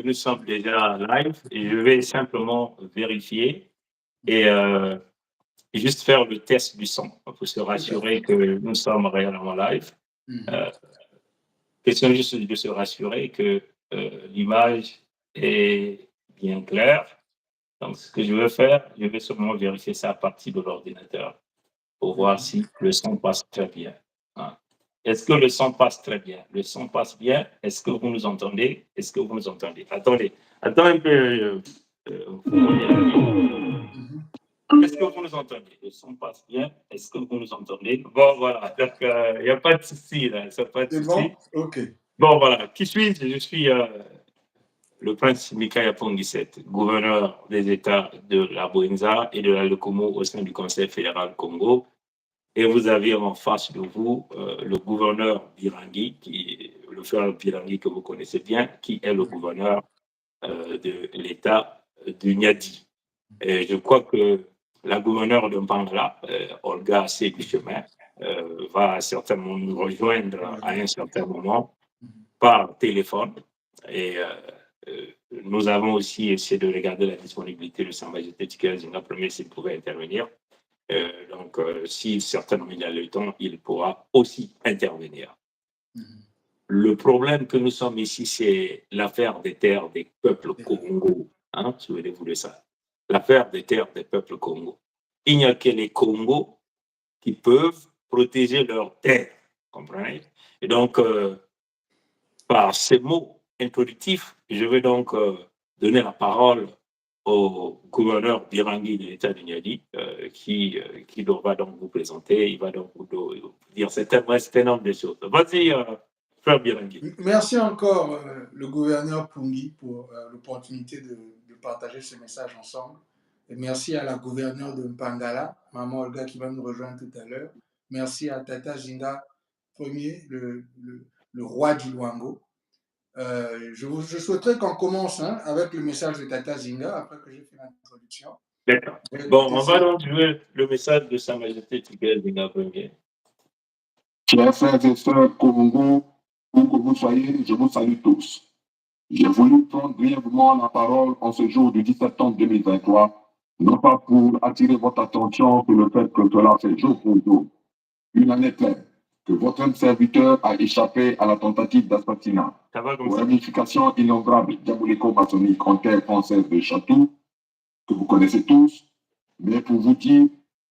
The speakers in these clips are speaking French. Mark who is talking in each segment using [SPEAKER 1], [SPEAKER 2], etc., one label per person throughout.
[SPEAKER 1] nous sommes déjà live et je vais simplement vérifier et juste faire le test du son pour se rassurer que nous sommes réellement live. Question juste de se rassurer que l'image est bien claire. Donc, ce que je vais faire, je vais seulement vérifier ça à partir de l'ordinateur pour voir si le son passe très bien. Hein. Est-ce que le son passe très bien? Le son passe bien? Est-ce que vous nous entendez? Est-ce que vous nous entendez? Attendez, attends un peu. Est-ce que vous nous entendez? Le son passe bien. Est-ce que vous nous entendez? Bon, voilà. Donc, il n'y a pas de souci, là. Ça pas de
[SPEAKER 2] C'est
[SPEAKER 1] souci.
[SPEAKER 2] bon? OK.
[SPEAKER 1] Bon, voilà. Qui suis-je? Je suis le prince Mikaya Pongisset, gouverneur des États de la Bouenza et de la Lokomo au sein du Conseil fédéral Congo. Et vous avez en face de vous le gouverneur Birangi, le frère Birangi que vous connaissez bien, qui est le gouverneur de l'État du Niadi. Et je crois que la gouverneure de Mpangala, Olga Séguichemin, va certainement nous rejoindre à un certain moment par téléphone. Et nous avons aussi essayé de regarder la disponibilité de Sa Majesté Tikaya Zinga, premier s'il pouvait intervenir. Donc, si certainement il a le temps, il pourra aussi intervenir. Le problème que nous sommes ici, c'est l'affaire des terres des peuples Congo. Hein, souvenez-vous de ça. L'affaire des terres des peuples Congo. Il n'y a que les Congos qui peuvent protéger leurs terres. Comprenez? Et donc, par ces mots introductifs, je vais donc donner la parole au gouverneur Birangi de l'État du Niadi, qui va donc vous présenter, il va donc vous dire un nombre de choses. Vas-y, frère Birangi.
[SPEAKER 2] Merci encore, le gouverneur Pungi, pour l'opportunité de partager ce message ensemble. Et merci à la gouverneure de Mpangala, Maman Olga, qui va nous rejoindre tout à l'heure. Merci à Tata Zinga, premier, le roi du Luango. Je souhaiterais qu'on commence avec le message de Tata Zinga, après que j'ai fait l'introduction.
[SPEAKER 1] D'accord. Bon, on va donc jouer le message de Sa Majesté Tikaya Zinga premier.
[SPEAKER 3] Chers frères et sœurs Congo, où que vous soyez, je vous salue tous. J'ai voulu prendre brièvement la parole en ce jour du 17 septembre 2023, non pas pour attirer votre attention sur le fait que cela fait jour pour jour, une année pleine, que votre serviteur a échappé à la tentative d'assassinat, aux ramifications innombrables diabolico-maçonniques en terre française de Chatou, que vous connaissez tous, mais pour vous dire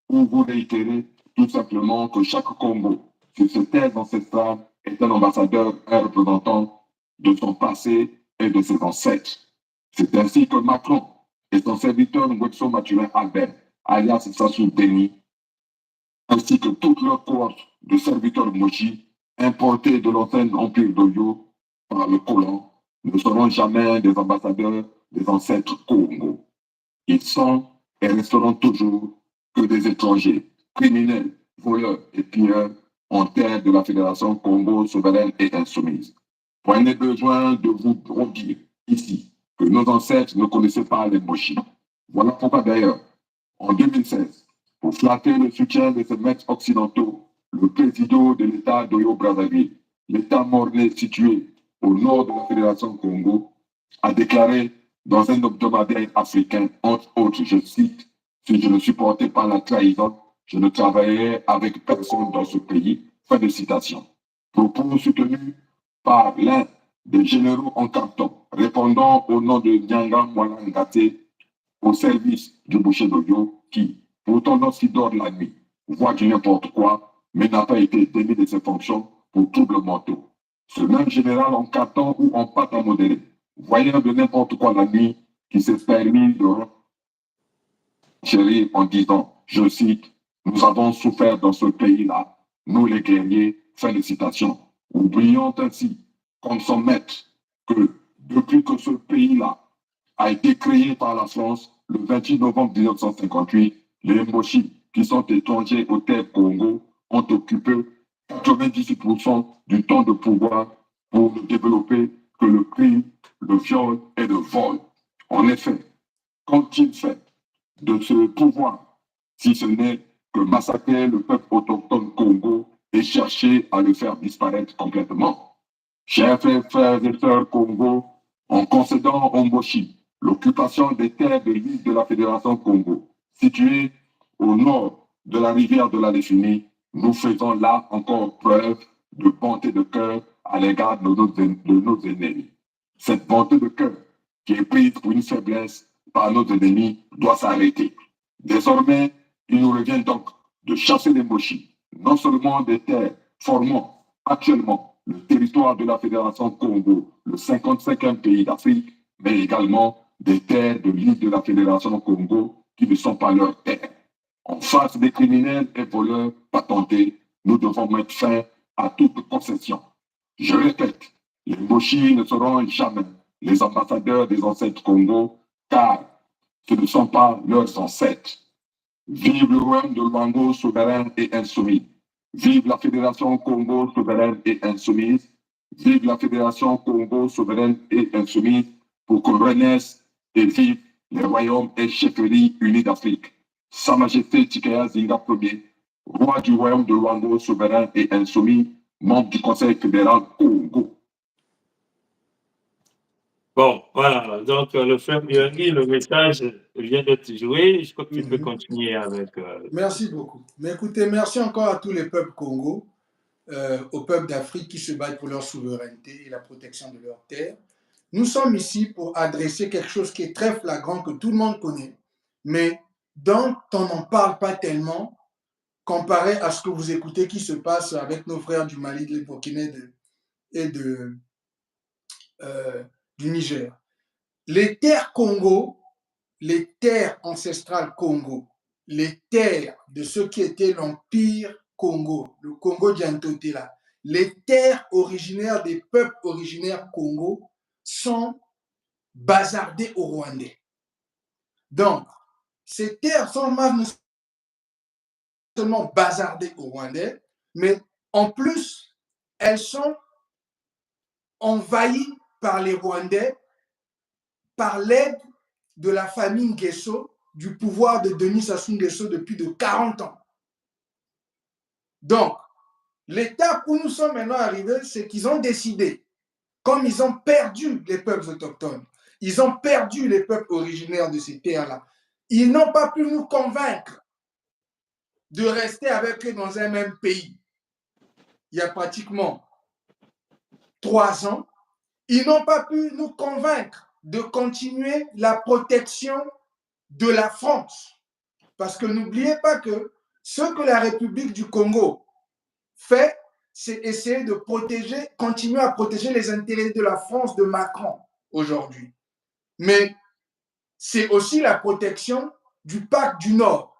[SPEAKER 3] ou vous réitérer tout simplement que chaque Congo, sur cette terre ancestrale, est un ambassadeur, un représentant de son passé et de ses ancêtres. C'est ainsi que Macron et son serviteur Ngwetso Mathurin Albert, alias Sassou Denis, ainsi que toute leur cohorte de serviteurs Mochi, importés de l'ancien empire d'Oyo par le colon, ne seront jamais des ambassadeurs des ancêtres Congo. Ils sont et resteront toujours que des étrangers, criminels, voleurs et pilleurs en terre de la Fédération Congo souveraine et insoumise. Point n'est besoin de vous redire ici que nos ancêtres ne connaissaient pas les Mochi. Voilà pourquoi d'ailleurs, en 2016, pour flatter le soutien de ces maîtres occidentaux, le président de l'État d'Oyo-Brazzaville, l'État morné situé au nord de la Fédération Congo, a déclaré dans un hebdomadaire africain, entre autres, je cite, « Si je ne supportais pas la trahison, je ne travaillerais avec personne dans ce pays. » Fin de citation. Propos soutenus par l'un des généraux en carton, répondant au nom de Nyanga Mwalangate, au service du boucher d'Oyo, qui, pourtant dans ce dort la nuit, voit du n'importe quoi, mais n'a pas été démis de ses fonctions pour trouble mentaux. Ce même général en carton ou en pâte à modérer, voyant de n'importe quoi la nuit, qui s'est permis de chérir en disant, je cite, « Nous avons souffert dans ce pays-là, nous les guerriers », fin de citation, oubliant ainsi, comme son maître, que depuis que ce pays-là a été créé par la France le 28 novembre 1958, les Mochi, qui sont étrangers aux terres Congo, ont occupé 98% du temps de pouvoir pour ne développer que le crime, le viol et le vol. En effet, qu'ont-ils fait de ce pouvoir, si ce n'est que massacrer le peuple autochtone Congo et chercher à le faire disparaître complètement? Chers frères et sœurs Congo, en concédant au Mboshi l'occupation des terres de l'île de la Fédération Congo, située au nord de la rivière de la Léchinie, nous faisons là encore preuve de bonté de cœur à l'égard de nos ennemis. Cette bonté de cœur, qui est prise pour une faiblesse par nos ennemis, doit s'arrêter. Désormais, il nous revient donc de chasser les Mboshi, non seulement des terres formant actuellement le territoire de la Fédération Congo, le 55e pays d'Afrique, mais également des terres de l'île de la Fédération Congo qui ne sont pas leurs terres. En face des criminels et voleurs patentés, nous devons mettre fin à toute concession. Je répète, les Mboshi ne seront jamais les ambassadeurs des ancêtres Congo, car ce ne sont pas leurs ancêtres. Vive le royaume de Luango souverain et insoumis. Vive la Fédération Congo souveraine et insoumise. Vive la Fédération Congo souveraine et insoumise pour qu'on renaisse et vive les royaumes et chefferies unis d'Afrique. Sa Majesté Tikaya Zinga Ier, roi du royaume de Luango souverain et insoumis, membre du Conseil fédéral Congo.
[SPEAKER 1] Bon, voilà. Donc, le frère Bianchi, le message vient d'être joué. Je crois que tu peux continuer avec...
[SPEAKER 2] Merci beaucoup. Mais écoutez, merci encore à tous les peuples Congo, aux peuples d'Afrique qui se battent pour leur souveraineté et la protection de leurs terres. Nous sommes ici pour adresser quelque chose qui est très flagrant, que tout le monde connaît, mais dont on n'en parle pas tellement comparé à ce que vous écoutez qui se passe avec nos frères du Mali, du Burkina et du Niger. Les terres Congo, les terres ancestrales Congo, les terres de ce qui était l'Empire Congo, le Congo d'Yantotela, les terres originaires des peuples originaires Congo sont bazardées aux Rwandais. Donc, ces terres sont non seulement bazardées aux Rwandais, mais en plus, elles sont envahies par les Rwandais par l'aide de la famille Nguesso, du pouvoir de Denis Sassou Nguesso depuis de 40 ans. Donc, l'étape où nous sommes maintenant arrivés, c'est qu'ils ont décidé, comme ils ont perdu les peuples autochtones, ils ont perdu les peuples originaires de ces terres-là, ils n'ont pas pu nous convaincre de rester avec eux dans un même pays. Il y a pratiquement 3 ans, ils n'ont pas pu nous convaincre de continuer la protection de la France. Parce que n'oubliez pas que ce que la République du Congo fait, c'est essayer de protéger, continuer à protéger les intérêts de la France de Macron aujourd'hui. Mais c'est aussi la protection du pacte du Nord.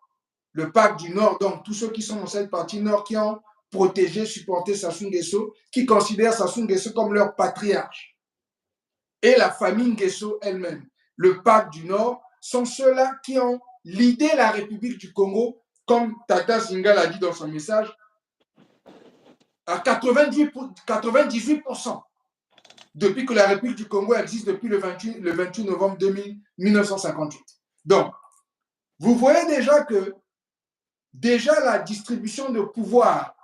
[SPEAKER 2] Le pacte du Nord, donc tous ceux qui sont dans cette partie Nord qui ont protégé, supporté Sassou Nguesso, qui considèrent Sassou Nguesso comme leur patriarche. Et la famille Nguesso elle-même. Le pacte du Nord sont ceux-là qui ont l'idée la République du Congo, comme Tata Zinga l'a dit dans son message, à 98% depuis que la République du Congo existe depuis le 28 novembre 1958. Donc, vous voyez déjà que la distribution de pouvoir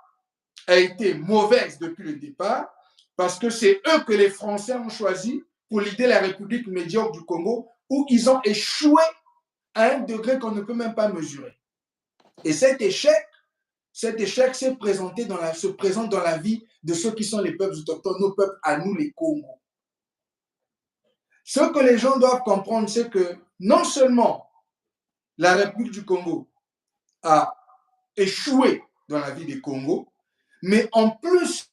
[SPEAKER 2] a été mauvaise depuis le départ parce que c'est eux que les Français ont choisi pour l'idée la République médiocre du Congo où ils ont échoué à un degré qu'on ne peut même pas mesurer. Et cet échec se présente dans la vie de ceux qui sont les peuples autochtones, nos peuples à nous, les Congos. Ce que les gens doivent comprendre, c'est que non seulement la République du Congo a échoué dans la vie des Congos, mais en plus,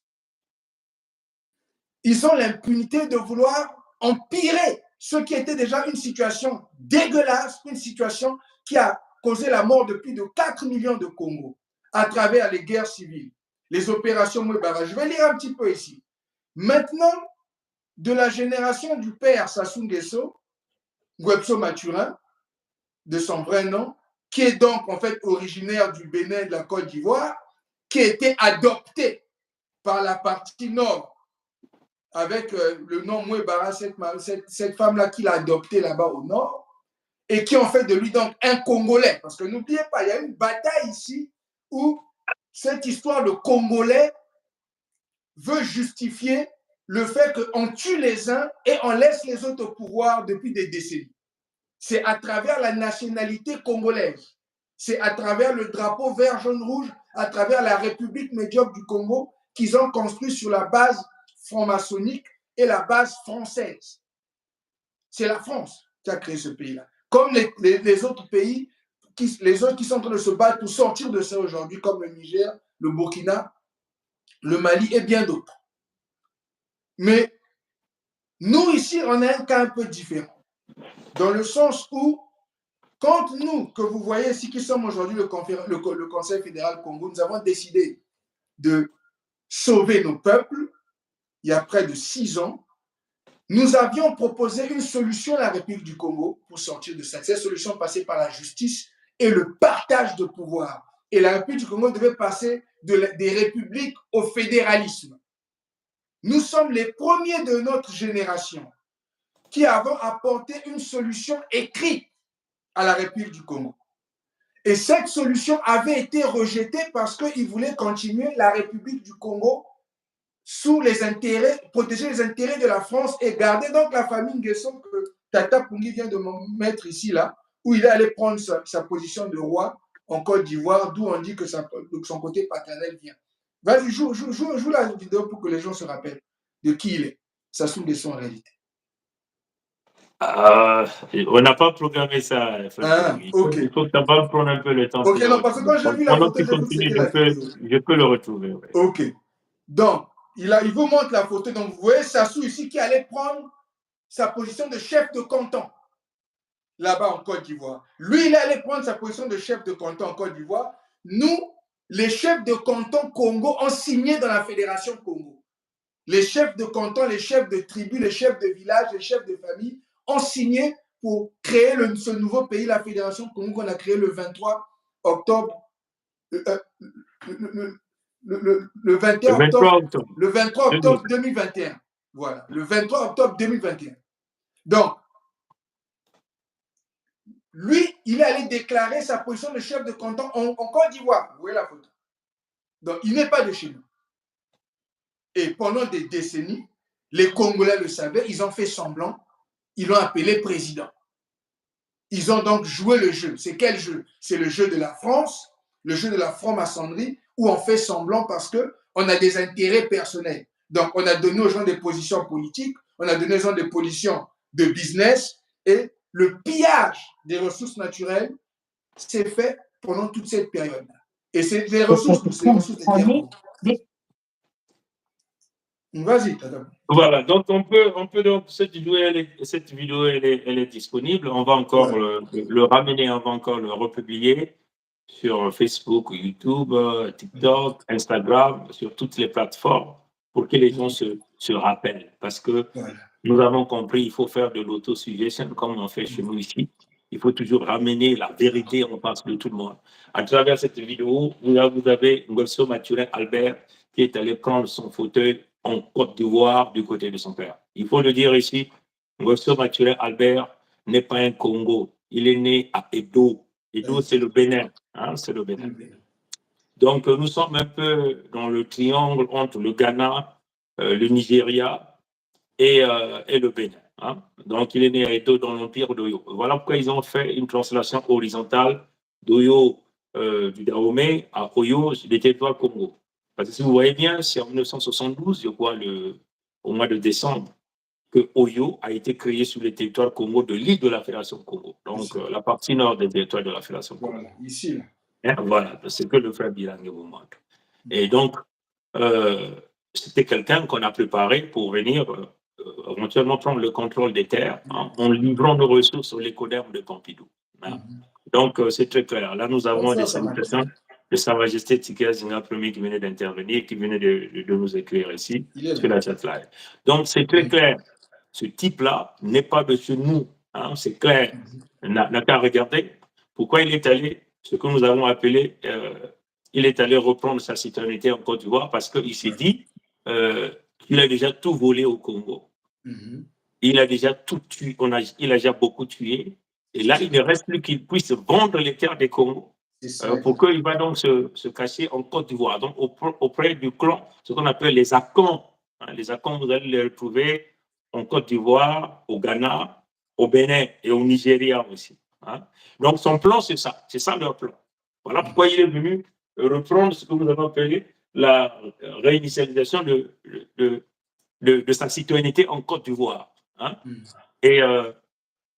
[SPEAKER 2] ils ont l'impunité de vouloir empirer ce qui était déjà une situation dégueulasse, une situation qui a causé la mort de plus de 4 millions de Congos à travers les guerres civiles, les opérations Mwebara. Je vais lire un petit peu ici. Maintenant, de la génération du père Sassou Nguesso, Nguesso Mathurin, de son vrai nom, qui est donc en fait originaire du Bénin et de la Côte d'Ivoire, qui a été adopté par la partie nord avec le nom Mwebara, cette femme-là qui l'a adopté là-bas au nord, et qui ont fait de lui donc un Congolais. Parce que n'oubliez pas, il y a une bataille ici où cette histoire de Congolais veut justifier le fait qu'on tue les uns et on laisse les autres au pouvoir depuis des décennies. C'est à travers la nationalité congolaise, c'est à travers le drapeau vert, jaune, rouge, à travers la République médiocre du Congo qu'ils ont construit sur la base franc-maçonnique et la base française. C'est la France qui a créé ce pays-là. Comme les autres pays, les autres qui sont en train de se battre pour sortir de ça aujourd'hui, comme le Niger, le Burkina, le Mali et bien d'autres. Mais nous, ici, on a un cas un peu différent. Dans le sens où, quand nous, que vous voyez ici, qui sommes aujourd'hui le Conseil fédéral Congo, nous avons décidé de sauver nos peuples, il y a près de 6 ans, nous avions proposé une solution à la République du Congo pour sortir de ça. Cette solution passait par la justice et le partage de pouvoir. Et la République du Congo devait passer des républiques au fédéralisme. Nous sommes les premiers de notre génération qui avons apporté une solution écrite à la République du Congo. Et cette solution avait été rejetée parce qu'ils voulaient continuer la République du Congo sous les intérêts, protéger les intérêts de la France et garder donc la famille Nguesson que Tata Pungi vient de mettre ici, là, où il est allé prendre sa position de roi en Côte d'Ivoire, d'où on dit que son côté paternel vient. Vas-y, joue la vidéo pour que les gens se rappellent de qui il est. Sassou Nguesson en réalité.
[SPEAKER 1] On n'a pas programmé ça.
[SPEAKER 2] Ok.
[SPEAKER 1] Il faut que tu vas prendre un peu le temps.
[SPEAKER 2] Ok, non, parce que quand j'ai vu la photo,
[SPEAKER 1] je peux le retrouver. Ouais.
[SPEAKER 2] Ok. Donc, il vous montre la photo. Donc, vous voyez Sassou ici qui allait prendre sa position de chef de canton là-bas en Côte d'Ivoire. Lui, il allait prendre sa position de chef de canton en Côte d'Ivoire. Nous, les chefs de canton Congo ont signé dans la Fédération Congo. Les chefs de canton, les chefs de tribu, les chefs de village, les chefs de famille ont signé pour créer ce nouveau pays, la Fédération Congo, qu'on a créé le 23 octobre. Le 23 octobre 2021. Voilà, le 23 octobre 2021. Donc, lui, il est allé déclarer sa position de chef de canton en Côte d'Ivoire. Vous voyez la photo. Donc, il n'est pas de chez nous. Et pendant des décennies, les Congolais le savaient, ils ont fait semblant, ils l'ont appelé président. Ils ont donc joué le jeu. C'est quel jeu? C'est le jeu de la France, le jeu de la franc-maçonnerie, où on fait semblant parce qu'on a des intérêts personnels. Donc, on a donné aux gens des positions politiques, on a donné aux gens des positions de business, et le pillage des ressources naturelles s'est fait pendant toute cette période-là. Et c'est des ressources de terre. Vas-y, Tata.
[SPEAKER 1] Voilà, donc on peut donc cette vidéo elle est disponible. On va encore le ramener, on va encore le republier sur Facebook, YouTube, TikTok, Instagram, sur toutes les plateformes pour que les gens se rappellent. Parce que nous avons compris, il faut faire de l'autosuggestion comme on fait chez nous ici. Il faut toujours ramener la vérité en face de tout le monde. À travers cette vidéo, vous avez Ngolso Mathurin Albert qui est allé prendre son fauteuil en Côte d'Ivoire du côté de son père. Il faut le dire ici, Ngolso Mathurin Albert n'est pas un Congo. Il est né à Edo. Edo, c'est le Bénin. Hein, c'est le Bénin. Donc, nous sommes un peu dans le triangle entre le Ghana, le Nigeria et le Bénin. Hein. Donc, il est né à Edo dans l'empire d'Oyo. Voilà pourquoi ils ont fait une translation horizontale d'Oyo du Dahomey à Oyo des territoires Congo. Parce que si vous voyez bien, c'est en 1972, je crois, au mois de décembre, que Oyo a été créé sur le territoire Congo de l'île de la Fédération Congo. Donc, la partie nord des territoires de la Fédération Congo.
[SPEAKER 2] Voilà, ici, là.
[SPEAKER 1] Hein, voilà, c'est que le frère Bilang vous montre. Et donc, c'était quelqu'un qu'on a préparé pour venir éventuellement prendre le contrôle des terres en livrant nos ressources aux l'écoderme de Pompidou. Hein. Donc, c'est très clair. Là, nous avons des salutations de Sa Majesté Tika Zinga Premier qui venait d'intervenir, qui venait de nous écrire ici sur la chat live. Donc, c'est très clair. Ce type-là n'est pas de chez nous. Hein, c'est clair. N'a qu'à regarder pourquoi il est allé, ce que nous avons appelé, il est allé reprendre sa citoyenneté en Côte d'Ivoire parce qu'il s'est dit qu'il a déjà tout volé au Congo. Il a déjà tout tué, il a déjà beaucoup tué. Et là, il ne reste plus qu'il puisse vendre les terres des Congo pour qu'il va donc se cacher en Côte d'Ivoire, donc auprès du clan, ce qu'on appelle les Akans Hein. Les accords, vous allez les retrouver en Côte d'Ivoire, au Ghana, au Bénin et au Nigeria aussi. Hein. Donc, son plan, c'est ça leur plan. Voilà pourquoi il est venu reprendre ce que vous avez appelé la réinitialisation de sa citoyenneté en Côte d'Ivoire. Hein. Et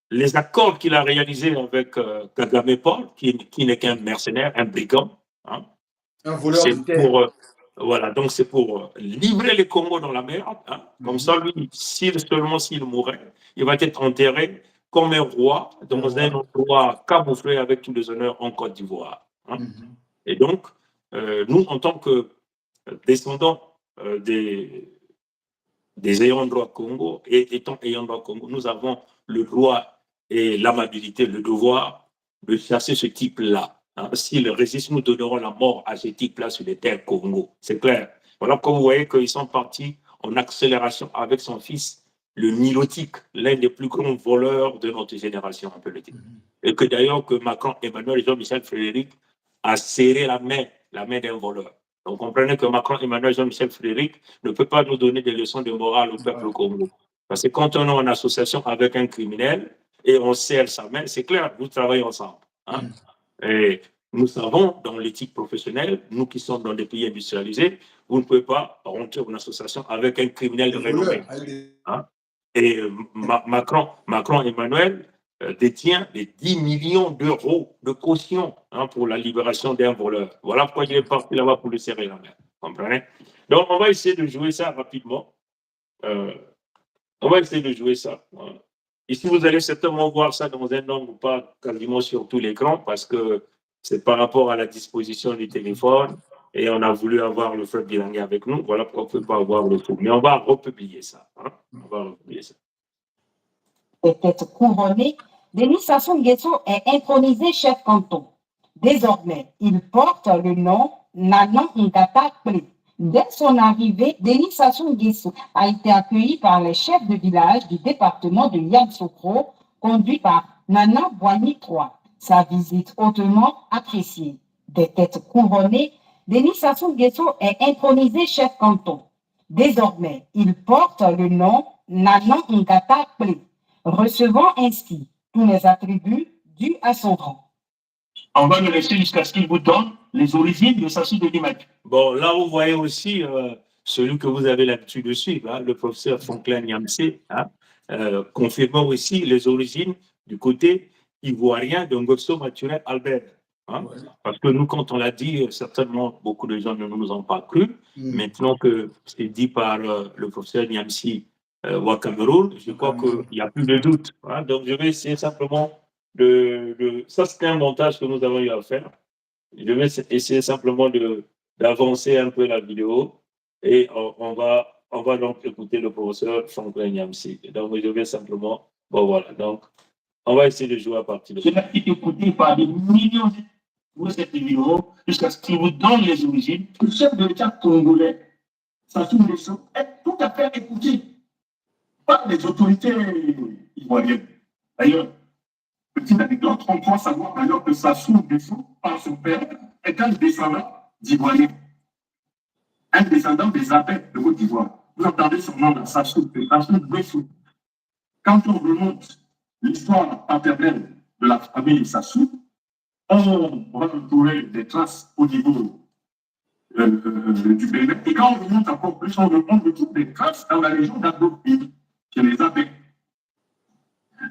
[SPEAKER 1] les accords qu'il a réalisés avec Kagame Paul, qui n'est qu'un mercenaire, un brigand, hein,
[SPEAKER 2] un voleur de terre.
[SPEAKER 1] pour, voilà, donc c'est pour livrer les Congos dans la merde. Hein. Comme ça, lui, seulement s'il mourait, il va être enterré comme un roi dans un endroit camouflé avec tous les honneurs en Côte d'Ivoire. Hein. Et donc, nous, en tant que descendants des ayants droit Congo et étant ayants droit Congo, nous avons le droit et l'amabilité, le devoir de chasser ce type-là. Hein. S'il résiste, nous donnerons la mort à ce type-là sur les terres Congo. C'est clair. Voilà pourquoi vous voyez qu'ils sont partis en accélération avec son fils, le Nilotique, l'un des plus grands voleurs de notre génération, on peut le dire. Et que d'ailleurs, que Macron, Emmanuel et Jean-Michel Frédéric a serré la main d'un voleur. Donc, comprenez que Macron, Emmanuel, Jean-Michel Frédéric ne peut pas nous donner des leçons de morale au peuple Congo. Parce que quand on est en association avec un criminel et on serre sa main, c'est clair, nous travaillons ensemble. Hein. Et nous savons, dans l'éthique professionnelle, nous qui sommes dans des pays industrialisés, vous ne pouvez pas rentrer en association avec un criminel de renommée. Hein. Et Macron Emmanuel détient les 10 millions d'euros de caution pour la libération d'un voleur. Voilà pourquoi il est parti là-bas pour le serrer la main. Comprenez? Donc, on va essayer de jouer ça rapidement. On va essayer de jouer ça. Voilà. Ici, vous allez certainement voir ça dans un angle pas quasiment sur tout l'écran parce que c'est par rapport à la disposition du téléphone et on a voulu avoir le frère Bilangé avec nous. Voilà pourquoi on ne peut pas avoir le tout. Mais on va republier ça. Hein. On va republier ça.
[SPEAKER 4] Peut-être couronné, Denis Sassou Nguesso est intronisé chef canton. Désormais, il porte le nom Nanan Ngata Ple. Dès son arrivée, Denis Sassou Nguesso a été accueilli par les chefs de village du département de Yamoussoukro, conduit par Nana Boigny III. Sa visite hautement appréciée. Des têtes couronnées, Denis Sassou Nguesso est intronisé chef canton. Désormais, il porte le nom Nanan Ngata Ple, recevant ainsi tous les attributs dus à son rang.
[SPEAKER 3] On va le laisser jusqu'à ce qu'il vous donne les origines de Sassou Nguesso.
[SPEAKER 1] Bon, là, vous voyez aussi celui que vous avez l'habitude de suivre, hein, le professeur Franklin Nyamsé, hein, confirmant aussi les origines du côté ivoirien de Ngosso Maturé Albert. Hein, parce que nous, quand on l'a dit, certainement, beaucoup de gens ne nous ont pas cru. Maintenant que c'est dit par le professeur Nyamsi au Cameroun, je crois qu'il n'y a plus de doute. Hein, donc, je vais essayer simplement ça, c'est un montage que nous avons eu à faire. Je vais essayer simplement d'avancer un peu la vidéo et on va donc écouter le professeur Franklin Nyamsi. Donc, je vais simplement... Bon, voilà. Donc, on va essayer de jouer à partir de ça.
[SPEAKER 3] Je vais écouter par des millions de cette vidéo jusqu'à ce qu'il vous donne les origines. Le chef de l'État congolais, Sassou Nguesso, est tout à fait écouté par les autorités ivoiriennes. D'ailleurs, petite anecdote, on croit savoir d'ailleurs que Sassou Nguesso, par son père, est un descendant d'Ivoiriens. Un descendant des Abès de Côte d'Ivoire. Vous entendez son nom dans Sassou Nguesso. Quand on remonte l'histoire paternelle de la famille Sassou, on va retrouver des traces au niveau du Bénin. Et quand on remonte encore plus, on retrouve des traces dans la région d'Adopi, chez les Abès.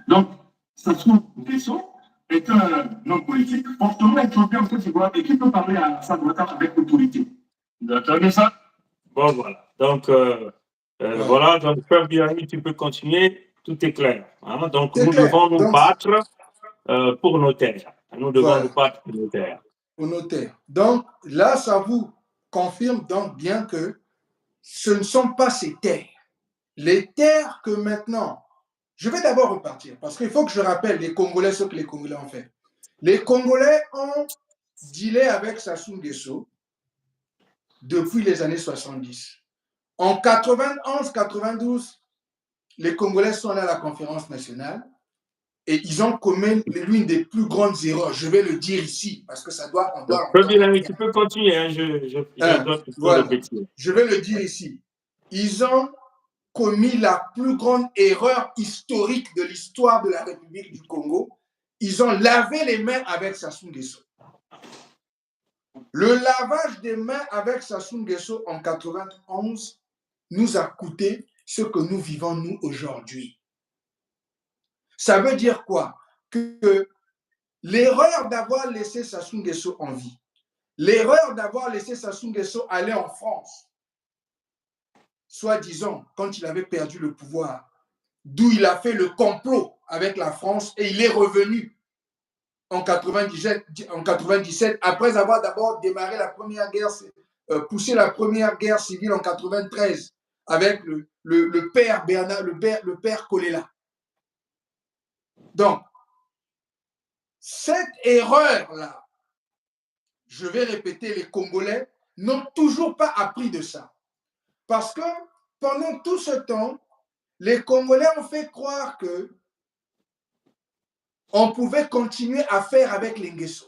[SPEAKER 3] Donc, Sassou Nguesso est un homme politique fortement introduit en Côte d'Ivoire et qui peut parler à sa droite avec autorité. Vous entendez ça?
[SPEAKER 1] Bon, voilà. Donc, voilà. Donc, Frère Birami, tu peux continuer. Tout est clair. Hein? Donc, nous devons nous battre pour nos terres. Nous devons nous battre pour nos terres.
[SPEAKER 2] Pour nos terres. Donc, là, ça vous confirme donc bien que ce ne sont pas ces terres. Les terres que maintenant... Je vais d'abord repartir, parce qu'il faut que je rappelle les Congolais ce que les Congolais ont fait. Les Congolais ont dealé avec Sassou Nguesso depuis les années 70. En 91-92, les Congolais sont allés à la conférence nationale et ils ont commis l'une des plus grandes erreurs. Je vais le dire ici, parce que ça doit...
[SPEAKER 1] Tu peux continuer, hein,
[SPEAKER 2] voilà. Je vais le dire ici. ils ont commis la plus grande erreur historique de l'histoire de la République du Congo. Ils ont lavé les mains avec Sassou Nguesso. Le lavage des mains avec Sassou Nguesso en 91 nous a coûté ce que nous vivons nous aujourd'hui. Ça veut dire quoi? Que l'erreur d'avoir laissé Sassou Nguesso en vie, l'erreur d'avoir laissé Sassou Nguesso aller en France, soi-disant, quand il avait perdu le pouvoir, d'où il a fait le complot avec la France et il est revenu en 97 après avoir d'abord démarré la première guerre, poussé la première guerre civile en 93 avec le père Bernard, le père Kolela. Donc, cette erreur-là, je vais répéter, les Congolais n'ont toujours pas appris de ça. Parce que pendant tout ce temps, les Congolais ont fait croire que on pouvait continuer à faire avec les Nguesso.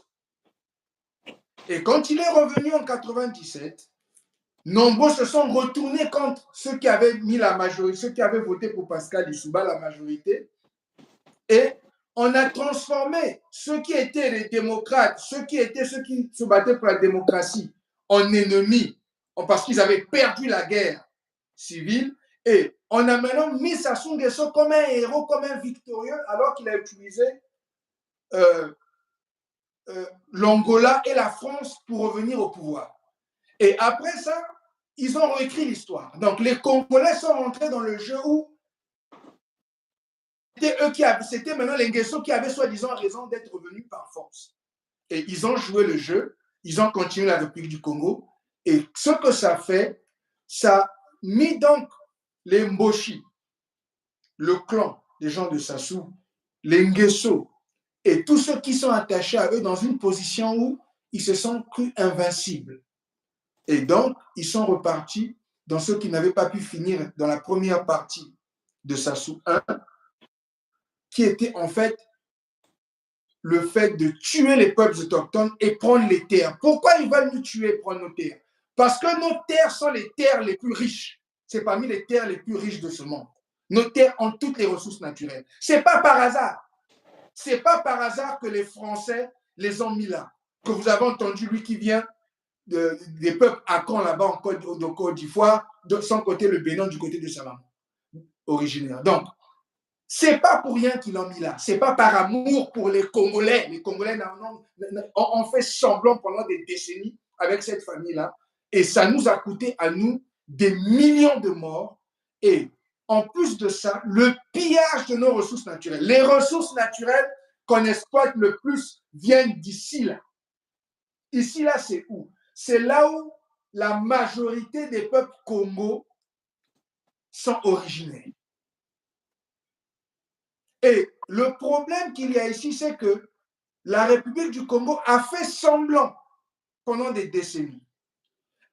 [SPEAKER 2] Et quand il est revenu en 97, nombreux se sont retournés contre ceux qui avaient mis la majorité, ceux qui avaient voté pour Pascal Lissouba, la majorité, et on a transformé ceux qui étaient les démocrates, ceux qui se battaient pour la démocratie, en ennemis, parce qu'ils avaient perdu la guerre civile, et on a maintenant mis Sassou Nguesso comme un héros, comme un victorieux, alors qu'il a utilisé l'Angola et la France pour revenir au pouvoir. Et après ça, ils ont réécrit l'histoire. Donc les Congolais sont rentrés dans le jeu où c'était maintenant les Nguesso qui avaient soi-disant raison d'être revenus par force. Et ils ont joué le jeu, ils ont continué la République du Congo. Et ce que ça fait, ça a mis donc les Mboshi, le clan des gens de Sassou, les Nguesso et tous ceux qui sont attachés à eux dans une position où ils se sont crus invincibles. Et donc, ils sont repartis dans ce qui n'avait pas pu finir dans la première partie de Sassou 1, qui était en fait le fait de tuer les peuples autochtones et prendre les terres. Pourquoi ils veulent nous tuer et prendre nos terres? Parce que nos terres sont les terres les plus riches. C'est parmi les terres les plus riches de ce monde. Nos terres ont toutes les ressources naturelles. Ce n'est pas par hasard. Ce n'est pas par hasard que les Français les ont mis là. Que vous avez entendu, lui qui vient des peuples Akon là-bas en Côte d'Ivoire, de son côté le Bénin, du côté de sa maman originaire. Donc, c'est pas pour rien qu'ils l'ont mis là. C'est pas par amour pour les Congolais. Les Congolais ont fait semblant pendant des décennies avec cette famille-là. Et ça nous a coûté à nous des millions de morts. Et en plus de ça, le pillage de nos ressources naturelles. Les ressources naturelles qu'on exploite le plus viennent d'ici là. Ici là, c'est où? C'est là où la majorité des peuples Congo sont originaires. Et le problème qu'il y a ici, c'est que la République du Congo a fait semblant pendant des décennies.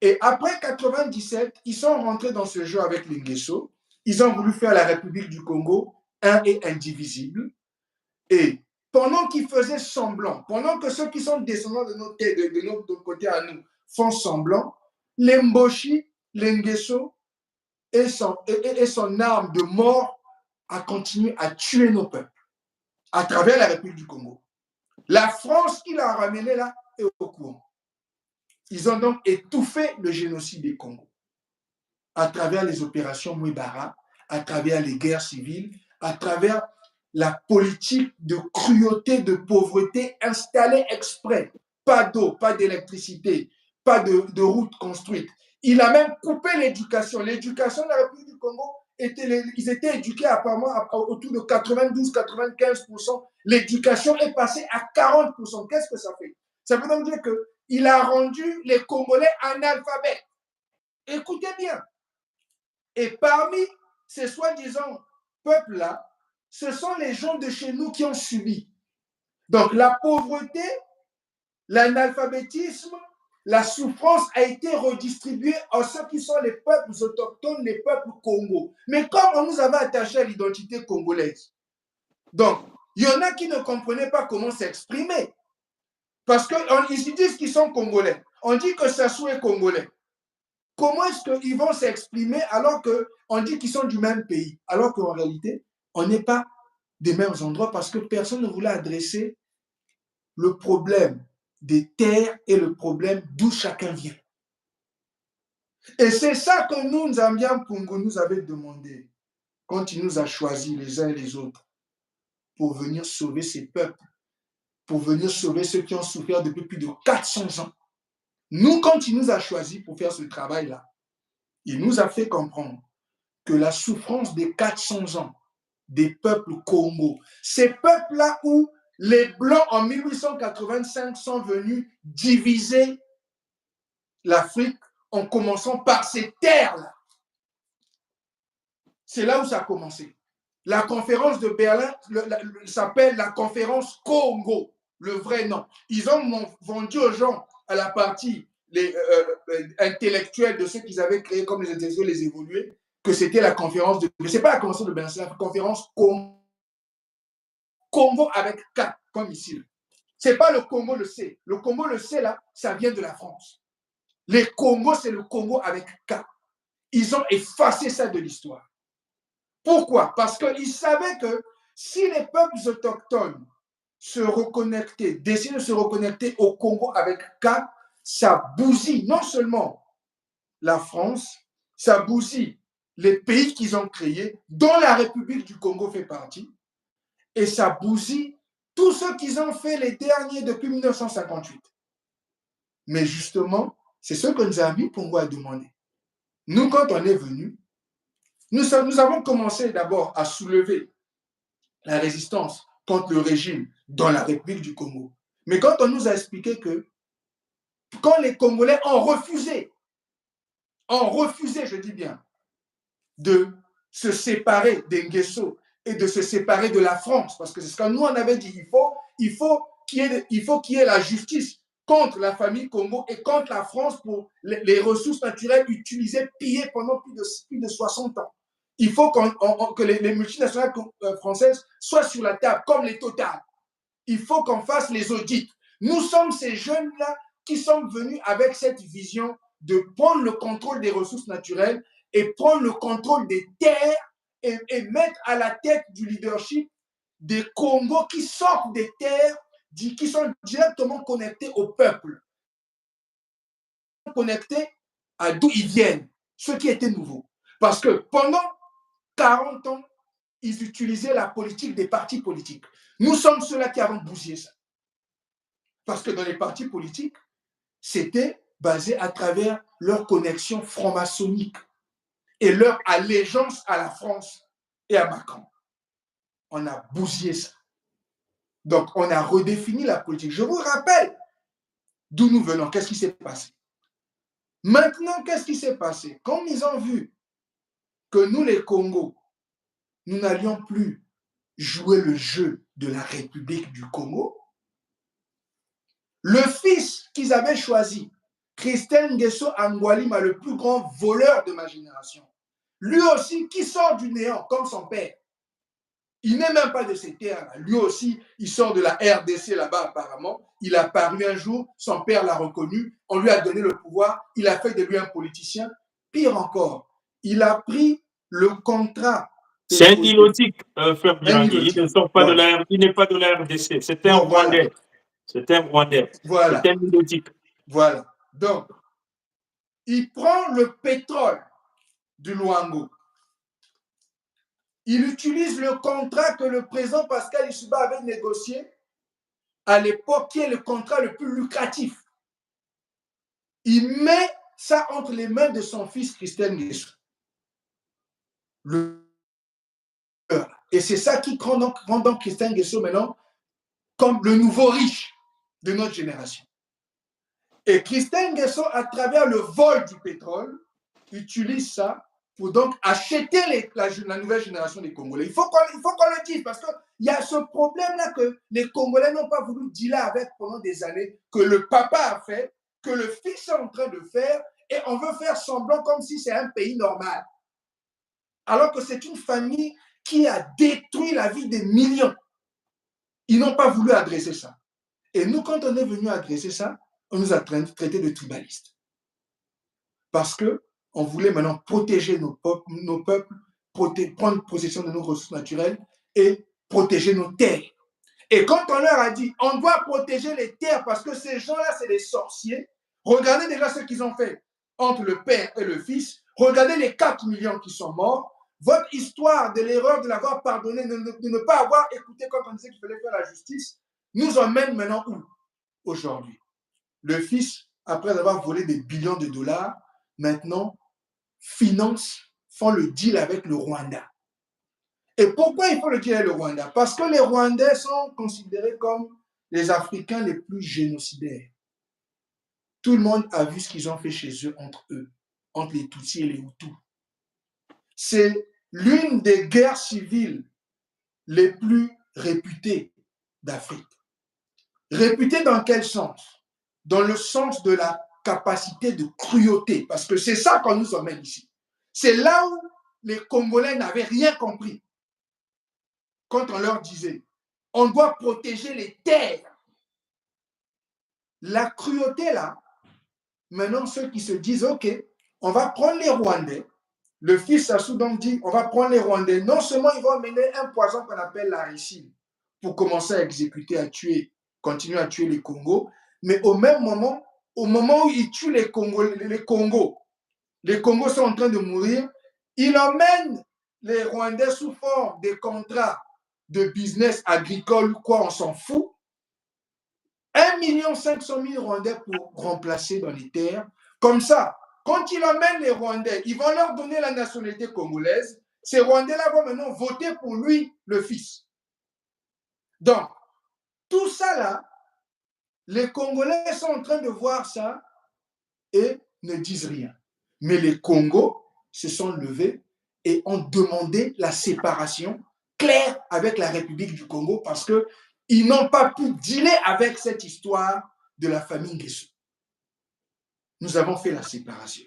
[SPEAKER 2] Et après 97, ils sont rentrés dans ce jeu avec les Nguesso. Ils ont voulu faire la République du Congo un et indivisible. Et pendant qu'ils faisaient semblant, pendant que ceux qui sont descendants de notre côté à nous font semblant, les Mboshi, les Nguesso et son arme de mort a continué à tuer nos peuples à travers la République du Congo. La France qui l'a ramené là est au courant. Ils ont donc étouffé le génocide des Congo à travers les opérations Mouibara, à travers les guerres civiles, à travers la politique de cruauté, de pauvreté installée exprès. Pas d'eau, pas d'électricité, pas de routes construites. Il a même coupé l'éducation. L'éducation de la République du Congo, ils étaient éduqués apparemment autour de 92-95%. L'éducation est passée à 40%. Qu'est-ce que ça fait? Ça veut donc dire qu'il a rendu les Congolais analphabètes. Écoutez bien. Et parmi ces soi-disant peuples-là, ce sont les gens de chez nous qui ont subi. Donc la pauvreté, l'analphabétisme, la souffrance a été redistribuée à ceux qui sont les peuples autochtones, les peuples Congo. Mais comme on nous avait attaché à l'identité congolaise, donc il y en a qui ne comprenaient pas comment s'exprimer. Parce qu'ils disent qu'ils sont congolais. On dit que Sassou est congolais. comment est-ce qu'ils vont s'exprimer alors qu'on dit qu'ils sont du même pays, alors qu'en réalité, on n'est pas des mêmes endroits parce que personne ne voulait adresser le problème des terres et le problème d'où chacun vient. Et c'est ça que nous, Nzambian Pungu, nous avait demandé quand il nous a choisis les uns et les autres pour venir sauver ces peuples, pour venir sauver ceux qui ont souffert depuis plus de 400 ans. Nous, quand il nous a choisis pour faire ce travail-là, il nous a fait comprendre que la souffrance des 400 ans des peuples Congo, ces peuples-là où les Blancs en 1885 sont venus diviser l'Afrique en commençant par ces terres-là. C'est là où ça a commencé. La conférence de Berlin s'appelle la conférence Congo, le vrai nom. Ils ont vendu aux gens à la partie les intellectuels de ceux qu'ils avaient créés comme les intellectuels, les évolués, que c'était la conférence de... Mais ce n'est pas la conférence de Berlin, c'est la conférence Congo. Congo avec K, comme ici. Ce n'est pas le Congo le C. Le Congo le C, là, ça vient de la France. Les Congo, c'est le Congo avec K. Ils ont effacé ça de l'histoire. Pourquoi? Parce qu'ils savaient que si les peuples autochtones se reconnectaient, décidaient de se reconnecter au Congo avec K, ça bousille non seulement la France, ça bousille les pays qu'ils ont créés, dont la République du Congo fait partie, et ça bousille tous ceux qu'ils ont fait les derniers depuis 1958. Mais justement, c'est ce que Nzambi Pungu a demandé. Nous, quand on est venus, nous avons commencé d'abord à soulever la résistance contre le régime dans la République du Congo. Mais quand on nous a expliqué que quand les Congolais ont refusé, je dis bien, de se séparer d'Ngeso et de se séparer de la France, parce que c'est ce que nous on avait dit, il faut qu'il y ait la justice contre la famille Congo et contre la France pour les ressources naturelles utilisées, pillées pendant plus de 60 ans. Il faut que les multinationales françaises soient sur la table, comme les Total. Il faut qu'on fasse les audits. Nous sommes ces jeunes-là qui sont venus avec cette vision de prendre le contrôle des ressources naturelles et prendre le contrôle des terres et mettre à la tête du leadership des Congos qui sortent des terres, qui sont directement connectés au peuple, connectés à d'où ils viennent, ce qui était nouveau. Parce que pendant 40 ans, ils utilisaient la politique des partis politiques. Nous sommes ceux-là qui avons bousillé ça. Parce que dans les partis politiques, c'était basé à travers leur connexion franc-maçonnique et leur allégeance à la France et à Macron. On a bousillé ça. Donc, on a redéfini la politique. Je vous rappelle d'où nous venons, qu'est-ce qui s'est passé. Maintenant, qu'est-ce qui s'est passé? Comme ils ont vu que nous, les Congos, nous n'allions plus jouer le jeu de la République du Congo, le fils qu'ils avaient choisi, Christian Nguesso Angwalima, le plus grand voleur de ma génération, lui aussi qui sort du néant comme son père, il n'est même pas de ces terres-là. Lui aussi, il sort de la RDC là-bas apparemment. Il a paru un jour, son père l'a reconnu, on lui a donné le pouvoir, il a fait de lui un politicien. Pire encore, il a pris le contrat.
[SPEAKER 1] C'est un ilotique, frère Bianchi. Il ne sort pas de la, il n'est pas de la RDC. C'est un Rwandais. Voilà. C'est un Rwandais.
[SPEAKER 2] Voilà.
[SPEAKER 1] C'est un ilotique.
[SPEAKER 2] Voilà. Donc, il prend le pétrole du Luango. Il utilise le contrat que le président Pascal Lissouba avait négocié à l'époque, qui est le contrat le plus lucratif. Il met ça entre les mains de son fils Christian Nguesso. Et c'est ça qui rend donc Christian Nguesso maintenant comme le nouveau riche de notre génération. Et Christian Nguesso, à travers le vol du pétrole, utilise ça pour donc acheter la nouvelle génération des Congolais. Il faut qu'on le dise, parce qu'il y a ce problème-là que les Congolais n'ont pas voulu dealer avec pendant des années, que le papa a fait, que le fils est en train de faire, et on veut faire semblant comme si c'est un pays normal. Alors que c'est une famille qui a détruit la vie des millions. Ils n'ont pas voulu adresser ça. Et nous, quand on est venu adresser ça, on nous a traité de tribalistes. Parce que on voulait maintenant protéger nos peuples, prendre possession de nos ressources naturelles et protéger nos terres. Et quand on leur a dit, on doit protéger les terres parce que ces gens-là, c'est des sorciers, regardez déjà ce qu'ils ont fait entre le père et le fils, regardez les 4 millions qui sont morts, votre histoire de l'erreur de l'avoir pardonné, de ne pas avoir écouté quand on disait qu'il fallait faire la justice, nous emmène maintenant où? Aujourd'hui. Le fils, après avoir volé des billions de dollars, maintenant font le deal avec le Rwanda. Et pourquoi il faut le deal avec le Rwanda? Parce que les Rwandais sont considérés comme les Africains les plus génocidaires. Tout le monde a vu ce qu'ils ont fait chez eux, entre les Tutsis et les Hutus. C'est l'une des guerres civiles les plus réputées d'Afrique. Réputée dans quel sens? Dans le sens de la capacité de cruauté, parce que c'est ça qu'on nous emmène ici. C'est là où les Congolais n'avaient rien compris. Quand on leur disait, on doit protéger les terres. La cruauté là, maintenant ceux qui se disent, ok, on va prendre les Rwandais, le fils Sassou donc dit, on va prendre les Rwandais, non seulement ils vont mener un poison qu'on appelle la ricine, pour commencer à exécuter, à tuer, continuer à tuer les Congos, mais au même moment, au moment où ils tuent les Congos sont en train de mourir, ils emmènent les Rwandais sous forme des contrats de business agricole, quoi, on s'en fout. 1 500 000 Rwandais pour remplacer dans les terres. Comme ça, quand ils emmènent les Rwandais, ils vont leur donner la nationalité congolaise. Ces Rwandais-là vont maintenant voter pour lui, le fils. Donc, tout ça là, les Congolais sont en train de voir ça et ne disent rien. Mais les Congos se sont levés et ont demandé la séparation claire avec la République du Congo parce qu'ils n'ont pas pu dealer avec cette histoire de la famille Nguesso. Nous avons fait la séparation.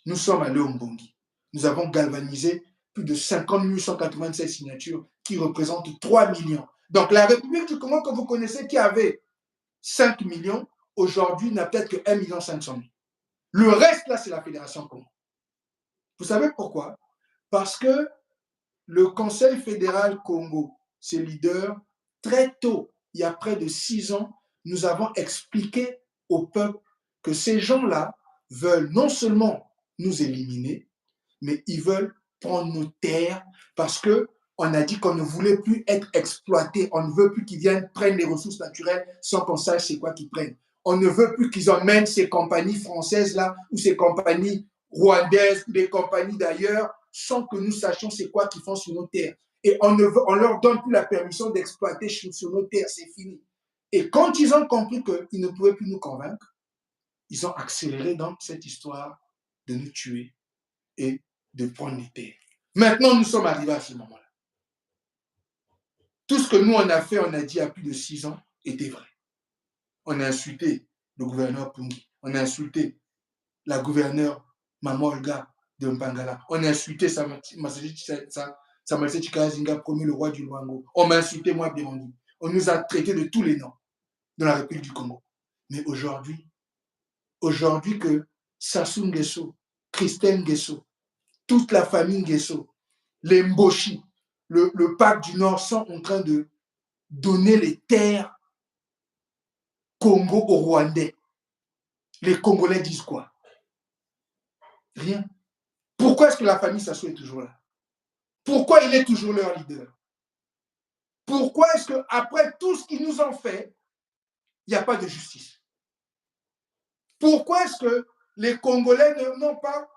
[SPEAKER 2] Nous sommes allés au Mbongi. Nous avons galvanisé plus de 50 887 signatures qui représentent 3 millions. Donc la République du Congo que vous connaissez qui avait 5 millions, aujourd'hui n'a peut-être que 1 500 000. Le reste, là, c'est la Fédération Congo. Vous savez pourquoi? Parce que le Conseil fédéral Congo, ses leaders, très tôt, il y a près de 6 ans, nous avons expliqué au peuple que ces gens-là veulent non seulement nous éliminer, mais ils veulent prendre nos terres parce qu'on a dit qu'on ne voulait plus être exploité. On ne veut plus qu'ils viennent prendre les ressources naturelles sans qu'on sache c'est quoi qu'ils prennent. On ne veut plus qu'ils emmènent ces compagnies françaises-là ou ces compagnies rwandaises ou des compagnies d'ailleurs sans que nous sachions c'est quoi qu'ils font sur nos terres. Et on leur donne plus la permission d'exploiter sur nos terres, c'est fini. Et quand ils ont compris qu'ils ne pouvaient plus nous convaincre, ils ont accéléré dans cette histoire de nous tuer et de prendre les terres. Maintenant, nous sommes arrivés à ce moment-là. Tout ce que nous, on a fait, on a dit il y a plus de 6 ans, était vrai. On a insulté le gouverneur Pungi. On a insulté la gouverneure Maman Olga de Mpangala. On a insulté Samuel Chikazinga, premier le roi du Luango. On m'a insulté moi, Birondi. On nous a traités de tous les noms dans la République du Congo. Mais aujourd'hui que Sassou Nguesso, Christelle Nguesso, toute la famille Nguesso, les Mboshi, le pacte du Nord sont en train de donner les terres Congo aux Rwandais. Les Congolais disent quoi? Rien. Pourquoi est-ce que la famille Sassou est toujours là? Pourquoi il est toujours leur leader? Pourquoi est-ce qu'après tout ce qu'ils nous ont fait, il n'y a pas de justice? Pourquoi est-ce que les Congolais n'ont pas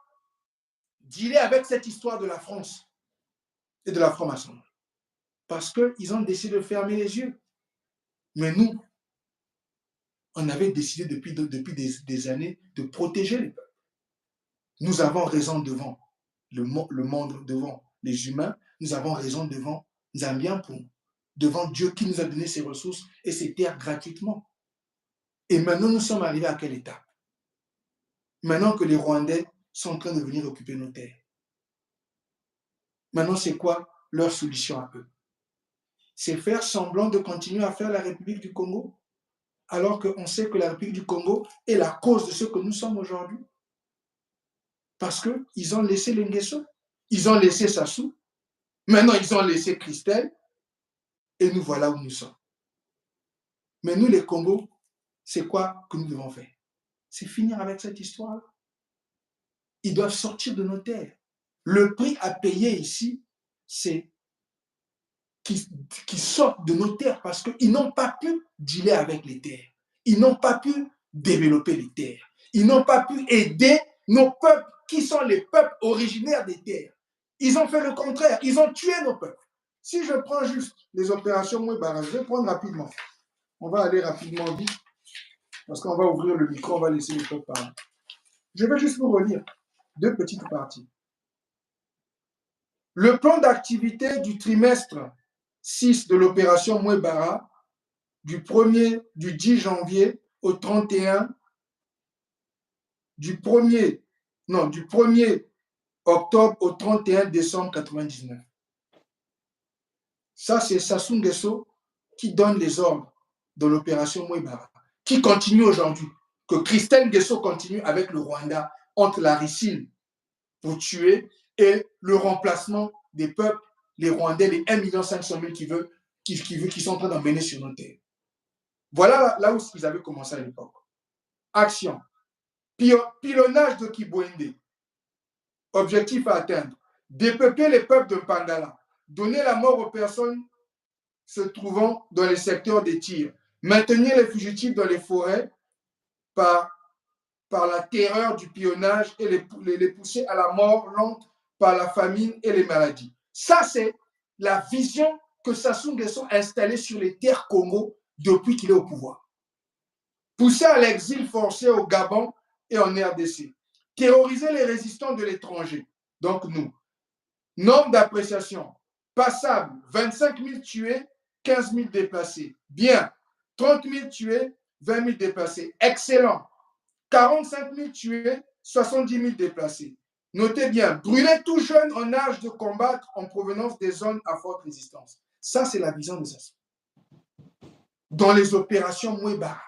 [SPEAKER 2] dealé avec cette histoire de la France et de la franc-maçonnerie? Parce qu'ils ont décidé de fermer les yeux. Mais nous, on avait décidé depuis des années de protéger les peuples. Nous avons raison devant le monde, devant les humains. Nous avons raison devant Zambiampou, devant Dieu qui nous a donné ses ressources et ses terres gratuitement. Et maintenant, nous sommes arrivés à quelle étape? Maintenant que les Rwandais sont en train de venir occuper nos terres. Maintenant, c'est quoi leur solution à eux? C'est faire semblant de continuer à faire la République du Congo, alors qu'on sait que la République du Congo est la cause de ce que nous sommes aujourd'hui. Parce qu'ils ont laissé les Nguesso, ils ont laissé Sassou, maintenant ils ont laissé Christelle, et nous voilà où nous sommes. Mais nous, les Congos, c'est quoi que nous devons faire? C'est finir avec cette histoire-là. Ils doivent sortir de nos terres. Le prix à payer ici, c'est qu'ils sortent de nos terres parce qu'ils n'ont pas pu dealer avec les terres. Ils n'ont pas pu développer les terres. Ils n'ont pas pu aider nos peuples qui sont les peuples originaires des terres. Ils ont fait le contraire. Ils ont tué nos peuples. Si je prends juste les opérations Mouébara, je vais prendre rapidement. On va aller rapidement vite parce qu'on va ouvrir le micro, on va laisser les peuples parler. Je vais juste vous relire 2 petites parties. Le plan d'activité du trimestre 6 de l'opération Mouébara du 10 janvier au 31 du 1er octobre au 31 décembre 99. Ça, c'est Sassou Nguesso qui donne les ordres de l'opération Mouébara, qui continue aujourd'hui, que Christelle Nguesso continue avec le Rwanda entre la Ricine pour tuer et le remplacement des peuples, les Rwandais, les 1,5 million qui sont en train d'emmener sur nos terres. Voilà là où ils avaient commencé à l'époque. Action. Pilonnage de Kibwende. Objectif à atteindre. Dépeupler les peuples de Mpangala. Donner la mort aux personnes se trouvant dans les secteurs des tirs. Maintenir les fugitifs dans les forêts par la terreur du pillonnage et les pousser à la mort lente par la famine et les maladies. Ça, c'est la vision que Sassou Nguesso a installée sur les terres Congo depuis qu'il est au pouvoir. Pousser à l'exil forcé au Gabon et en RDC. Terroriser les résistants de l'étranger. Donc nous. Norme d'appréciation. Passable, 25 000 tués, 15 000 déplacés. Bien. 30 000 tués, 20 000 déplacés. Excellent. 45 000 tués, 70 000 déplacés. Notez bien, brûler tout jeune en âge de combattre en provenance des zones à forte résistance. Ça, c'est la vision de Sassou. Dans les opérations Mouébara.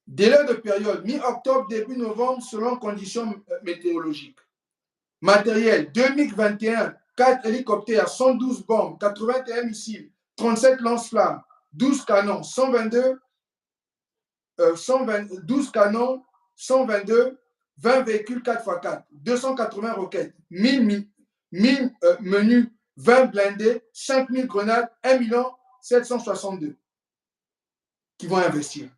[SPEAKER 2] Délai de période, mi-octobre, début novembre, selon conditions météorologiques. Matériel, 2021, 4 hélicoptères, 112 bombes, 81 missiles, 37 lance-flammes, 12 canons, 12 canons, 122, 20 véhicules 4x4, 280 roquettes, 1000 menus, 20 blindés, 5000 grenades, 1 762 qui vont investir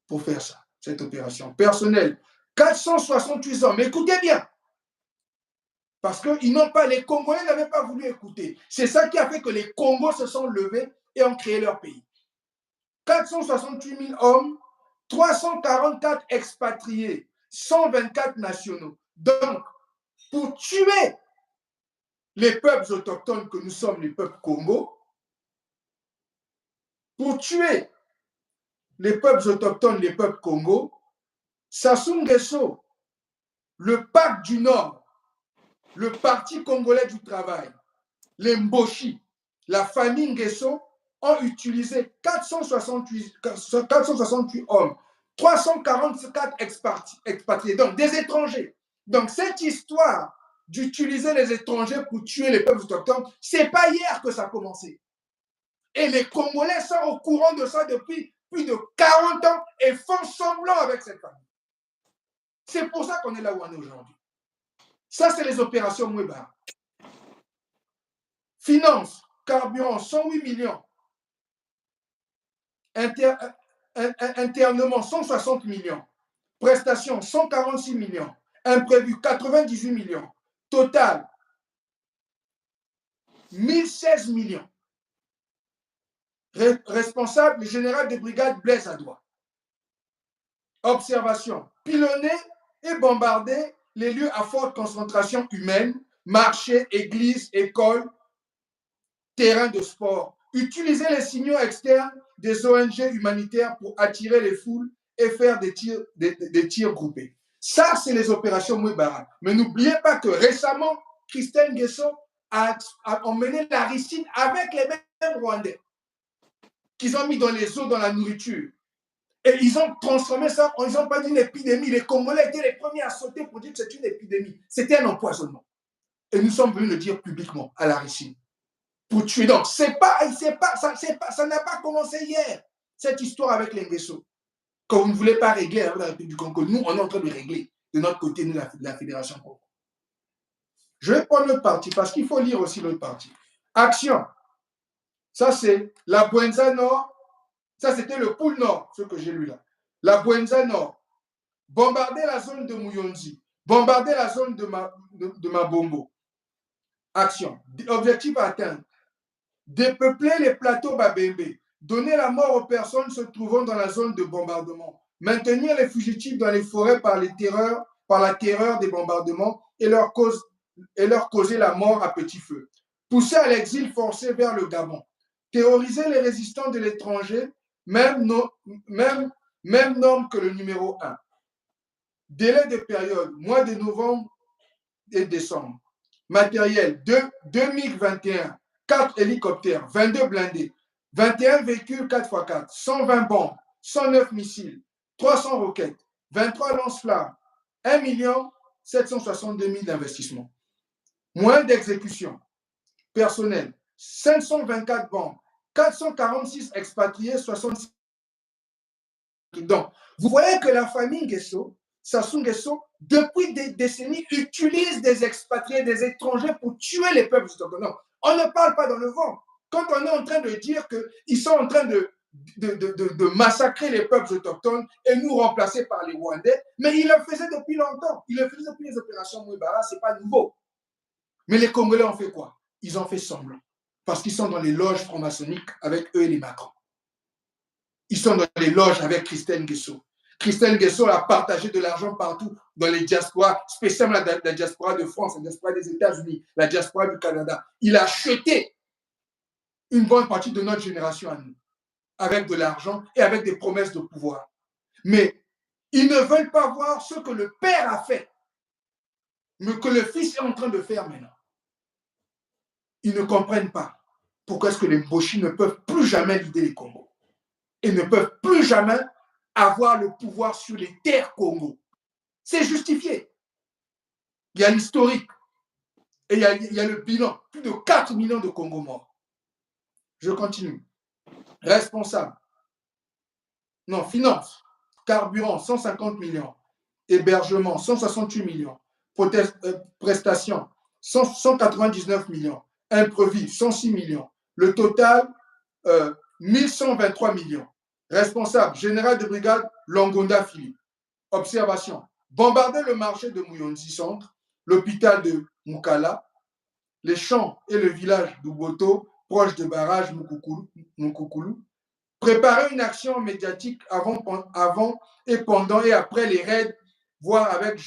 [SPEAKER 2] pour faire ça, cette opération. Personnel, 468 hommes. Écoutez bien. Parce que les Congolais n'avaient pas voulu écouter. C'est ça qui a fait que les Congos se sont levés et ont créé leur pays. 468 000 hommes, 344 expatriés, 124 nationaux. Donc, pour tuer les peuples autochtones que nous sommes, les peuples Congo, pour tuer les peuples autochtones, les peuples Congo, Sassou Nguesso, le Pacte du Nord, le Parti congolais du travail, les Mboshi, la famille Nguesso ont utilisé 468 hommes, 344 expatriés, donc des étrangers. Donc cette histoire d'utiliser les étrangers pour tuer les peuples autochtones, ce n'est pas hier que ça a commencé. Et les Congolais sont au courant de ça depuis plus de 40 ans et font semblant avec cette famille. C'est pour ça qu'on est là où on est aujourd'hui. Ça, c'est les opérations Mouébara. Finance, carburant, 108 millions. Internement, 160 millions. Prestations, 146 millions. Imprévu, 98 millions. Total, 1016 millions. Responsable, le général de brigade Blaise Adoua. Observation, pilonner et bombarder les lieux à forte concentration humaine, marchés, églises, écoles, terrains de sport. Utiliser les signaux externes des ONG humanitaires pour attirer les foules et faire des tirs groupés. Ça, c'est les opérations Mouébara. Mais n'oubliez pas que récemment, Christelle Nguesso a emmené la Ricine avec les mêmes Rwandais qu'ils ont mis dans les eaux, dans la nourriture. Et ils ont transformé ça, ils n'ont pas dit une épidémie. Les Congolais étaient les premiers à sauter pour dire que c'est une épidémie. C'était un empoisonnement. Et nous sommes venus le dire publiquement à la Russie. Pour tuer. Donc, ça n'a pas commencé hier, cette histoire avec les Nguesso. Quand vous ne voulez pas régler avec la République du Congo, nous, on est en train de régler de notre côté, nous, la Fédération Congo. Je vais prendre l'autre partie parce qu'il faut lire aussi l'autre partie. Action. Ça, c'est la Bouenza Nord. Ça, c'était le pôle Nord, ce que j'ai lu là. La Bouenza Nord. Bombarder la zone de Muyonzi. Bombarder la zone de Mabombo. Action. Objectif à atteindre. Dépeupler les plateaux Babembe. Donner la mort aux personnes se trouvant dans la zone de bombardement. Maintenir les fugitifs dans les forêts par la terreur des bombardements et leur causer la mort à petit feu. Pousser à l'exil forcé vers le Gabon. Terroriser les résistants de l'étranger, même norme que le numéro 1. Délai de période, mois de novembre et décembre. Matériel, 2021, 4 hélicoptères, 22 blindés, 21 véhicules 4x4, 120 bombes, 109 missiles, 300 roquettes, 23 lance-flammes, 1 762 000 d'investissement. Moyens d'exécution. Personnel, 524 bombes, 446 expatriés, 66. Donc, vous voyez que la famille Nguesso, Sassou Nguesso, depuis des décennies, utilise des expatriés, des étrangers pour tuer les peuples autochtones. On ne parle pas dans le vent. Quand on est en train de dire qu'ils sont en train de massacrer les peuples autochtones et nous remplacer par les Rwandais, mais ils le faisaient depuis longtemps. Ils le faisaient depuis les opérations Mouibara, ce n'est pas nouveau. Mais les Congolais ont fait quoi? Ils ont fait semblant. Parce qu'ils sont dans les loges franc-maçonniques avec eux et les Macron. Ils sont dans les loges avec Christelle Nguesso. Christelle Nguesso a partagé de l'argent partout dans les diasporas, spécialement la diaspora de France, la diaspora des États-Unis, la diaspora du Canada. Il a acheté une bonne partie de notre génération à nous, avec de l'argent et avec des promesses de pouvoir. Mais ils ne veulent pas voir ce que le père a fait, mais que le fils est en train de faire maintenant. Ils ne comprennent pas pourquoi est-ce que les Mboshi ne peuvent plus jamais leader les Congo et ne peuvent plus jamais avoir le pouvoir sur les terres Congo. C'est justifié. Il y a l'historique et il y a le bilan. Plus de 4 millions de Congo morts. Je continue. Responsable. Non, finance. Carburant, 150 millions. Hébergement, 168 millions. Prestations, 199 millions. Imprévu, 106 millions. Le total, 1123 millions. Responsable, général de brigade, Longonda Philippe. Observation. Bombarder le marché de Muyonzi Centre, l'hôpital de Mukala, les champs et le village d'Uboto, proche de barrage Mukukulu. Préparer une action médiatique avant et pendant et après les raids, voire avec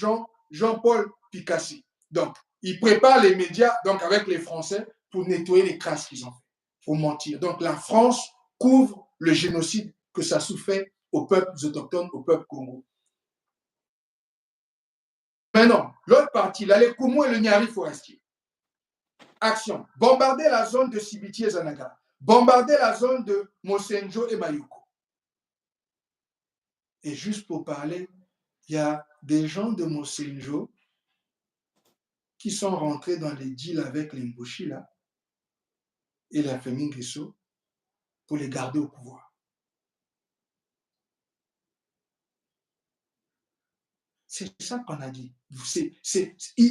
[SPEAKER 2] Jean-Paul Picassi. Donc, il prépare les médias donc avec les Français pour nettoyer les crasses qu'ils ont fait. Il faut mentir. Donc, la France couvre le génocide que ça souffrait aux peuples autochtones, au peuple Congo. Maintenant, l'autre partie, là, les Koumou et le Nyari forestier. Action. Bombarder la zone de Sibiti et Zanaga. Bombarder la zone de Mosenjo et Mayuko. Et juste pour parler, il y a des gens de Mosenjo qui sont rentrés dans les deals avec les Mboshi là et la famille Nguesso pour les garder au pouvoir. C'est ça qu'on a dit.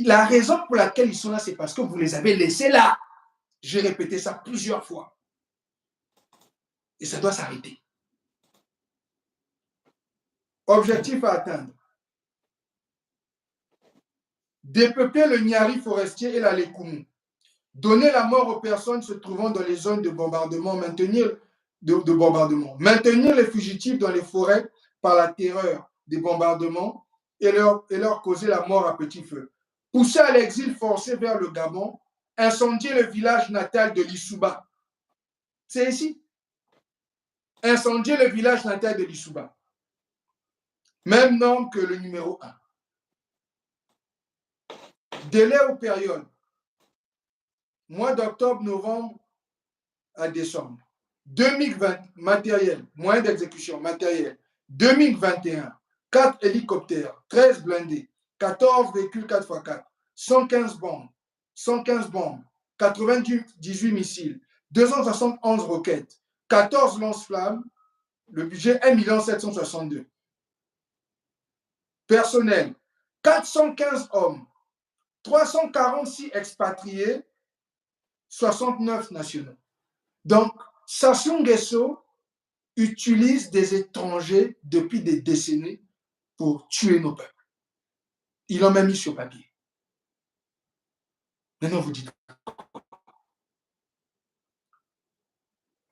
[SPEAKER 2] La raison pour laquelle ils sont là, c'est parce que vous les avez laissés là. J'ai répété ça plusieurs fois. Et ça doit s'arrêter. Objectif à atteindre. Dépeupler le Nyari forestier et la Lekumu. Donner la mort aux personnes se trouvant dans les zones de bombardement, maintenir les fugitifs dans les forêts par la terreur des bombardements et leur causer la mort à petit feu. Pousser à l'exil forcé vers le Gabon, incendier le village natal de Lissouba. C'est ici. Incendier le village natal de Lissouba. Même nom que le numéro 1. Délai aux périodes. Mois d'octobre, novembre à décembre. 2020, matériel, moyen d'exécution, matériel. 2021, 4 hélicoptères, 13 blindés, 14 véhicules 4x4, 115 bombes, 98 missiles, 271 roquettes, 14 lance-flammes, le budget 1 762 000. Personnel, 415 hommes, 346 expatriés, 69 nationaux. Donc, Sassou Nguesso utilise des étrangers depuis des décennies pour tuer nos peuples. Ils l'ont même mis sur papier. Maintenant, vous dites.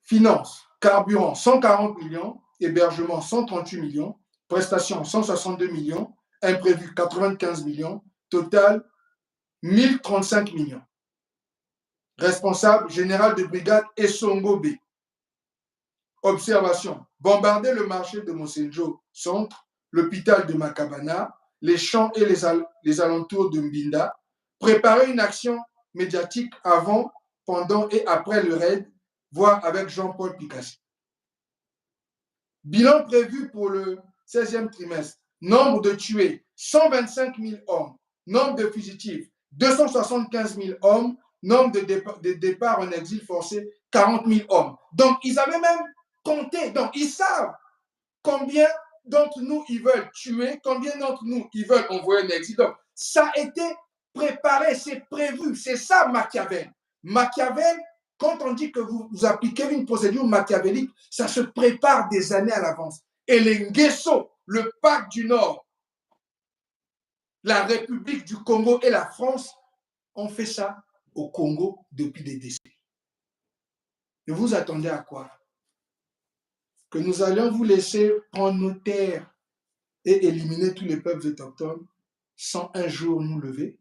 [SPEAKER 2] Finance, carburant, 140 millions, hébergement, 138 millions, prestations, 162 millions, imprévu, 95 millions, total, 1035 millions. Responsable, général de brigade, Essongo B. Observation, bombarder le marché de Mosenjo Centre, l'hôpital de Makabana, les champs et les alentours de Mbinda, préparer une action médiatique avant, pendant et après le raid, voire avec Jean-Paul Picassi. Bilan prévu pour le 16e trimestre. Nombre de tués, 125 000 hommes. Nombre de fugitifs, 275 000 hommes. Nombre de départs en exil forcé, 40 000 hommes. Donc, ils avaient même compté. Donc, ils savent combien d'entre nous ils veulent tuer, combien d'entre nous ils veulent envoyer en exil. Donc, ça a été préparé, c'est prévu. C'est ça, Machiavel. Machiavel, quand on dit que vous appliquez une procédure machiavélique, ça se prépare des années à l'avance. Et les Nguesso, le pacte du Nord, la République du Congo et la France ont fait ça au Congo depuis des décennies. Et vous attendez à quoi? Que nous allions vous laisser prendre nos terres et éliminer tous les peuples autochtones sans un jour nous lever?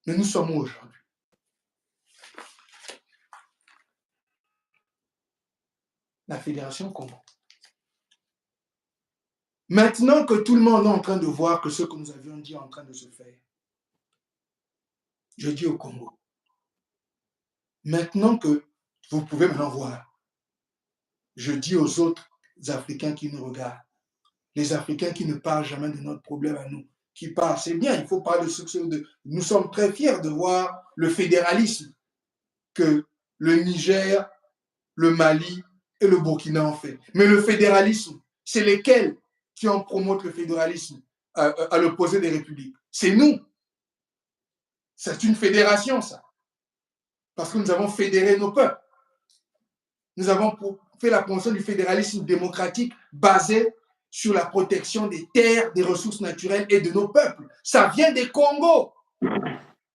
[SPEAKER 2] Mais nous sommes où aujourd'hui? La Fédération Congo. Maintenant que tout le monde est en train de voir que ce que nous avions dit est en train de se faire, je dis au Congo, maintenant que vous pouvez maintenant voir, je dis aux autres Africains qui nous regardent, les Africains qui ne parlent jamais de notre problème à nous, qui parlent, c'est bien, il faut parler de ce que nous sommes très fiers de voir le fédéralisme que le Niger, le Mali et le Burkina ont fait. Mais le fédéralisme, c'est lesquels qui en promotent le fédéralisme à l'opposé des républiques? C'est nous. C'est une fédération, ça. Parce que nous avons fédéré nos peuples. Nous avons fait la promotion du fédéralisme démocratique basé sur la protection des terres, des ressources naturelles et de nos peuples. Ça vient des Congos.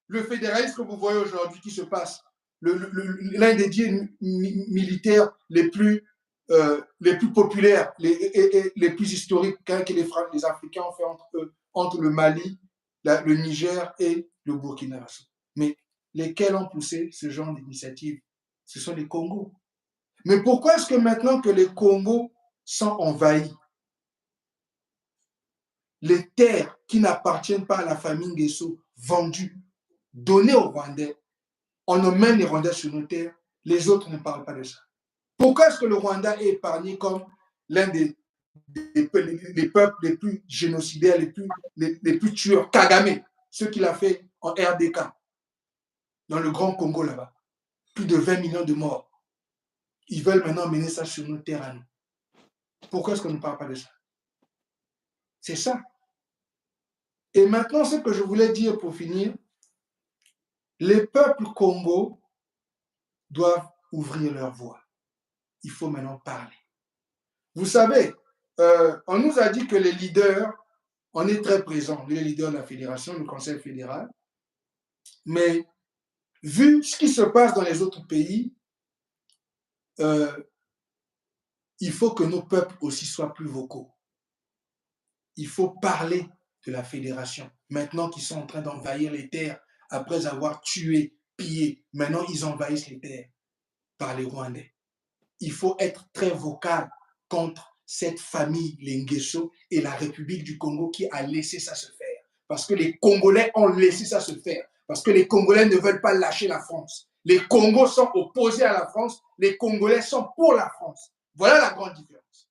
[SPEAKER 2] Le fédéralisme que vous voyez aujourd'hui qui se passe, l'un des dieux militaires les plus populaires et les plus historiques que les Africains ont fait entre le Mali, le Niger et le Burkina Faso. Mais lesquels ont poussé ce genre d'initiative? Ce sont les Congos. Mais pourquoi est-ce que maintenant que les Congos sont envahis, les terres qui n'appartiennent pas à la famille Nguesso, vendues, données aux Rwandais, on emmène les Rwandais sur nos terres, les autres ne parlent pas de ça? Pourquoi est-ce que le Rwanda est épargné comme l'un des peuples les plus génocidaires, les plus tueurs? Kagame, ce qu'il a fait en RDK, dans le Grand Congo là-bas, plus de 20 millions de morts. Ils veulent maintenant mener ça sur nos terres à nous. Pourquoi est-ce qu'on ne parle pas de ça? C'est ça. Et maintenant, ce que je voulais dire pour finir, les peuples Congo doivent ouvrir leur voix. Il faut maintenant parler. Vous savez, on nous a dit que les leaders, on est très présents, les leaders de la fédération, le conseil fédéral, mais vu ce qui se passe dans les autres pays, il faut que nos peuples aussi soient plus vocaux. Il faut parler de la fédération. Maintenant qu'ils sont en train d'envahir les terres, après avoir tué, pillé, maintenant ils envahissent les terres par les Rwandais. Il faut être très vocal contre cette famille, les Nguesso et la République du Congo qui a laissé ça se faire. Parce que les Congolais ont laissé ça se faire. Parce que les Congolais ne veulent pas lâcher la France. Les Congos sont opposés à la France. Les Congolais sont pour la France. Voilà la grande différence.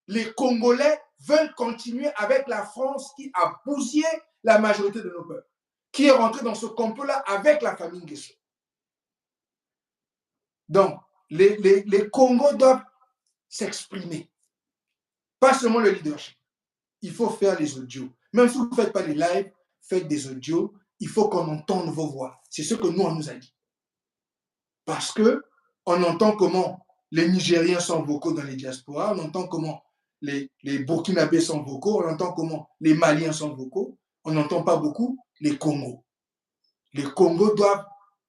[SPEAKER 2] Les Congolais veulent continuer avec la France qui a bousillé la majorité de nos peuples, qui est rentrée dans ce complot-là avec la famille Nguesso. Donc, les Congos doivent s'exprimer. Pas seulement le leadership. Il faut faire les audios. Même si vous ne faites pas les lives, faites des audios. Il faut qu'on entende vos voix. C'est ce que nous, on nous a dit. Parce qu'on entend comment les Nigériens sont vocaux dans les diasporas, on entend comment les Burkinabés sont vocaux, on entend comment les Maliens sont vocaux, on n'entend pas beaucoup les Congos. Les Congos doivent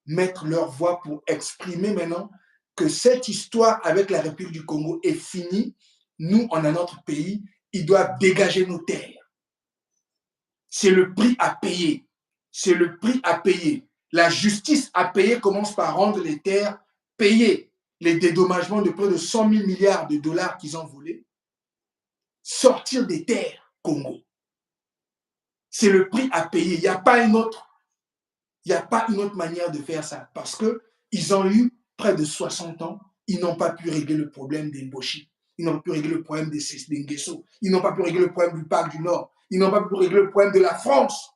[SPEAKER 2] mettre leur voix pour exprimer maintenant que cette histoire avec la République du Congo est finie. Nous, on a notre pays, ils doivent dégager nos terres. C'est le prix à payer. C'est le prix à payer. La justice à payer commence par rendre les terres, payer les dédommagements de près de 100 000 milliards de dollars qu'ils ont volés, sortir des terres Congo. C'est le prix à payer. Il n'y a pas une autre manière de faire ça parce qu'ils ont eu près de 60 ans, ils n'ont pas pu régler le problème des Mboshi, ils n'ont pas pu régler le problème des Nguesso, ils n'ont pas pu régler le problème du Parc du Nord, ils n'ont pas pu régler le problème de la France.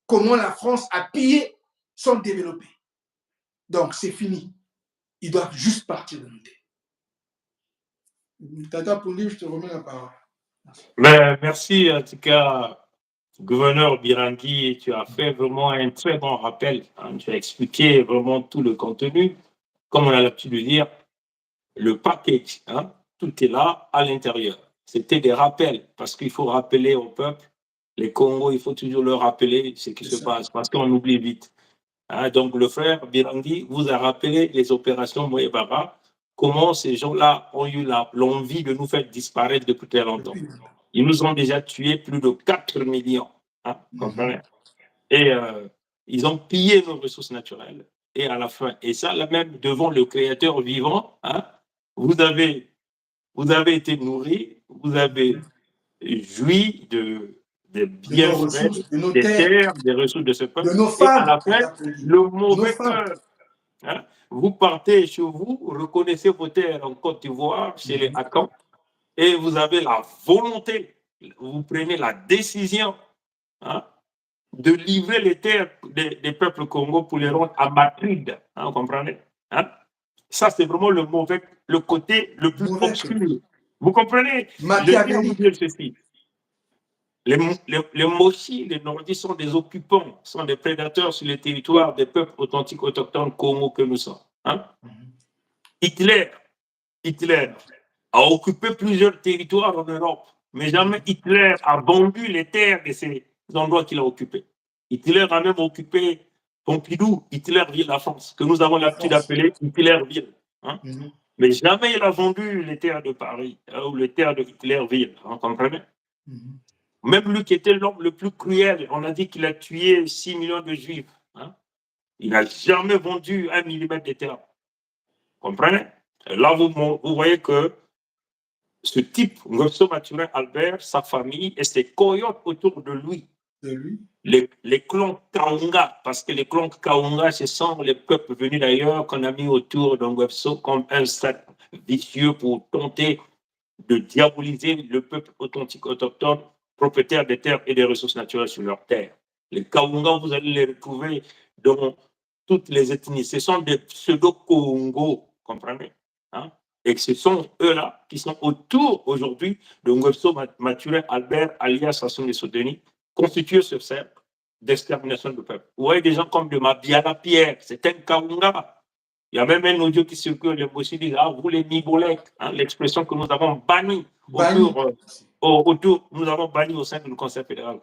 [SPEAKER 2] Comment la France a pillé son développé. Donc, c'est fini. Ils doivent juste partir de nos terres. Tata Poundi, je te remets la parole.
[SPEAKER 1] Merci, en tout cas, gouverneur Birangui. Tu as fait vraiment un très bon rappel. Hein. Tu as expliqué vraiment tout le contenu. Comme on a l'habitude de dire, le package, hein, tout est là à l'intérieur. C'était des rappels, parce qu'il faut rappeler au peuple, les Congos, il faut toujours leur rappeler ce qui se passe, parce qu'on oublie vite. Hein, donc le frère Birangui vous a rappelé les opérations Moyebara, comment ces gens-là ont eu l'envie de nous faire disparaître depuis très longtemps. Ils nous ont déjà tué plus de 4 millions. Hein, comprenez? Et ils ont pillé nos ressources naturelles. Et à la fin, et ça, là même, devant le Créateur vivant, hein, vous avez été nourris, vous avez joui des bienfaits, des terres, des ressources de ce peuple.
[SPEAKER 2] De nos femmes,
[SPEAKER 1] et à la fin, le mauvais cœur. Hein, vous partez chez vous, reconnaissez vos terres en Côte d'Ivoire, chez les Akans, et vous avez la volonté, vous prenez la décision, hein, de livrer les terres des peuples Congo pour les rendre apatrides. Hein, vous comprenez? Hein? Ça, c'est vraiment le côté le plus obscur. Vous comprenez? Je viens vous dire ceci. Les Moshi, les Nordis sont des occupants, sont des prédateurs sur les territoires des peuples authentiques autochtones Congo que nous sommes. Hein? Hitler a occupé plusieurs territoires en Europe, mais jamais Hitler a vendu les terres de ces endroits qu'il a occupés. Hitler a même occupé Pompidou, Hitlerville, la France, que nous avons l'habitude d'appeler Hitlerville. Hein? Mais jamais il a vendu les terres de Paris ou les terres de Hitlerville. Vous comprenez? Même lui qui était l'homme le plus cruel, on a dit qu'il a tué 6 millions de Juifs. Hein? Il n'a jamais vendu 1 millimètre de terre. Vous comprenez? Et là, vous voyez que ce type, Ngosso Maturin Albert, sa famille et ses coyotes autour de lui, les clans Kaunga, parce que les clans Kaunga, ce sont les peuples venus d'ailleurs qu'on a mis autour de Ngosso comme un cercle vicieux pour tenter de diaboliser le peuple authentique autochtone, propriétaire des terres et des ressources naturelles sur leurs terres. Les Kaunga, vous allez les retrouver dans toutes les ethnies. Ce sont des pseudo-Congo, comprenez? Hein? Et ce sont eux-là qui sont autour aujourd'hui de Ngosso Maturin Albert, alias Sassou Nguesso Denis, constitué ce cercle d'extermination du peuple. Vous voyez des gens comme de Mabiala Pierre, c'est un Kaunga. Il y a même un audio qui circule, les Moshi disent, ah, vous les Nibolek, hein, l'expression que nous avons bannie autour, nous avons banni au sein du Conseil fédéral.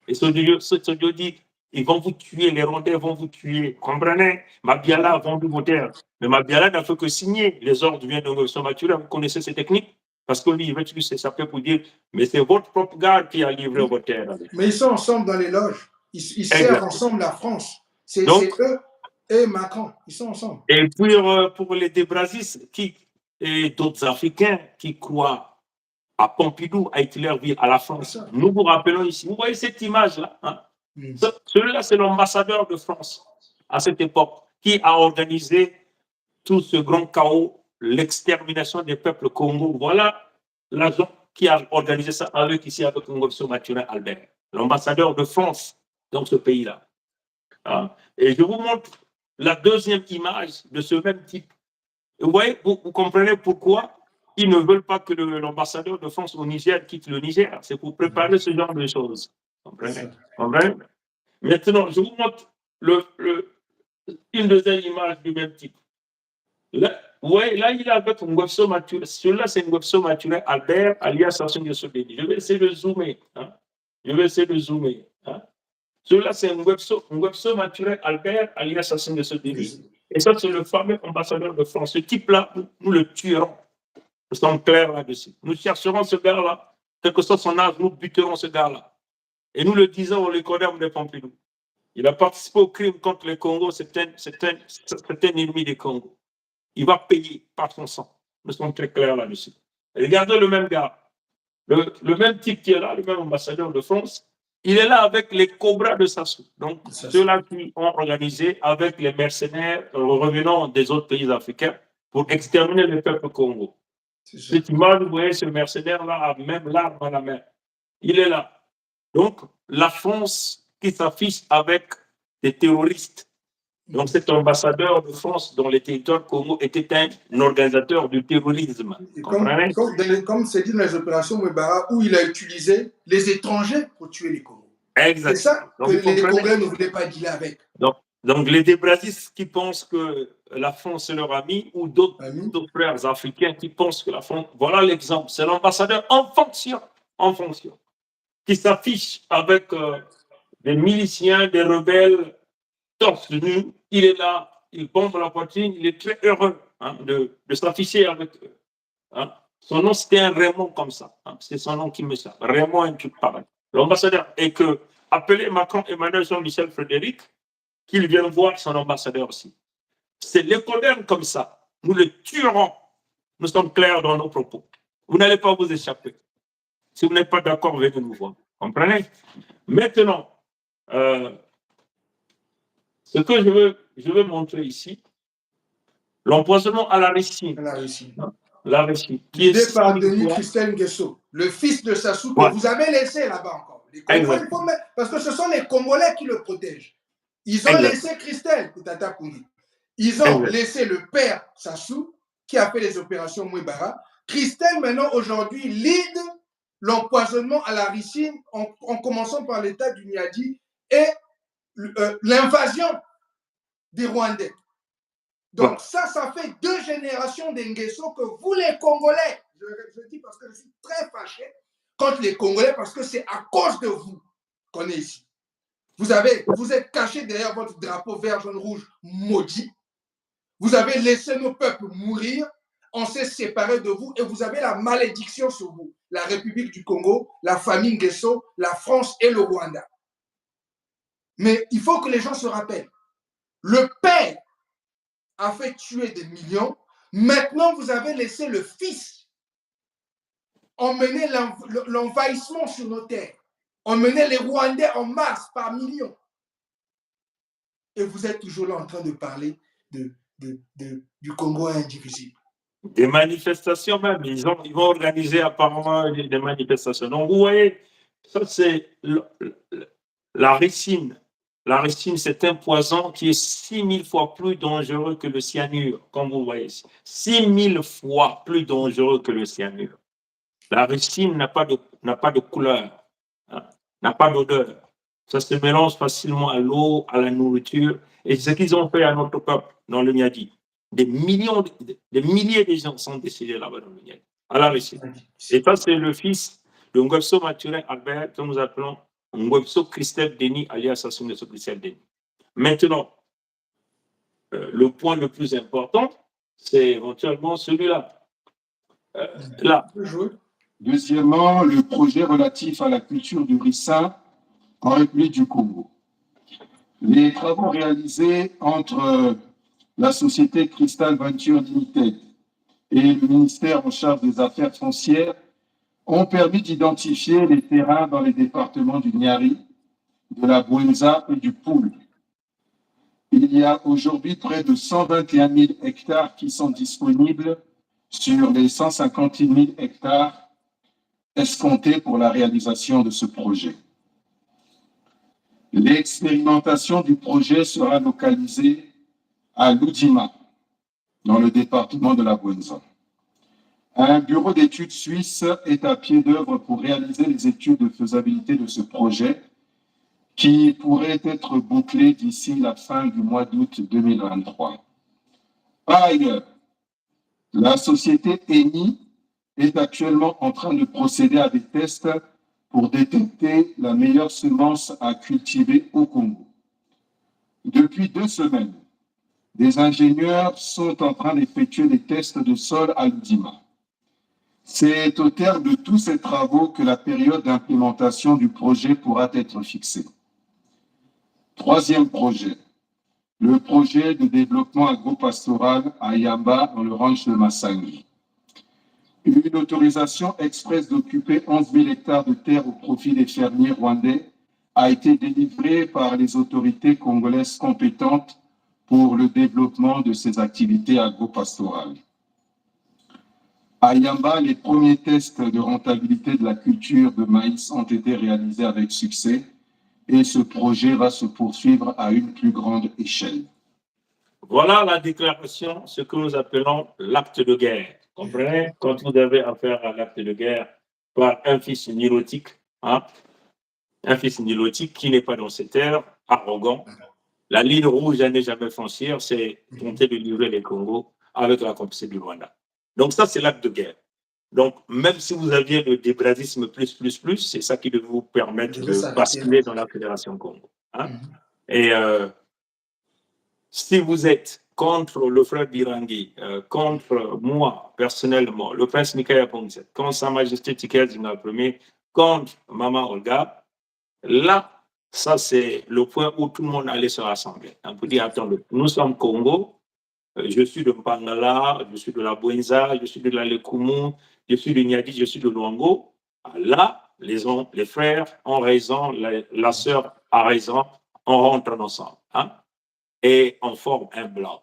[SPEAKER 1] Et ce audio dit, ils vont vous tuer, les Rwandais vont vous tuer. Comprenez? Mabiala a vendu vos terres. Mais Mabiala n'a fait que signer les ordres viennent de Ngosso Maturin. Vous connaissez ces techniques? Parce que lui, il va utiliser sa paix pour dire, mais c'est votre propre garde qui a livré vos terres.
[SPEAKER 2] Mais ils sont ensemble dans les loges. Ils servent ensemble la France. C'est eux et Macron. Ils sont ensemble.
[SPEAKER 1] Et puis, pour les Débrasis et d'autres Africains qui croient à Pompidou, à Hitlerville, à la France, nous vous rappelons ici. Vous voyez cette image-là? Hein? Celui-là, c'est l'ambassadeur de France à cette époque qui a organisé tout ce grand chaos l'extermination des peuples Congo. Voilà l'agent qui a organisé ça avec ici, avec Ngobso Mathurin Albert, l'ambassadeur de France dans ce pays-là. Hein? Et je vous montre la deuxième image de ce même type. Et vous voyez, vous comprenez pourquoi ils ne veulent pas que l'ambassadeur de France au Niger quitte le Niger. C'est pour préparer ce genre de choses. Comprenez? Maintenant, je vous montre une deuxième image du même type. Là, ouais, là il est avec Ngobso Mathurin. Celui-là, c'est Ngobso Mathurin Albert, alias Sassou Nguesso Béni. Je vais essayer de zoomer. Hein? Je vais essayer de zoomer. Hein? Celui-là, c'est Ngobso Mathurin Albert, alias Sassou Nguesso Béni. Et ça, c'est le fameux ambassadeur de France. Ce type-là, nous le tuerons. Nous sommes clairs là-dessus. Nous chercherons ce gars-là. Quel que soit son âge, nous buterons ce gars-là. Et nous le disons, on le connaît, on ne dépend plus nous. Il a participé au crime contre le Congo. C'est un ennemi des Congo. Il va payer par son sang. Nous sommes très clairs là-dessus. Regardez le même gars. Le même type qui est là, le même ambassadeur de France, il est là avec les cobras de Sassou. Donc, ceux-là qui ont organisé avec les mercenaires revenant des autres pays africains pour exterminer le peuple Congo. Cette image, vous voyez, ce mercenaire-là a même l'arme à la main. Il est là. Donc, la France qui s'affiche avec des terroristes. Donc, cet ambassadeur de France dans les territoires Congo était un organisateur du terrorisme.
[SPEAKER 2] Comme c'est dit dans les opérations Mwebara, où il a utilisé les étrangers pour tuer les Congos.
[SPEAKER 1] Exact.
[SPEAKER 2] C'est ça que les Congolais ne voulaient pas dealer avec.
[SPEAKER 1] Donc les débrasistes qui pensent que la France est leur ami, ou d'autres frères africains qui pensent que la France... Voilà l'exemple. C'est l'ambassadeur en fonction, qui s'affiche avec des miliciens, des rebelles, torse nu. Il est là, il bombe la poitrine, il est très heureux de s'afficher avec eux. Hein. Son nom, c'était un Raymond comme ça. Hein. C'est son nom qui me sert. Raymond, un truc pareil. L'ambassadeur, et que, appelé Macron Emmanuel Jean-Michel Frédéric, qu'il vienne voir son ambassadeur aussi. C'est les colères comme ça. Nous le tuerons. Nous sommes clairs dans nos propos. Vous n'allez pas vous échapper. Si vous n'êtes pas d'accord, venez nous voir. Comprenez? Maintenant, ce que je veux montrer ici, l'empoisonnement à la ricine. La ricine. Qui est
[SPEAKER 2] par Denis Christelle Nguesso, le fils de Sassou, que vous avez laissé là-bas encore. Parce que ce sont les Congolais qui le protègent. Ils ont laissé Christelle, Tata Koungi. Ils ont laissé le père Sassou, qui a fait les opérations Mwebara. Christelle, maintenant, aujourd'hui, lead l'empoisonnement à la ricine, en commençant par l'État du Niadi et l'invasion des Rwandais. Donc ça fait 2 générations d'Nguesso que vous, les Congolais, je dis parce que je suis très fâché contre les Congolais, parce que c'est à cause de vous qu'on est ici. Vous êtes caché derrière votre drapeau vert, jaune, rouge maudit. Vous avez laissé nos peuples mourir. On s'est séparés de vous et vous avez la malédiction sur vous. La République du Congo, la famille Nguesso, la France et le Rwanda. Mais il faut que les gens se rappellent. Le père a fait tuer des millions. Maintenant, vous avez laissé le fils emmener l'envahissement sur nos terres. Emmener les Rwandais en masse par millions. Et vous êtes toujours là en train de parler du Congo indivisible.
[SPEAKER 1] Des manifestations même. Ils vont organiser apparemment des manifestations. Donc, vous voyez, ça c'est la ricine. La ricine, c'est un poison qui est 6000 fois plus dangereux que le cyanure, comme vous voyez ici. 6000 fois plus dangereux que le cyanure. La ricine n'a pas de couleur, n'a pas d'odeur. Ça se mélange facilement à l'eau, à la nourriture. Et c'est ce qu'ils ont fait à notre peuple dans le Niadi. Des milliers de gens sont décédés là-bas dans le Niadi, à la ricine. Et ça, c'est le fils de Ngobso Mathurin Albert, que nous appelons Ngobso Christelle Denis, alias Sassou Nguesso Christelle Denis. Maintenant, le point le plus important, c'est éventuellement celui-là. Là.
[SPEAKER 3] Deuxièmement, le projet relatif à la culture du rissa en République du Congo. Les travaux réalisés entre la société Crystal Venture Limited et le ministère en charge des affaires foncières ont permis d'identifier les terrains dans les départements du Niari, de la Bouenza et du Poul. Il y a aujourd'hui près de 121 000 hectares qui sont disponibles sur les 150 000 hectares escomptés pour la réalisation de ce projet. L'expérimentation du projet sera localisée à Loudima, dans le département de la Bouenza. Un bureau d'études suisse est à pied d'œuvre pour réaliser les études de faisabilité de ce projet qui pourrait être bouclé d'ici la fin du mois d'août 2023. Par ailleurs, la société ENI est actuellement en train de procéder à des tests pour détecter la meilleure semence à cultiver au Congo. Depuis 2 semaines, des ingénieurs sont en train d'effectuer des tests de sol à Loudima. C'est au terme de tous ces travaux que la période d'implémentation du projet pourra être fixée. Troisième projet, le projet de développement agropastoral à Yamba dans le ranch de Massangi. Une autorisation express d'occuper 11 000 hectares de terre au profit des fermiers rwandais a été délivrée par les autorités congolaises compétentes pour le développement de ces activités agropastorales. À Yamba, les premiers tests de rentabilité de la culture de maïs ont été réalisés avec succès et ce projet va se poursuivre à une plus grande échelle.
[SPEAKER 1] Voilà la déclaration, ce que nous appelons l'acte de guerre. Vous comprenez? Quand vous avez affaire à l'acte de guerre par un fils nilotique, hein, un fils nilotique qui n'est pas dans ses terres, arrogant, la ligne rouge à ne jamais franchir, c'est tenter de livrer les Congos avec la complicité du Rwanda. Donc ça, c'est l'acte de guerre. Donc, même si vous aviez le débrasisme plus, c'est ça qui devait vous permettre de basculer dans la Fédération Congo. Hein? Et si vous êtes contre le frère Birangi, contre moi, personnellement, le prince Mikaya Pongset, contre Sa Majesté Tikel Zinga Ier, contre Maman Olga, là, ça c'est le point où tout le monde allait se rassembler. On peut dire, attendez, nous sommes Congo, je suis de Mpangala, je suis de la Bouenza, je suis de la Lekumu, je suis de Niadi, je suis de Luango. Là, les frères ont raison, la sœur a raison, on rentre ensemble. Hein? Et on forme un bloc.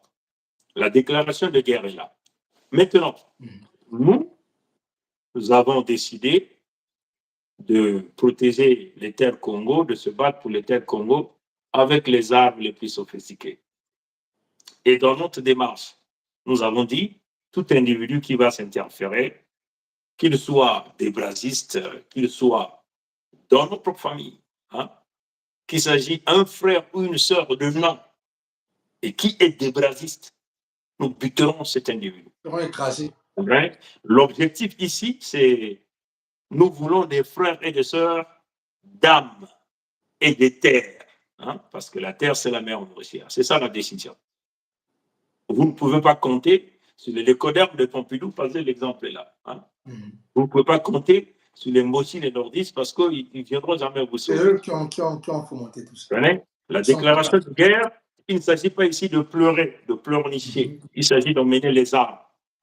[SPEAKER 1] La déclaration de guerre est là. Maintenant, nous avons décidé de protéger les terres Congo, de se battre pour les terres Congo avec les armes les plus sophistiquées. Et dans notre démarche, nous avons dit, tout individu qui va s'interférer, qu'il soit des brasistes, qu'il soit dans notre propre famille, hein, qu'il s'agit d'un frère ou une sœur devenant et qui est des brasistes, nous buterons cet individu. L'objectif ici, c'est nous voulons des frères et des sœurs d'âme et de terre, hein, parce que la terre, c'est la mère nourricière. C'est ça la décision. Vous ne pouvez pas compter sur les décodeurs de Pompidou, parce que l'exemple est là. Hein. Vous ne pouvez pas compter sur les Mossi, les Nordistes, parce qu'ils ne viendront jamais vous sauver.
[SPEAKER 2] C'est eux qui ont fomenté tout ça.
[SPEAKER 1] La déclaration de guerre, il ne s'agit pas ici de pleurer, de pleurnicher. Il s'agit d'emmener les armes.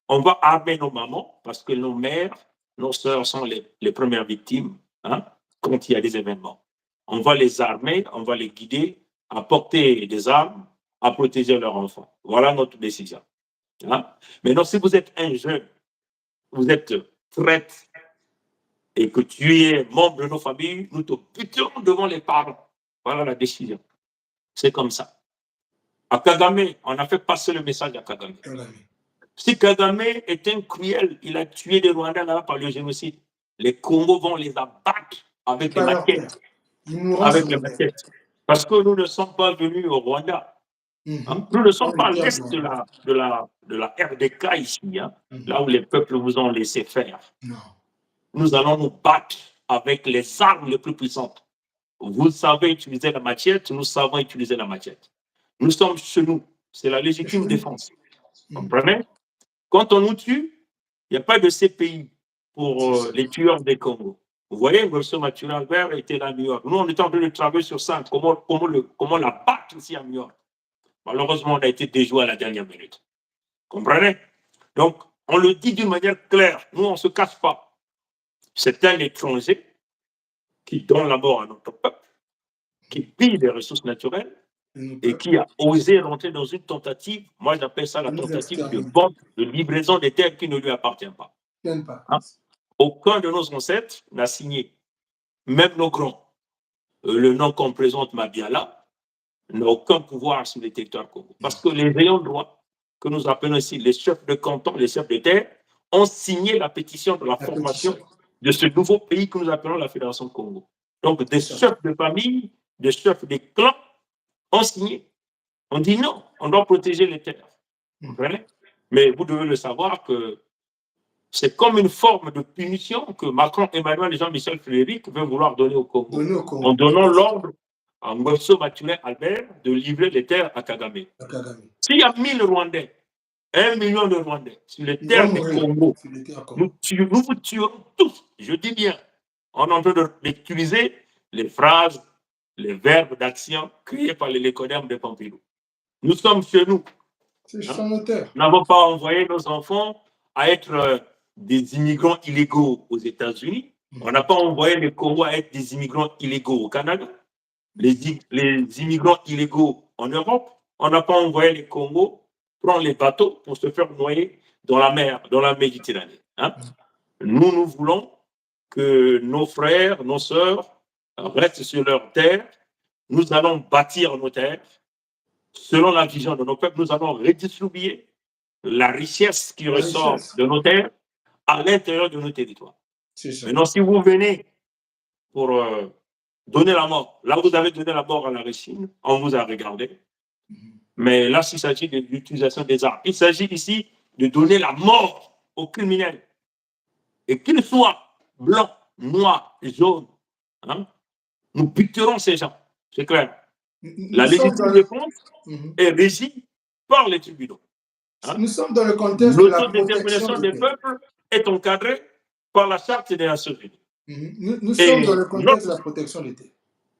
[SPEAKER 1] On va armer nos mamans, parce que nos mères, nos sœurs sont les premières victimes, hein, quand il y a des événements. On va les armer, on va les guider à porter des armes, à protéger leurs enfants. Voilà notre décision. Hein? Maintenant, si vous êtes un jeune, vous êtes traître et que tu es membre de nos familles, nous te buterons devant les parents. Voilà la décision. C'est comme ça. À Kagame, on a fait passer le message à Kagame. Si Kagame est un cruel, il a tué des Rwandais là par le génocide, les Congos vont les abattre avec les maquettes. Avec les maquettes. Parce que nous ne sommes pas venus au Rwanda. Hein? Nous ne sommes pas à l'est de la RDK ici, hein, là où les peuples vous ont laissé faire.
[SPEAKER 2] Non.
[SPEAKER 1] Nous allons nous battre avec les armes les plus puissantes. Vous savez utiliser la machette, nous savons utiliser la machette. Nous sommes chez nous. C'est la légitime défense. Vous comprenez? Quand on nous tue, il n'y a pas de CPI pour les tueurs des Congo. Vous voyez, Wilson Mathieu Albert était là à New York. Nous, on était en train de travailler sur ça. Comment la battre ici à New York? Malheureusement, on a été déjoué à la dernière minute. Comprenez? Donc, on le dit d'une manière claire. Nous, on ne se cache pas. C'est un étranger qui donne la mort à notre peuple, qui pille des ressources naturelles, et qui a osé rentrer dans une tentative, moi j'appelle ça la tentative de vente, de livraison des terres qui ne lui appartiennent pas. Hein? Aucun de nos ancêtres n'a signé, même nos grands. Le nom qu'on présente Mabiala n'a aucun pouvoir sur les territoires Congo. Parce que les ayants droit, que nous appelons ici les chefs de canton, les chefs de terre, ont signé la pétition de la formation de ce nouveau pays que nous appelons la Fédération Congo. Donc des chefs de famille, des chefs de clans ont signé. On dit non, on doit protéger les terres. Mais vous devez le savoir que c'est comme une forme de punition que Macron, Emmanuel et Jean-Michel Frédéric veulent vouloir donner au Congo. En donnant l'ordre à Ngweso Mathurin Albert de livrer les terres à Kagame. S'il y a 1000 Rwandais, 1 million de Rwandais sur les terres du Congo, nous vous tuerons tous. Je dis bien, on est en train d'utiliser les phrases, les verbes d'action créés par les lécodermes de Pompidou. Nous sommes chez nous. Nous n'avons pas envoyé nos enfants à être des immigrants illégaux aux États-Unis. On n'a pas envoyé les Congos à être des immigrants illégaux au Canada. Les immigrants illégaux en Europe. On n'a pas envoyé les Congos prendre les bateaux pour se faire noyer dans la mer, dans la Méditerranée. Hein? Nous voulons que nos frères, nos sœurs restent sur leurs terres. Nous allons bâtir nos terres. Selon la vision de nos peuples, nous allons redistribuer la richesse qui ressort de nos terres à l'intérieur de nos territoires. Maintenant, si vous venez pour donner la mort, là vous avez donné la mort à la Russie, on vous a regardé. Mais là, s'il s'agit de l'utilisation des armes, il s'agit ici de donner la mort aux criminels. Et qu'ils soient blancs, noirs, jaunes, hein, nous buterons ces gens. C'est clair. La légitime défense est régie par les tribunaux. Hein?
[SPEAKER 2] Nous sommes dans le contexte de la protection
[SPEAKER 1] des peuples est encadrée par la Charte des Nations Unies.
[SPEAKER 2] Nous sommes dans le contexte de la protection des terres.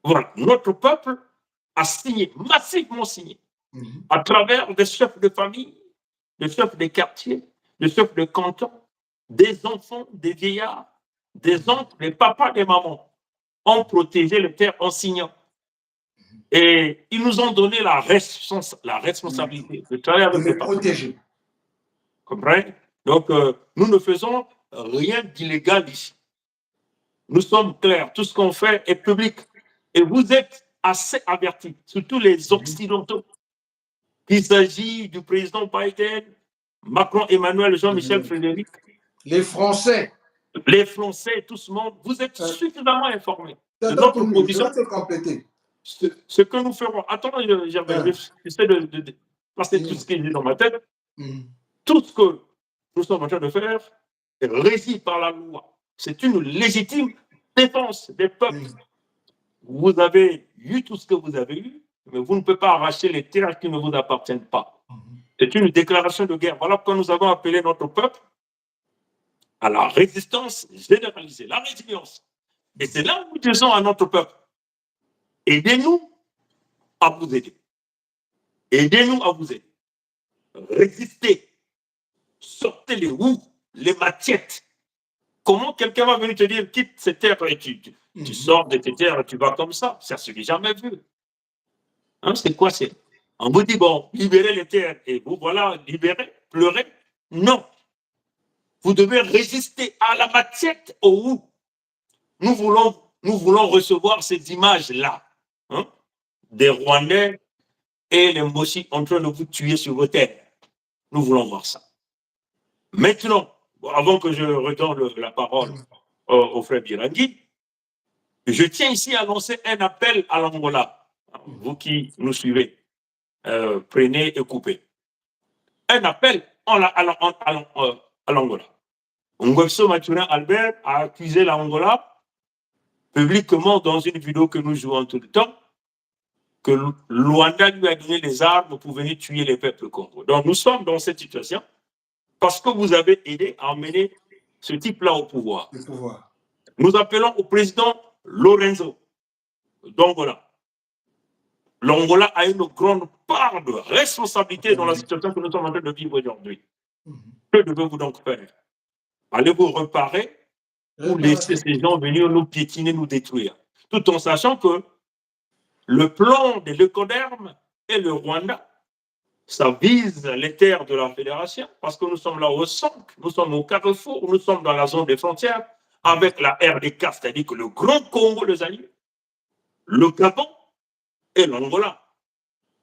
[SPEAKER 1] Voilà, notre peuple a signé, massivement signé, à travers des chefs de famille, des chefs de quartier, des chefs de canton, des enfants, des vieillards, des oncles, des papas, des mamans, ont protégé les terres en signant. Et ils nous ont donné la responsabilité de travailler avec les
[SPEAKER 2] protéger.
[SPEAKER 1] Comprenez? Donc, nous ne faisons rien d'illégal ici. Nous sommes clairs, tout ce qu'on fait est public. Et vous êtes assez avertis, surtout les Occidentaux, qu'il s'agit du président Biden, Macron, Emmanuel, Jean-Michel Frédéric.
[SPEAKER 2] Les Français.
[SPEAKER 1] Les Français, tout ce monde, vous êtes suffisamment informés.
[SPEAKER 2] Notre position, c'est compléter.
[SPEAKER 1] Ce que nous ferons, attendez, j'essaie de passer tout ce qui est dans ma tête. Tout ce que nous sommes en train de faire est régi par la loi. C'est une légitime défense des peuples. Vous avez eu tout ce que vous avez eu, mais vous ne pouvez pas arracher les terres qui ne vous appartiennent pas. C'est une déclaration de guerre. Voilà pourquoi nous avons appelé notre peuple à la résistance généralisée, la résilience. Et c'est là où nous disons à notre peuple, aidez-nous à vous aider. Aidez-nous à vous aider. Résistez. Sortez les roues, les machettes. Comment quelqu'un va venir te dire, quitte ces terres et tu sors de tes terres et tu vas comme ça? Ça ne se fait jamais vu. Hein, c'est quoi? On vous dit, bon, libérez les terres et vous voilà, libérez, pleurez. Non. Vous devez résister à la machette aux roues. Nous voulons recevoir ces images-là. Hein, des Rwandais et les Mboshi en train de vous tuer sur vos terres. Nous voulons voir ça. Maintenant, avant que je redonne la parole au frère Birangui, je tiens ici à annoncer un appel à l'Angola. Vous qui nous suivez, prenez et coupez. Un appel à l'Angola. Ngweso Mathurin Albert a accusé l'Angola publiquement dans une vidéo que nous jouons tout le temps, que Luanda lui a donné les armes pour venir tuer les peuples congolais. Donc nous sommes dans cette situation parce que vous avez aidé à emmener ce type-là au pouvoir. Nous appelons au président Lorenzo d'Angola. L'Angola a une grande part de responsabilité dans la situation que nous sommes en train de vivre aujourd'hui. Que devez-vous donc faire? Allez-vous reparer ou laisser ces gens venir nous piétiner, nous détruire? Tout en sachant que le plan des lécodermes et le Rwanda. Ça vise les terres de la fédération parce que nous sommes là au centre, nous sommes au carrefour, nous sommes dans la zone des frontières avec la RDK, c'est-à-dire que le Grand Congo des alliés, le Gabon et l'Angola.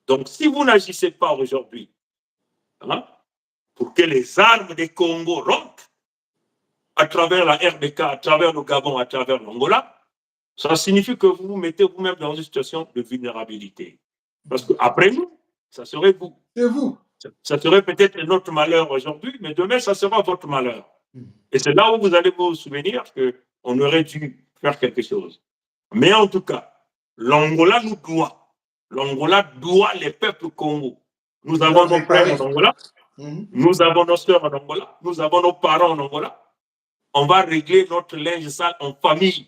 [SPEAKER 1] Donc, si vous n'agissez pas aujourd'hui pour que les armes des Congo rentrent à travers la RDK, à travers le Gabon, à travers l'Angola, ça signifie que vous vous mettez vous-même dans une situation de vulnérabilité. Parce qu'après nous, ça serait vous.
[SPEAKER 2] C'est vous.
[SPEAKER 1] Ça serait peut-être notre malheur aujourd'hui, mais demain, ça sera votre malheur. Et c'est là où vous allez vous souvenir qu'on aurait dû faire quelque chose. Mais en tout cas, l'Angola nous doit. L'Angola doit les peuples Congo. Nous avons nos frères en Angola, nous avons nos soeurs en Angola, nous avons nos parents en Angola. On va régler notre linge sale en famille.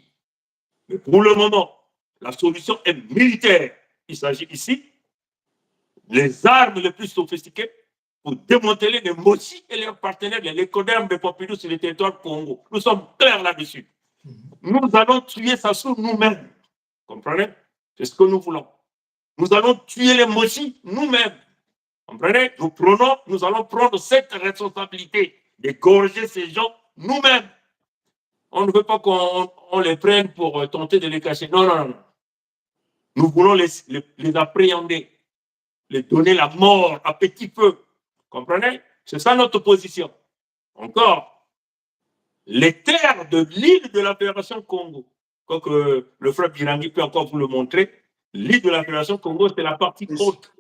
[SPEAKER 1] Mais pour le moment, la solution est militaire. Il s'agit ici des armes les plus sophistiquées pour démanteler les Mossi et leurs partenaires, les Codermes de Pompidou sur le territoire Congo. Nous sommes clairs là-dessus. Nous allons tuer Sassou nous-mêmes. Comprenez? C'est ce que nous voulons. Nous allons tuer les Mossi nous-mêmes. Comprenez? Nous allons prendre cette responsabilité d'égorger ces gens nous-mêmes. On ne veut pas qu'on les prenne pour tenter de les cacher. Non, non, non. Nous voulons les appréhender, les donner la mort à petit feu. Comprenez? C'est ça notre position. Encore, les terres de l'île de la Fédération Congo, quoique le frère Birangi peut encore vous le montrer, l'île de la Fédération Congo, c'est la partie haute.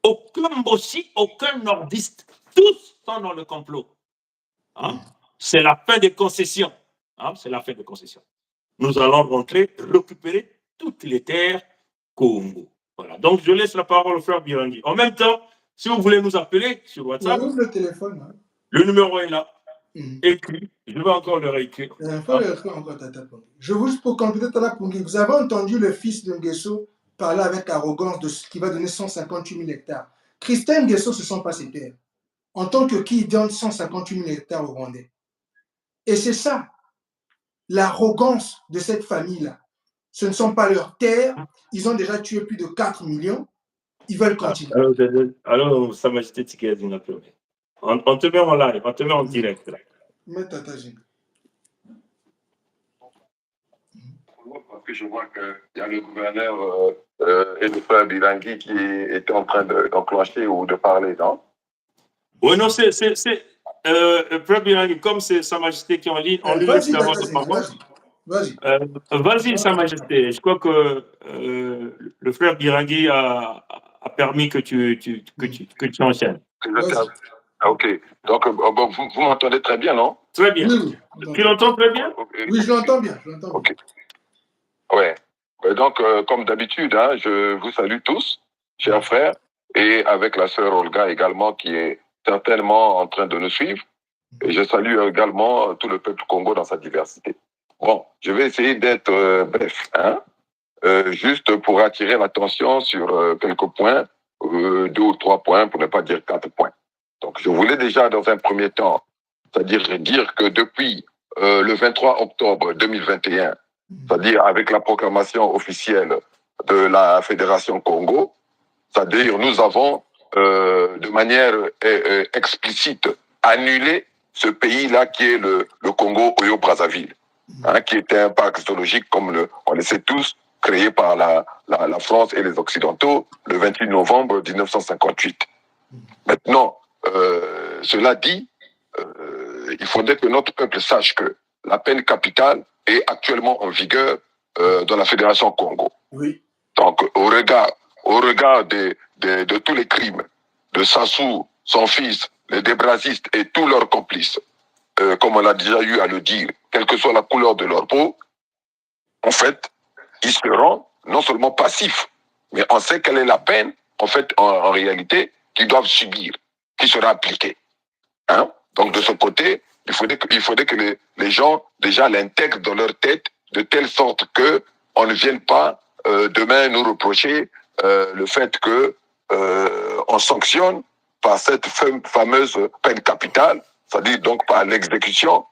[SPEAKER 1] Aucun Bossi, aucun nordiste, tous sont dans le complot. C'est la fin des concessions. C'est la fin des concessions. Nous allons rentrer, récupérer toutes les terres Congo. Voilà. Donc, je laisse la parole au frère Birangi. En même temps, si vous voulez nous appeler sur WhatsApp,
[SPEAKER 2] le téléphone.
[SPEAKER 1] Le numéro est là, écrit. Je vais encore le réécrire.
[SPEAKER 2] Je vous pour compléter vous avez entendu le fils de Nguesso parler avec arrogance de ce qui va donner 158 000 hectares. Christian Nguesso, ce ne sont pas ses terres. En tant que qui donne 158 000 hectares aux Rwandais. Et c'est ça, l'arrogance de cette famille-là. Ce ne sont pas leurs terres. Ils ont déjà tué plus de 4 millions. Ils veulent continuer.
[SPEAKER 1] Alors, Sa Majesté Tshisekedi, on te met en live, on te met en direct.
[SPEAKER 2] Mets ta tagine.
[SPEAKER 3] Parce que je vois qu'il y a le gouverneur et le frère Birangi qui étaient en train d'enclencher ou de parler, non?
[SPEAKER 1] Oui, non, c'est frère Birangi, comme c'est Sa Majesté qui est en ligne, on lui laisse la parole. Vas-y, Sa Majesté. Je crois que le frère Birangi a permis que tu enchaînes.
[SPEAKER 3] Ok. Donc, vous m'entendez très bien, non?
[SPEAKER 1] Très bien. Oui. Tu l'entends très bien?
[SPEAKER 2] Oui, je l'entends bien.
[SPEAKER 3] Ok. Ouais. Donc, comme d'habitude, je vous salue tous, chers frères, et avec la sœur Olga également, qui est certainement en train de nous suivre. Et je salue également tout le peuple Congo dans sa diversité. Bon, je vais essayer d'être bref, juste pour attirer l'attention sur quelques points, 2 ou 3 points, pour ne pas dire 4 points. Donc, je voulais déjà, dans un premier temps, c'est-à-dire dire que depuis le 23 octobre 2021, c'est-à-dire avec la proclamation officielle de la Fédération Congo, c'est-à-dire nous avons de manière explicite annulé ce pays-là qui est le Congo Oyo-Brazzaville, qui était un parc zoologique, comme on le sait tous, créé par la France et les Occidentaux le 28 novembre 1958. Maintenant, cela dit, il faudrait que notre peuple sache que la peine capitale est actuellement en vigueur dans la Fédération Congo.
[SPEAKER 2] Oui.
[SPEAKER 3] Donc, au regard de tous les crimes de Sassou, son fils, les débrazistes et tous leurs complices, comme on a déjà eu à le dire, quelle que soit la couleur de leur peau, en fait, ils seront non seulement passifs, mais on sait quelle est la peine, en fait, en réalité, qu'ils doivent subir, qui sera appliquée. Donc, de ce côté, il faudrait que les gens, déjà, l'intègrent dans leur tête, de telle sorte que on ne vienne pas demain nous reprocher le fait que on sanctionne par cette fameuse peine capitale, c'est-à-dire donc par l'exécution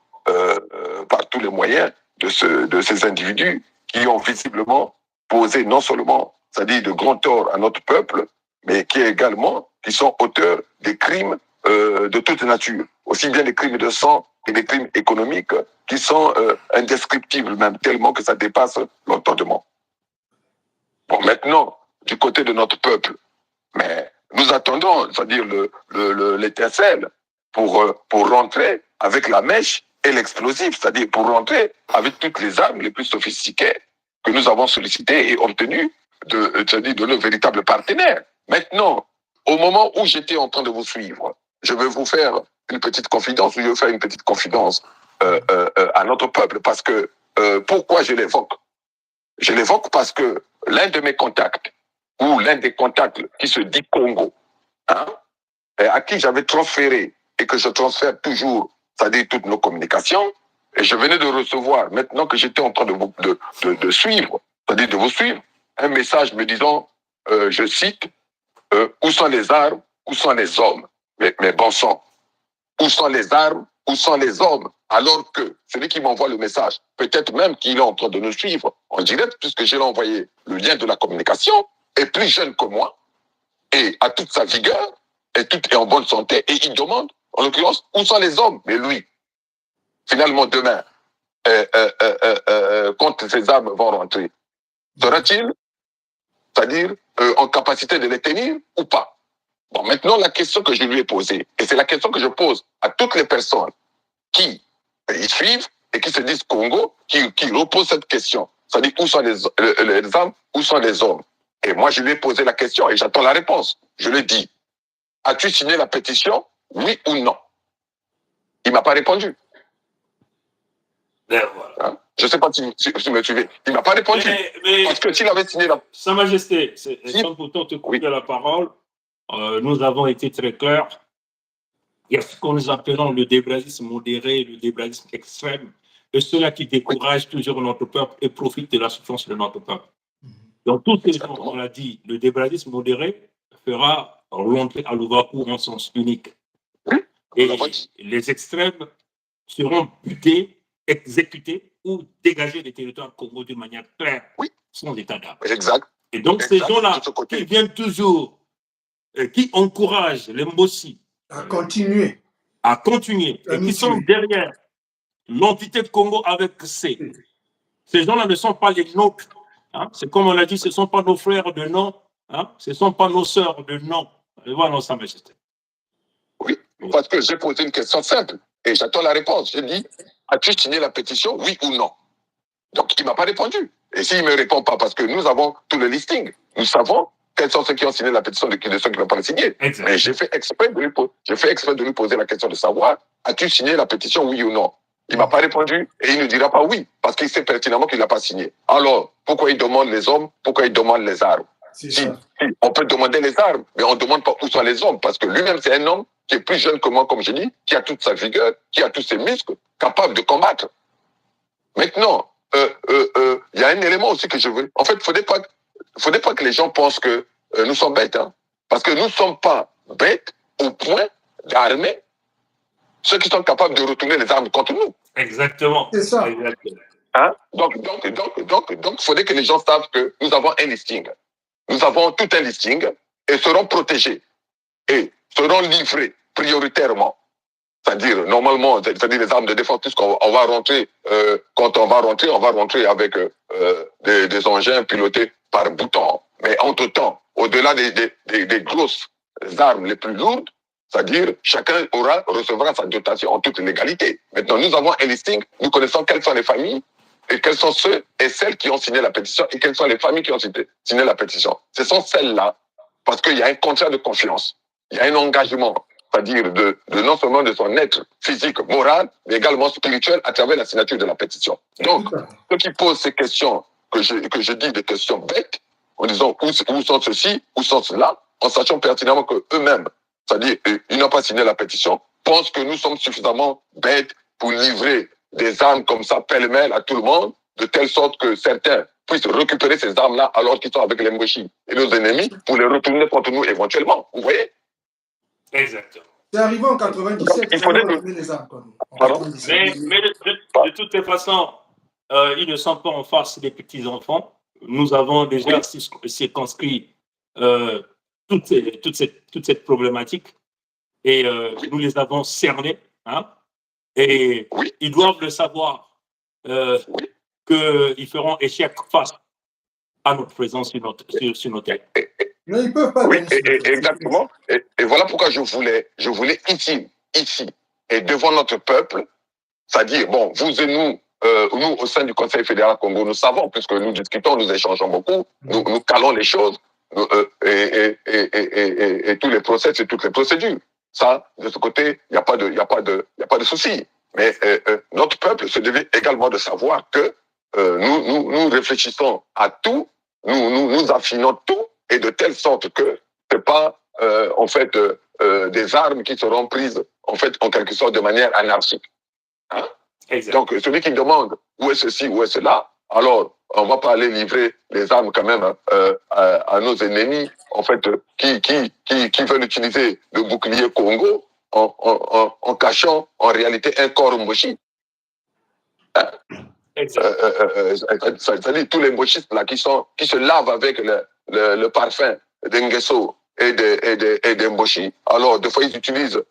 [SPEAKER 3] par tous les moyens de ces individus qui ont visiblement posé non seulement c'est-à-dire de grands torts à notre peuple, mais qui sont auteurs des crimes de toute nature, aussi bien des crimes de sang que des crimes économiques qui sont indescriptibles, même tellement que ça dépasse l'entendement. Bon, maintenant, du côté de notre peuple, mais nous attendons, c'est-à-dire l'étincelle pour rentrer avec la mèche et l'explosif, c'est-à-dire pour rentrer avec toutes les armes les plus sophistiquées que nous avons sollicitées et obtenues de nos véritables partenaires. Maintenant, au moment où j'étais en train de vous suivre, je vais vous faire une petite confidence, ou je vais faire une petite confidence à notre peuple, parce que pourquoi je l'évoque? Je l'évoque parce que l'un de mes contacts, ou l'un des contacts qui se dit Congo, hein, à qui j'avais transféré et que je transfère toujours, c'est-à-dire toutes nos communications, et je venais de recevoir, maintenant que j'étais en train de suivre, c'est-à-dire de vous suivre, un message me disant, je cite, où sont les armes, où sont les hommes? Mais bon sang, où sont les armes, où sont les hommes? Alors que celui qui m'envoie le message, peut-être même qu'il est en train de nous suivre en direct, puisque je l'ai envoyé le lien de la communication, est plus jeune que moi, et a toute sa vigueur, et tout est en bonne santé, et il demande, en l'occurrence, où sont les hommes? Mais lui, finalement, demain, quand ces armes vont rentrer, sera-t-il, c'est-à-dire, en capacité de les tenir ou pas? Bon, maintenant, la question que je lui ai posée, et c'est la question que je pose à toutes les personnes qui y suivent et qui se disent Congo, qui reposent cette question, c'est-à-dire où sont les armes, où sont les hommes? Et moi, je lui ai posé la question et j'attends la réponse. Je lui ai dit, as-tu signé la pétition, oui ou non? Il ne m'a pas répondu.
[SPEAKER 1] Ben, voilà.
[SPEAKER 3] Hein? Je ne sais pas si vous me suivez. Il ne m'a pas répondu.
[SPEAKER 1] Mais
[SPEAKER 3] Parce que s'il avait signé la...
[SPEAKER 1] Sa Majesté, sans pourtant te couper la parole, nous avons été très clairs. Il y a ce que nous appelons le débradisme modéré, le débradisme extrême, et ceux-là qui découragent toujours notre peuple et profitent de la souffrance de notre peuple. Donc, tous ces gens, on l'a dit, le débradisme modéré fera rentrer à l'Ouagakou en sens unique. Et les extrêmes seront butés, exécutés ou dégagés des territoires Congo d'une manière claire, sans état d'âme.
[SPEAKER 3] Exact.
[SPEAKER 1] Et donc, ces gens-là qui viennent toujours, qui encouragent les Mbossi
[SPEAKER 2] à continuer,
[SPEAKER 1] et qui sont derrière l'entité de Congo avec C. Ces gens-là ne sont pas les nôtres. Hein? C'est comme on l'a dit, ce ne sont pas nos frères de nom, hein? Ce ne sont pas nos sœurs de nom. Voilà, Sa Majesté.
[SPEAKER 3] Oui, parce que j'ai posé une question simple et j'attends la réponse. J'ai dit, as-tu signé la pétition, oui ou non? Donc, il ne m'a pas répondu. Et s'il ne me répond pas, parce que nous avons tout le listing, nous savons quels sont ceux qui ont signé la pétition et ceux qui n'ont pas signé. Mais j'ai fait exprès de lui poser la question de savoir, as-tu signé la pétition, oui ou non? Il ne m'a pas répondu et il ne dira pas oui, parce qu'il sait pertinemment qu'il n'a pas signé. Alors, pourquoi il demande les hommes? Pourquoi il demande les armes? Si, on peut demander les armes, mais on ne demande pas où sont les hommes, parce que lui-même, c'est un homme qui est plus jeune que moi, comme je dis, qui a toute sa vigueur, qui a tous ses muscles, capable de combattre. Maintenant, il y a un élément aussi que je veux. En fait, il ne faudrait pas que les gens pensent que nous sommes bêtes, hein, parce que nous ne sommes pas bêtes au point d'armer ceux qui sont capables de retourner les armes contre nous.
[SPEAKER 1] Exactement.
[SPEAKER 2] C'est ça.
[SPEAKER 1] Exactement.
[SPEAKER 3] Hein? Donc, il faudrait que les gens savent que nous avons un listing. Nous avons tout un listing et seront protégés et seront livrés prioritairement. C'est-à-dire, normalement, c'est-à-dire les armes de défense, puisqu'on va rentrer, quand on va rentrer avec des engins pilotés par bouton. Mais entre-temps, au-delà des grosses armes les plus lourdes, c'est-à-dire, chacun recevra sa dotation en toute légalité. Maintenant, nous avons un listing, nous connaissons quelles sont les familles et quels sont ceux et celles qui ont signé la pétition et quelles sont les familles qui ont signé la pétition. Ce sont celles-là, parce qu'il y a un contrat de confiance, il y a un engagement, c'est-à-dire non seulement de son être physique, moral, mais également spirituel à travers la signature de la pétition. Donc, ceux qui posent ces questions, que je dis des questions bêtes, en disant où sont ceux-ci, où sont ceux-là, en sachant pertinemment qu'eux-mêmes, c'est-à-dire ils n'ont pas signé la pétition, pensent que nous sommes suffisamment bêtes pour livrer des armes comme ça, pêle-mêle à tout le monde, de telle sorte que certains puissent récupérer ces armes-là alors qu'ils sont avec les Mboshi et nos ennemis pour les retourner contre nous éventuellement. Vous voyez?
[SPEAKER 1] Exactement.
[SPEAKER 2] C'est arrivé en 97,
[SPEAKER 3] il faudrait
[SPEAKER 2] retourner les armes.
[SPEAKER 1] Mais de toutes les façons, ils ne sont pas en face des petits-enfants. nous avons déjà circonscrit toute cette problématique et nous les avons cernés. Hein, et ils doivent le savoir qu'ils feront échec face à notre présence sur nos terres.
[SPEAKER 2] Non, ils peuvent pas
[SPEAKER 3] Oui,
[SPEAKER 2] gagner.
[SPEAKER 3] exactement. Et voilà pourquoi je voulais ici, et devant notre peuple, c'est-à-dire, bon, vous et nous, nous, au sein du Conseil fédéral Congo, nous savons, puisque nous discutons, nous échangeons beaucoup, nous calons les choses, et tous les procès et toutes les procédures. Ça, de ce côté, il n'y a pas de souci. Mais notre peuple se devait également de savoir que nous réfléchissons à tout, nous affinons tout, et de telle sorte que ce n'est pas, en fait, des armes qui seront prises, en fait, en quelque sorte, de manière anarchique. Hein? Donc, celui qui demande où est ceci, où est cela, alors on ne va pas aller livrer les armes quand même à nos ennemis, en fait, qui veulent utiliser le bouclier Congo en cachant en réalité un corps mochi. Hein? C'est-à-dire tous les mochistes là qui se lavent avec le parfum d'Ngeso et des mochis, alors des fois ils utilisent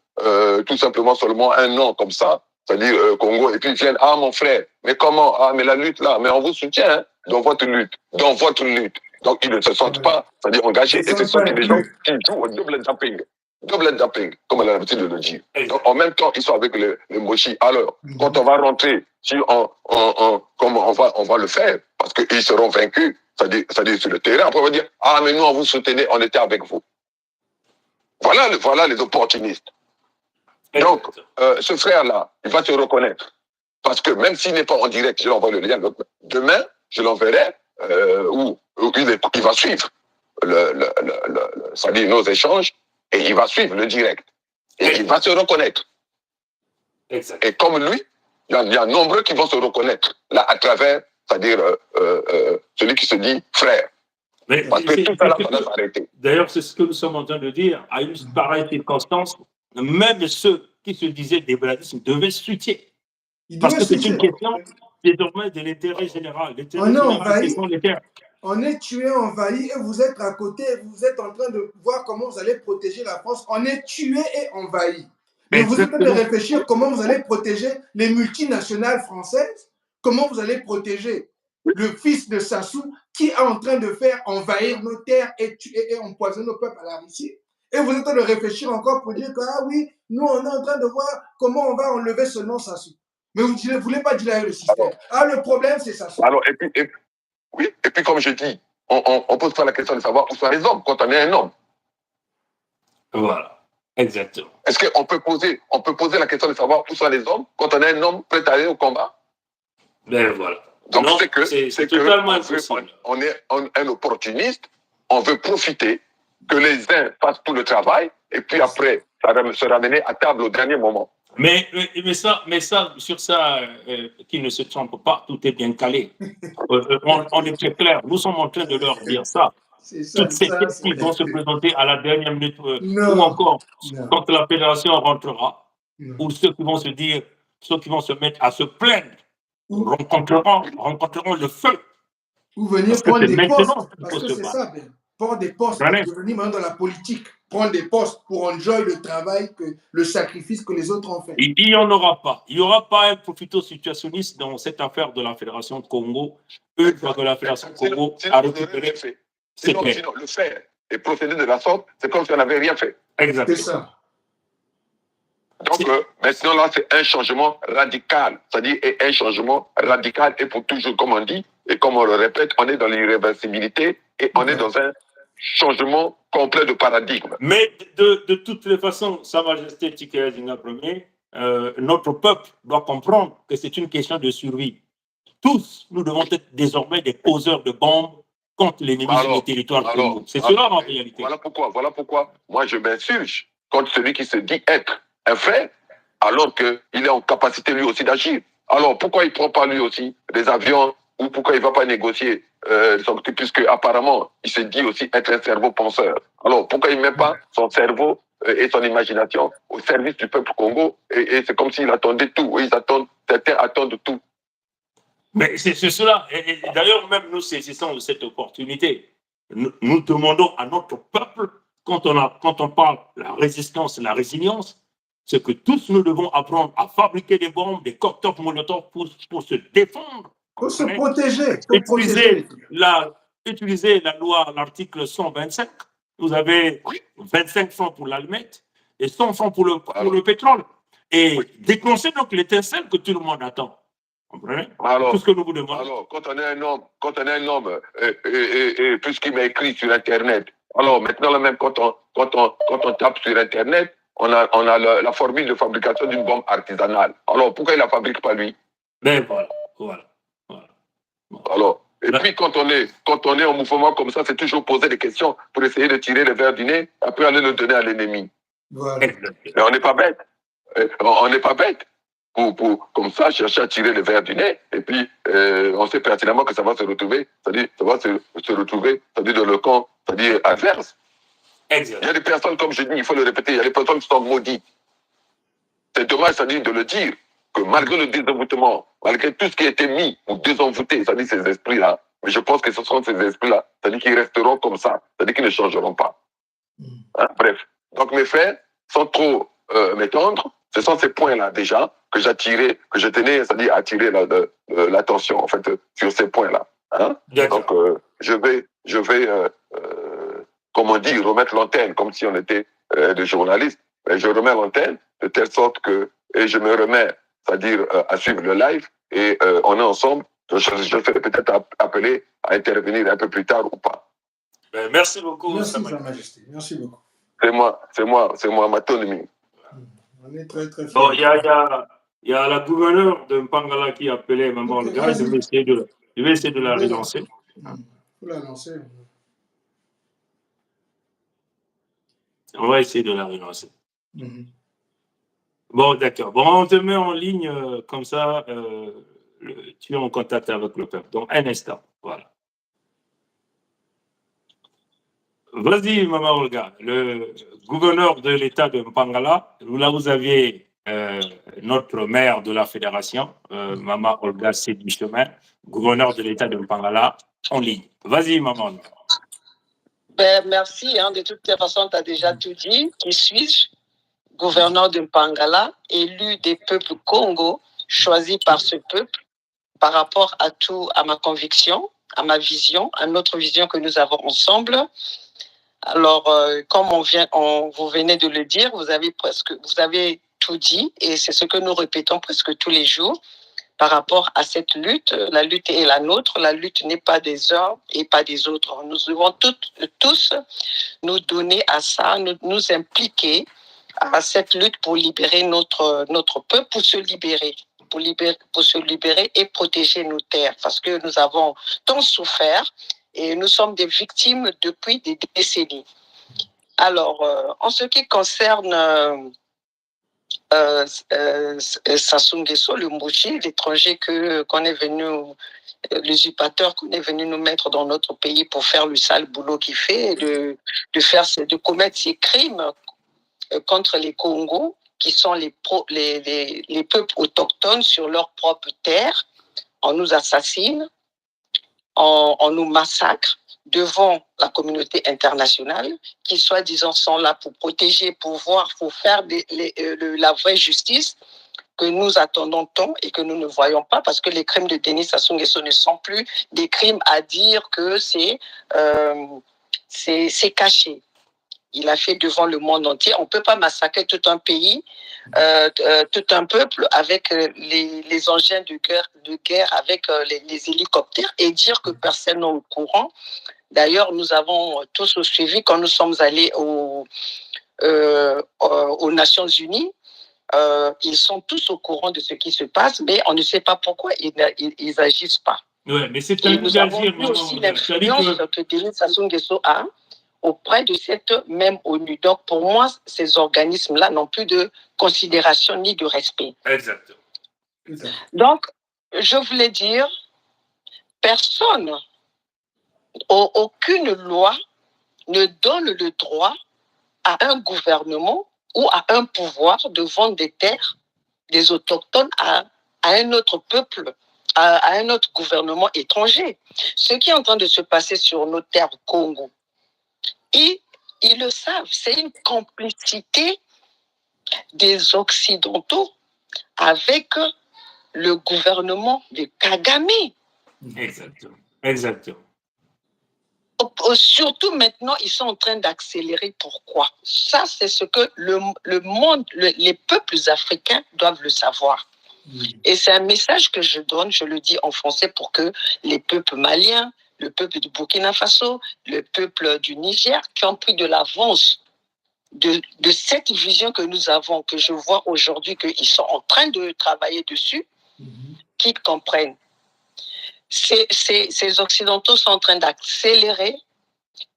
[SPEAKER 3] tout simplement seulement un nom comme ça, c'est-à-dire Congo, et puis ils viennent, ah mon frère, mais comment, ah mais la lutte là, mais on vous soutient hein, dans votre lutte. Donc ils ne se sentent pas, c'est-à-dire engagés, et ce sont des gens qui jouent au double dumping, comme on a l'habitude de le dire. Donc en même temps, ils sont avec les mochis. Alors, quand on va rentrer, comme on va le faire, parce qu'ils seront vaincus, c'est-à-dire sur le terrain, après on va dire, ah mais nous on vous soutenait, on était avec vous. Voilà les opportunistes. Donc, ce frère-là, il va se reconnaître. Parce que même s'il n'est pas en direct, je l'envoie le lien. Demain, je l'enverrai où il va suivre c'est-à-dire nos échanges, et il va suivre le direct. Et il va se reconnaître. Exact. Et comme lui, il y a nombreux qui vont se reconnaître là à travers, c'est-à-dire celui qui se dit frère.
[SPEAKER 1] Mais
[SPEAKER 3] parce que tout ça là, ça doit s'arrêter.
[SPEAKER 1] D'ailleurs, c'est ce que nous sommes en train de dire. À une pareille circonstance, même ceux qui se disaient des bradistes devaient soutien. Parce que c'est une question désormais de l'intérêt général. L'intérêt général, ce sont les terres.
[SPEAKER 2] On est tué, envahi, et vous êtes à côté, vous êtes en train de voir comment vous allez protéger la France. On est tué et envahi. Mais vous êtes en train de réfléchir comment vous allez protéger les multinationales françaises, comment vous allez protéger le fils de Sassou qui est en train de faire envahir nos terres et empoisonner nos peuples à la Russie. Et vous êtes en train de réfléchir encore pour dire que, ah oui, nous on est en train de voir comment on va enlever ce nom Sassou. Mais vous ne voulez pas dire le système. Le problème c'est Sassou.
[SPEAKER 3] Alors, et puis comme je dis, on pose pas la question de savoir où sont les hommes quand on est un homme.
[SPEAKER 1] Voilà, exactement.
[SPEAKER 3] Est-ce qu'on peut poser la question de savoir où sont les hommes quand on est un homme prêt à aller au combat?
[SPEAKER 1] Ben voilà.
[SPEAKER 3] Donc c'est
[SPEAKER 1] totalement
[SPEAKER 3] impossible. On est un opportuniste, on veut profiter que les uns fassent tout le travail et puis après se ramener à table au dernier moment.
[SPEAKER 1] Mais ça, sur ça, qu'ils ne se trompent pas, tout est bien calé. On est très clair. Nous sommes en train de leur dire ça. Toutes ces tests qui vont se présenter à la dernière minute, ou encore quand la fédération rentrera, ou ceux qui vont se mettre à se plaindre, rencontreront le feu.
[SPEAKER 2] Ou venir prendre des postes. Parce que c'est ça, prendre des postes, devenir maintenant dans la politique, prendre des postes pour enjoy le travail, le sacrifice que les autres ont fait.
[SPEAKER 1] Il n'y en aura pas. Il n'y aura pas un profito-situationniste dans cette affaire de la Fédération de Congo. Une fois que la Fédération de Congo a récupéré.
[SPEAKER 3] Sinon, le faire et procéder de la sorte, c'est comme si on n'avait rien fait.
[SPEAKER 1] Exactement.
[SPEAKER 2] C'est ça.
[SPEAKER 3] Donc, maintenant, là, c'est un changement radical. C'est-à-dire, un changement radical, et pour toujours, comme on dit, et comme on le répète, on est dans l'irréversibilité et on est dans un changement complet de paradigme.
[SPEAKER 1] Mais de toutes les façons, Sa Majesté Tchikaya Djinga Ier, notre peuple doit comprendre que c'est une question de survie. Tous, nous devons être désormais des poseurs de bombes contre l'ennemi sur le territoire de Congo. C'est cela en réalité.
[SPEAKER 3] Voilà pourquoi moi je m'insurge contre celui qui se dit être un frère, alors qu'il est en capacité lui aussi d'agir. Alors pourquoi il ne prend pas lui aussi des avions, ou pourquoi il ne va pas négocier, puisque apparemment il se dit aussi être un cerveau penseur. Alors pourquoi il ne met pas son cerveau et son imagination au service du peuple Congo, et c'est comme s'il attendait tout, certains attendent tout.
[SPEAKER 1] Mais c'est cela. Et d'ailleurs, même nous saisissons de cette opportunité. Nous demandons à notre peuple, quand on parle de la résistance, la résilience, c'est que tous nous devons apprendre à fabriquer des bombes, des cocktails Molotov pour se défendre.
[SPEAKER 2] Pour se protéger. Pour protéger.
[SPEAKER 1] Utiliser la loi, l'article 125. Vous avez 25 francs pour l'allumette et 100 francs pour le pétrole. Et déclencher donc l'étincelle que tout le monde attend.
[SPEAKER 5] Alors,
[SPEAKER 1] tout ce que nous vous demandons.
[SPEAKER 5] Alors, quand on est un homme, et puisqu'il m'a écrit sur Internet, alors maintenant, même quand on tape sur Internet, on a la formule de fabrication d'une bombe artisanale. Alors, pourquoi il ne la fabrique pas lui?
[SPEAKER 1] Ben voilà.
[SPEAKER 5] Alors, et puis quand on est en mouvement comme ça, c'est toujours poser des questions pour essayer de tirer le verre du nez, après aller le donner à l'ennemi.
[SPEAKER 2] Voilà.
[SPEAKER 5] Mais on n'est pas bête. On n'est pas bête. Pour comme ça, chercher à tirer le verre du nez, et puis on sait pertinemment que ça va se retrouver, c'est-à-dire dans le camp, c'est-à-dire adverse.
[SPEAKER 1] Exactement.
[SPEAKER 5] Il y a des personnes, comme je dis, il faut le répéter, il y a des personnes qui sont maudites. C'est dommage, c'est-à-dire de le dire, que malgré le désenvoûtement, malgré tout ce qui a été mis ou désenvoûté, c'est-à-dire ces esprits-là, mais je pense que ce sont ces esprits-là, c'est-à-dire qu'ils resteront comme ça, c'est-à-dire qu'ils ne changeront pas. Hein? Bref. Donc mes frères, sans trop m'étendre, ce sont ces points-là déjà que je tenais, c'est-à-dire à attirer l'attention en fait sur ces points-là. Hein? Donc je vais comment dire, remettre l'antenne comme si on était des journalistes. Mais je remets l'antenne de telle sorte que et je me remets, c'est-à-dire à suivre le live et on est ensemble. Je serai peut-être appelé à intervenir un peu plus tard ou pas.
[SPEAKER 1] Merci beaucoup.
[SPEAKER 2] Merci, Sa Majesté. Merci beaucoup.
[SPEAKER 5] C'est moi, ma autonomie.
[SPEAKER 2] On est très, très fiers.
[SPEAKER 1] Bon, il y a la gouverneure de Mpangala qui a appelé Maman le gars. Je vais essayer de la relancer.
[SPEAKER 2] Il faut la lancer.
[SPEAKER 1] On va essayer de la relancer. Bon, d'accord. Bon, on te met en ligne comme ça. Tu es en contact avec le peuple. Donc, un instant. Voilà. Vas-y, Maman Olga, le gouverneur de l'État de Mpangala, là vous aviez notre maire de la fédération, Maman Olga Sédi-Chemin, gouverneur de l'État de Mpangala, en ligne. Vas-y, Maman Olga.
[SPEAKER 6] Merci, de toute façon, tu as déjà tout dit. Qui suis-je? Gouverneur de Mpangala, élu des peuples Congo, choisi par ce peuple, par rapport à ma conviction, à ma vision, à notre vision que nous avons ensemble. Alors, comme vous venez de le dire, vous avez tout dit, et c'est ce que nous répétons presque tous les jours par rapport à cette lutte. La lutte est la nôtre, la lutte n'est pas des uns et pas des autres. Nous devons tous nous donner à ça, nous impliquer à cette lutte pour libérer notre peuple, pour se libérer et protéger nos terres, parce que nous avons tant souffert et nous sommes des victimes depuis des décennies. Alors, en ce qui concerne Sassou Nguesso, le Mouji, l'étranger qu'on est venu, l'usurpateur qu'on est venu nous mettre dans notre pays pour faire le sale boulot qu'il fait, de commettre ces crimes contre les Congos, qui sont les peuples autochtones sur leur propre terre. On nous assassine, on nous massacre devant la communauté internationale, qui soi-disant sont là pour protéger, pour faire la vraie justice que nous attendons tant et que nous ne voyons pas, parce que les crimes de Denis Sassou Nguesso ne sont plus des crimes à dire que c'est caché. Il a fait devant le monde entier. On ne peut pas massacrer tout un pays, tout un peuple avec les engins de guerre avec les hélicoptères et dire que personne n'est au courant. D'ailleurs, nous avons tous suivi quand nous sommes allés aux Nations Unies. Ils sont tous au courant de ce qui se passe, mais on ne sait pas pourquoi ils n'agissent pas.
[SPEAKER 1] Oui, mais c'est
[SPEAKER 6] et nous avons vu aussi l'influence que Denis Sassou Nguesso a auprès de cette même ONU. Donc, pour moi, ces organismes-là n'ont plus de considération ni de respect.
[SPEAKER 1] Exactement.
[SPEAKER 6] Donc, je voulais dire, aucune loi ne donne le droit à un gouvernement ou à un pouvoir de vendre des terres des autochtones à un autre peuple à un autre gouvernement étranger. Ce qui est en train de se passer sur nos terres Congo, ils le savent, c'est une complicité des Occidentaux avec le gouvernement de Kagame.
[SPEAKER 1] Exactement. Exactement.
[SPEAKER 6] Surtout maintenant, ils sont en train d'accélérer. Pourquoi? Ça, c'est ce que le monde, les peuples africains doivent le savoir. Et c'est un message que je donne, je le dis en français pour que les peuples maliens, le peuple du Burkina Faso, le peuple du Niger, qui ont pris de l'avance de cette vision que nous avons, que je vois aujourd'hui qu'ils sont en train de travailler dessus, qu'ils comprennent. Ces Occidentaux sont en train d'accélérer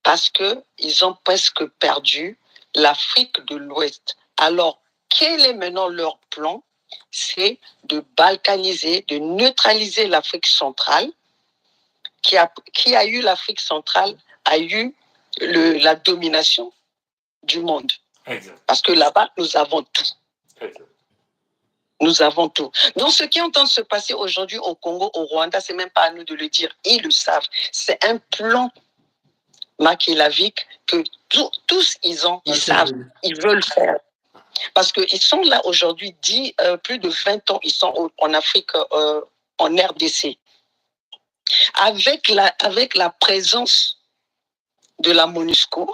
[SPEAKER 6] parce qu'ils ont presque perdu l'Afrique de l'Ouest. Alors, quel est maintenant leur plan? C'est de balkaniser, de neutraliser l'Afrique centrale. Qui a eu l'Afrique centrale a eu la domination du monde.
[SPEAKER 1] Exact.
[SPEAKER 6] Parce que là-bas, nous avons tout.
[SPEAKER 1] Exact.
[SPEAKER 6] Nous avons tout. Donc, ce qui est en train de se passer aujourd'hui au Congo, au Rwanda, c'est même pas à nous de le dire. Ils le savent. C'est un plan machiavélique que tous ils savent, ils veulent faire. Parce qu'ils sont là aujourd'hui, plus de 20 ans, ils sont en Afrique, en RDC. Avec la présence de la MONUSCO,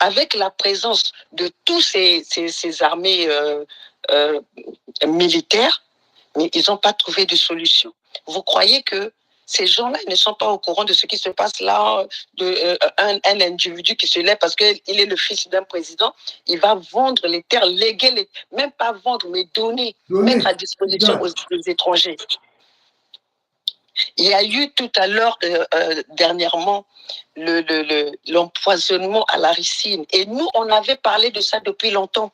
[SPEAKER 6] avec la présence de tous ces armées militaires, mais ils n'ont pas trouvé de solution. Vous croyez que ces gens-là ne sont pas au courant de ce qui se passe là, un individu qui se lève parce qu'il est le fils d'un président, il va vendre les terres, léguer, même pas vendre, mais donner, mettre à disposition aux étrangers. Il y a eu tout à l'heure, dernièrement, l'empoisonnement à la ricine. Et nous, on avait parlé de ça depuis longtemps.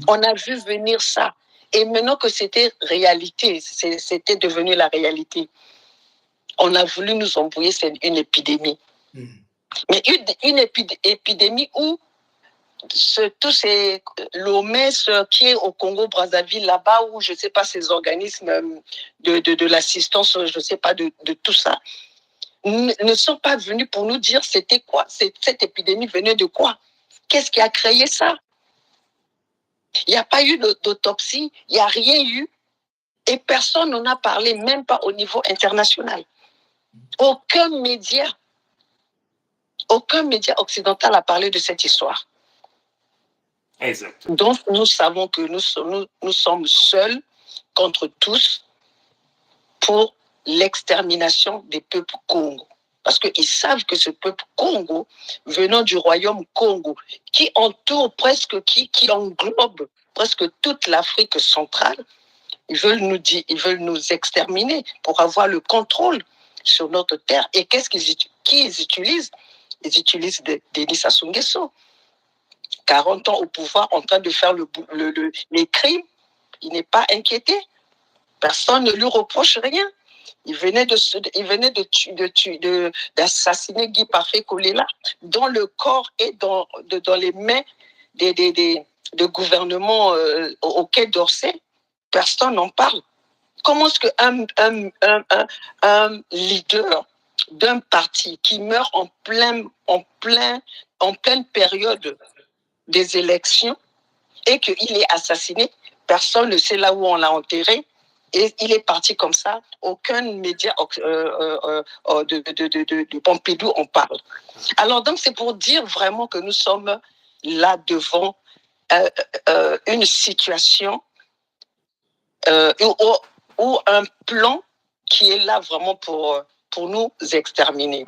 [SPEAKER 6] On a vu venir ça. Et maintenant que c'était réalité, c'était devenu la réalité, on a voulu nous embrouiller, c'est une épidémie. Mais une épidémie où tous ces l'OMS qui est au Congo-Brazzaville là-bas, où je ne sais pas, ces organismes de l'assistance, je ne sais pas, de tout ça, ne sont pas venus pour nous dire c'était quoi, cette épidémie venait de quoi, qu'est-ce qui a créé ça. Il n'y a pas eu d'autopsie, il n'y a rien eu, et personne n'en a parlé, même pas au niveau international. Aucun média occidental a parlé de cette histoire.
[SPEAKER 1] Exact.
[SPEAKER 6] Donc, nous savons que nous sommes seuls contre tous pour l'extermination des peuples Congo. Parce qu'ils savent que ce peuple Congo, venant du royaume Congo, qui entoure presque, qui englobe presque toute l'Afrique centrale, ils veulent nous exterminer pour avoir le contrôle sur notre terre. Et qu'est-ce qu'ils utilisent? Ils utilisent Denis Sassou Nguesso. 40 ans au pouvoir, en train de faire les crimes, il n'est pas inquiété. Personne ne lui reproche rien. Il venait d'assassiner Guy Parfait Kolela, dont le corps est dans les mains de gouvernements au Quai d'Orsay. Personne n'en parle. Comment est-ce qu'un leader d'un parti qui meurt en pleine période des élections et qu'il est assassiné, personne ne sait là où on l'a enterré, et il est parti comme ça, aucun média de Pompidou en parle. Alors donc c'est pour dire vraiment que nous sommes là devant une situation ou un plan qui est là vraiment pour nous exterminer.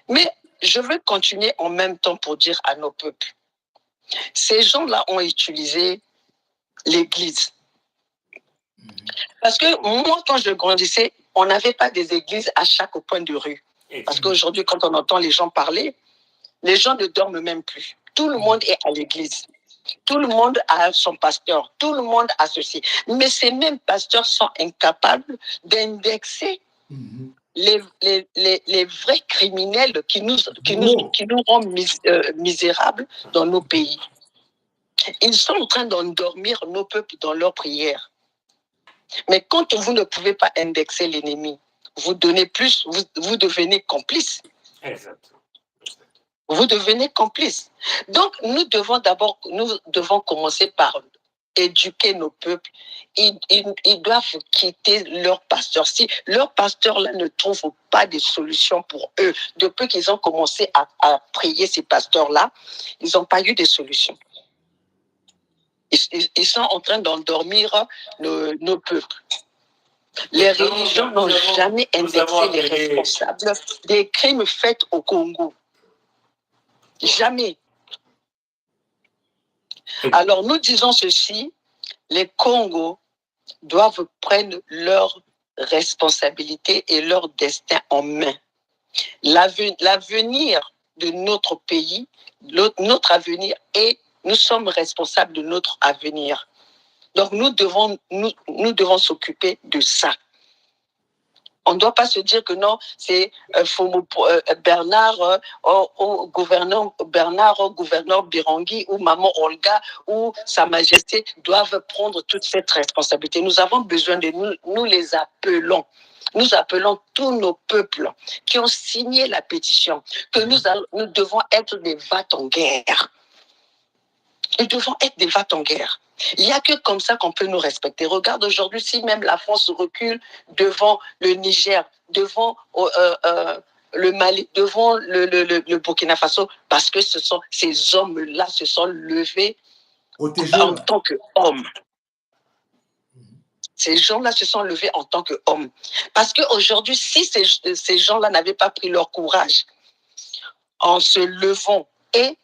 [SPEAKER 6] Mais je veux continuer en même temps pour dire à nos peuples, ces gens-là ont utilisé l'église. Parce que moi, quand je grandissais, on n'avait pas des églises à chaque coin de rue. Parce qu'aujourd'hui, quand on entend les gens parler, les gens ne dorment même plus. Tout le monde est à l'église. Tout le monde a son pasteur. Tout le monde a ceci. Mais ces mêmes pasteurs sont incapables d'indexer les vrais criminels qui nous rendent misérables dans nos pays. Ils sont en train d'endormir nos peuples dans leurs prières. Mais quand vous ne pouvez pas indexer l'ennemi, vous donnez plus, vous devenez complice.
[SPEAKER 1] Exact.
[SPEAKER 6] Vous devenez complice. Donc, nous devons commencer par éduquer nos peuples. Ils doivent quitter leur pasteur. Si leur pasteur là ne trouve pas de solution pour eux, depuis qu'ils ont commencé à prier ces pasteurs-là, ils n'ont pas eu de solution. Ils sont en train d'endormir nos peuples. Les religions n'ont jamais indexé les responsables des crimes faits au Congo. Jamais. Alors nous disons ceci, les Congos doivent prendre leurs responsabilités et leur destin en main. L'avenir de notre pays, notre avenir, et nous sommes responsables de notre avenir. Donc nous devons s'occuper de ça. On ne doit pas se dire que non, c'est Bernard, gouverneur Birangui ou Maman Olga ou Sa Majesté doivent prendre toute cette responsabilité. Nous avons besoin de nous les appelons. Nous appelons tous nos peuples qui ont signé la pétition que nous devons être des vats en guerre. Nous devons être des vats en guerre. Il n'y a que comme ça qu'on peut nous respecter. Regarde aujourd'hui, si même la France recule devant le Niger, devant le Mali, devant le Burkina Faso, parce que ces hommes-là se sont levés en tant qu'hommes. Ces gens-là se sont levés en tant qu'hommes. Parce qu'aujourd'hui, si ces gens-là n'avaient pas pris leur courage en se levant et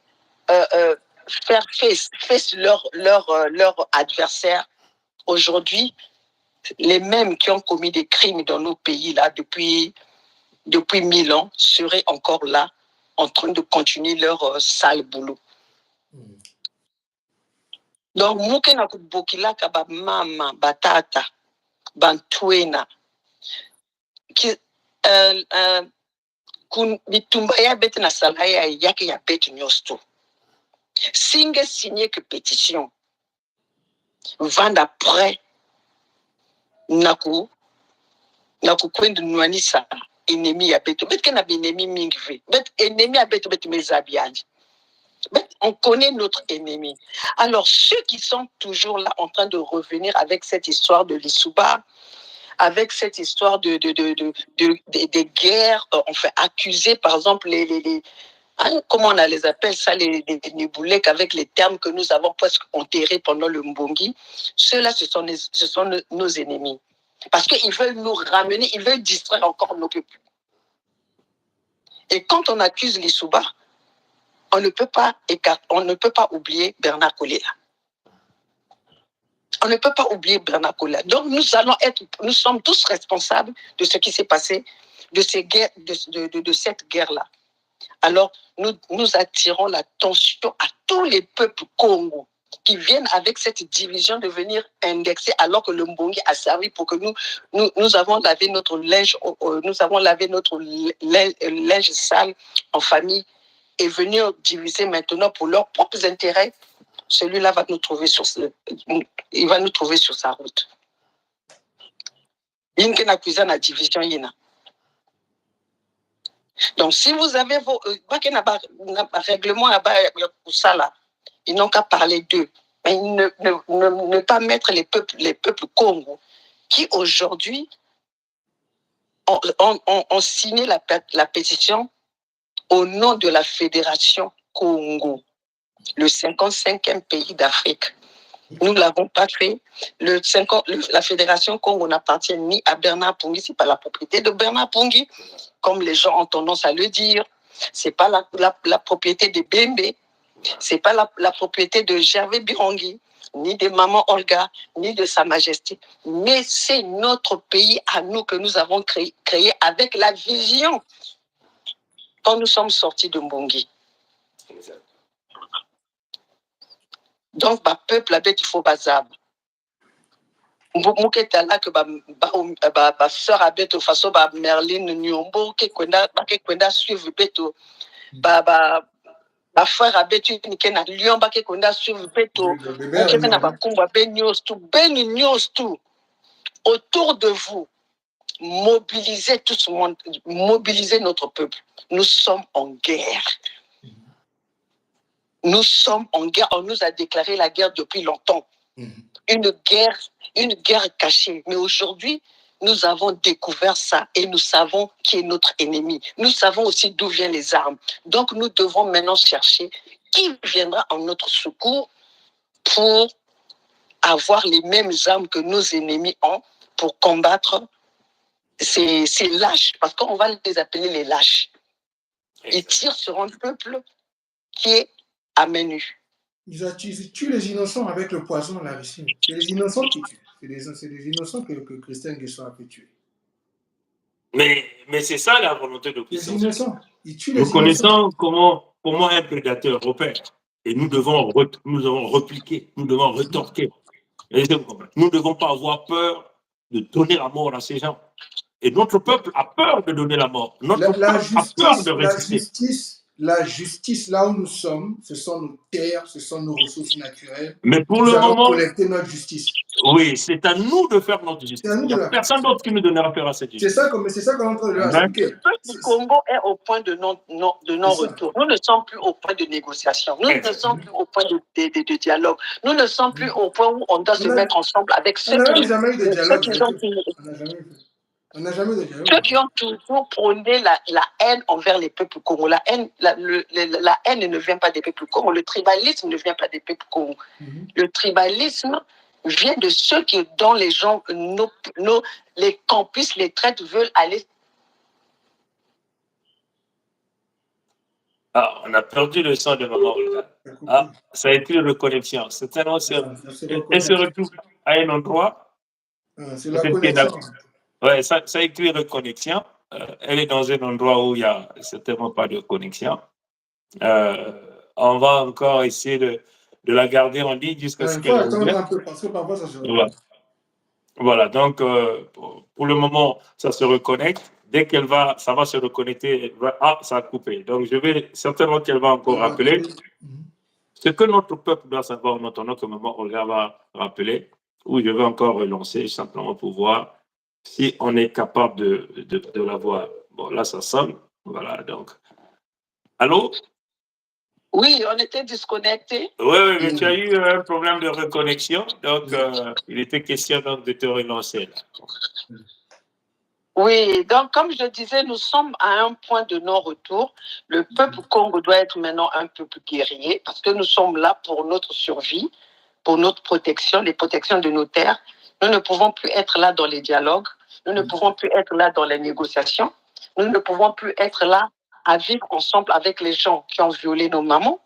[SPEAKER 6] faire face leur adversaire, aujourd'hui, les mêmes qui ont commis des crimes dans nos pays là depuis 1000 ans seraient encore là en train de continuer leur sale boulot. Donc, muke na kubokila kaba mama batata bantuena ki kun bitumba ya beti na salaya yake ya beti nyosto. Singe signé que pétition. Vanda après naku kwenda nwanisa ennemi ya beto. Bet kena ennemi mingve. Bet ennemi ya beto bet mezabiaji. Bet on connaît notre ennemi. Alors ceux qui sont toujours là en train de revenir avec cette histoire de l'Issouba, avec cette histoire de guerres, enfin accusés par exemple comment on les appelle ça, les Niboulek, avec les termes que nous avons presque enterrés pendant le Mbongi, ceux-là, ce sont nos ennemis. Parce qu'ils veulent nous ramener, ils veulent distraire encore nos peuples. Et quand on accuse les Souba, on ne peut pas oublier Bernard Kolela. On ne peut pas oublier Bernard Kolela. Donc nous sommes tous responsables de ce qui s'est passé, de cette guerre-là. Alors, nous attirons l'attention à tous les peuples Congo qui viennent avec cette division de venir indexer alors que le Mbongi a servi pour que nous avons lavé notre linge, linge sale en famille et venir diviser maintenant pour leurs propres intérêts. Celui-là va nous trouver sur sa route. Il y a une division. Donc, si vous avez vos règlements pour ça là, ils n'ont qu'à parler d'eux, mais ne pas mettre les peuples Congo qui aujourd'hui ont signé la pétition au nom de la Fédération Congo, le 55e pays d'Afrique. Nous ne l'avons pas fait. La Fédération Congo n'appartient ni à Bernard Pungui, ce n'est pas la propriété de Bernard Pungui, comme les gens ont tendance à le dire. Ce n'est pas la propriété de Bembe, ce n'est pas la propriété de Gervais Birangui, ni de Maman Olga, ni de Sa Majesté. Mais c'est notre pays à nous que nous avons créé avec la vision quand nous sommes sortis de Mbongi. Donc, le peuple a il faut bazab. Muketa là que sœur a beto façon Merlin Nyombo qui kwenda suivre beto frère a beto ni kena Lyon ba qui kwenda suivre beto muketa na bakumba benyos tout autour de vous mobiliser tout ce monde, mobiliser notre peuple. Nous sommes en guerre. Nous sommes en guerre. On nous a déclaré la guerre depuis longtemps. Une guerre cachée. Mais aujourd'hui, nous avons découvert ça et nous savons qui est notre ennemi. Nous savons aussi d'où viennent les armes. Donc, nous devons maintenant chercher qui viendra en notre secours pour avoir les mêmes armes que nos ennemis ont pour combattre ces lâches, parce qu'on va les appeler les lâches. Ils tirent sur un peuple qui est à main nue.
[SPEAKER 2] Ils tuent les innocents avec le poison, la Russie. C'est les innocents qui tuent. C'est des innocents que Christian Guesson a pu tuer.
[SPEAKER 1] Mais c'est ça la volonté de
[SPEAKER 2] Les
[SPEAKER 1] puissance.
[SPEAKER 2] innocents. Ils tuent les
[SPEAKER 1] Nous connaissons comment un prédateur opère. Et nous devons repliquer, nous devons retorquer. Nous ne devons pas avoir peur de donner la mort à ces gens. Et notre peuple a peur de donner la mort. Notre peuple a peur de résister.
[SPEAKER 2] La justice, là où nous sommes, ce sont nos terres, ce sont nos ressources naturelles.
[SPEAKER 1] Mais pour
[SPEAKER 2] nous
[SPEAKER 1] le
[SPEAKER 2] allons
[SPEAKER 1] moment,
[SPEAKER 2] collecter notre justice.
[SPEAKER 1] Oui, c'est à nous de faire notre justice. Il n'y a personne d'autre qui nous donnera peur à cette justice.
[SPEAKER 2] C'est ça qu'on est en train de leur expliquer.
[SPEAKER 6] Le Congo est au point de non-retour. Nous ne sommes plus au point de négociation. Nous ne sommes plus au point de dialogue. Nous ne sommes plus au point où on doit se mettre ensemble avec ceux qui...
[SPEAKER 2] jamais eu de dialogue. On n'a jamais eu de dialogue.
[SPEAKER 6] Ceux qui ont toujours prôné la haine envers les peuples congolais. La haine ne vient pas des peuples congolais. Le tribalisme ne vient pas des peuples congolais. Le tribalisme vient de ceux dont les gens, les campistes, les traites veulent aller.
[SPEAKER 1] Ah, on a perdu le son de maman Olga. Ah, ça a été reconnexion. C'est un ancien. Elle se retrouve à un endroit.
[SPEAKER 2] C'est la connexion.
[SPEAKER 1] Oui, ça a écrit reconnexion. Elle est dans un endroit où il n'y a certainement pas de connexion. On va encore essayer de la garder en ligne jusqu'à ce qu'elle
[SPEAKER 2] attendre un peu parce que parfois ça se reconnecte.
[SPEAKER 1] Voilà, donc pour le moment, ça se reconnecte. Dès qu'elle va, ça va se reconnecter. Ah, ça a coupé. Donc je vais certainement qu'elle va encore rappeler. Ce que notre peuple doit savoir en attendant que maman Olga va rappeler, ou je vais encore relancer simplement pour voir si on est capable de la voir. Bon, là, ça sonne. Voilà, donc. Allô?
[SPEAKER 6] Oui, on était disconnectés.
[SPEAKER 1] Oui, mais tu as eu un problème de reconnexion. Donc, il était question donc, de te relancer. Là.
[SPEAKER 6] Oui, donc comme je disais, nous sommes à un point de non-retour. Le peuple Congo doit être maintenant un peuple guerrier parce que nous sommes là pour notre survie, pour notre protection, les protections de nos terres. Nous ne pouvons plus être là dans les dialogues. Nous ne pouvons plus être là dans les négociations. Nous ne pouvons plus être là à vivre ensemble avec les gens qui ont violé nos mamans,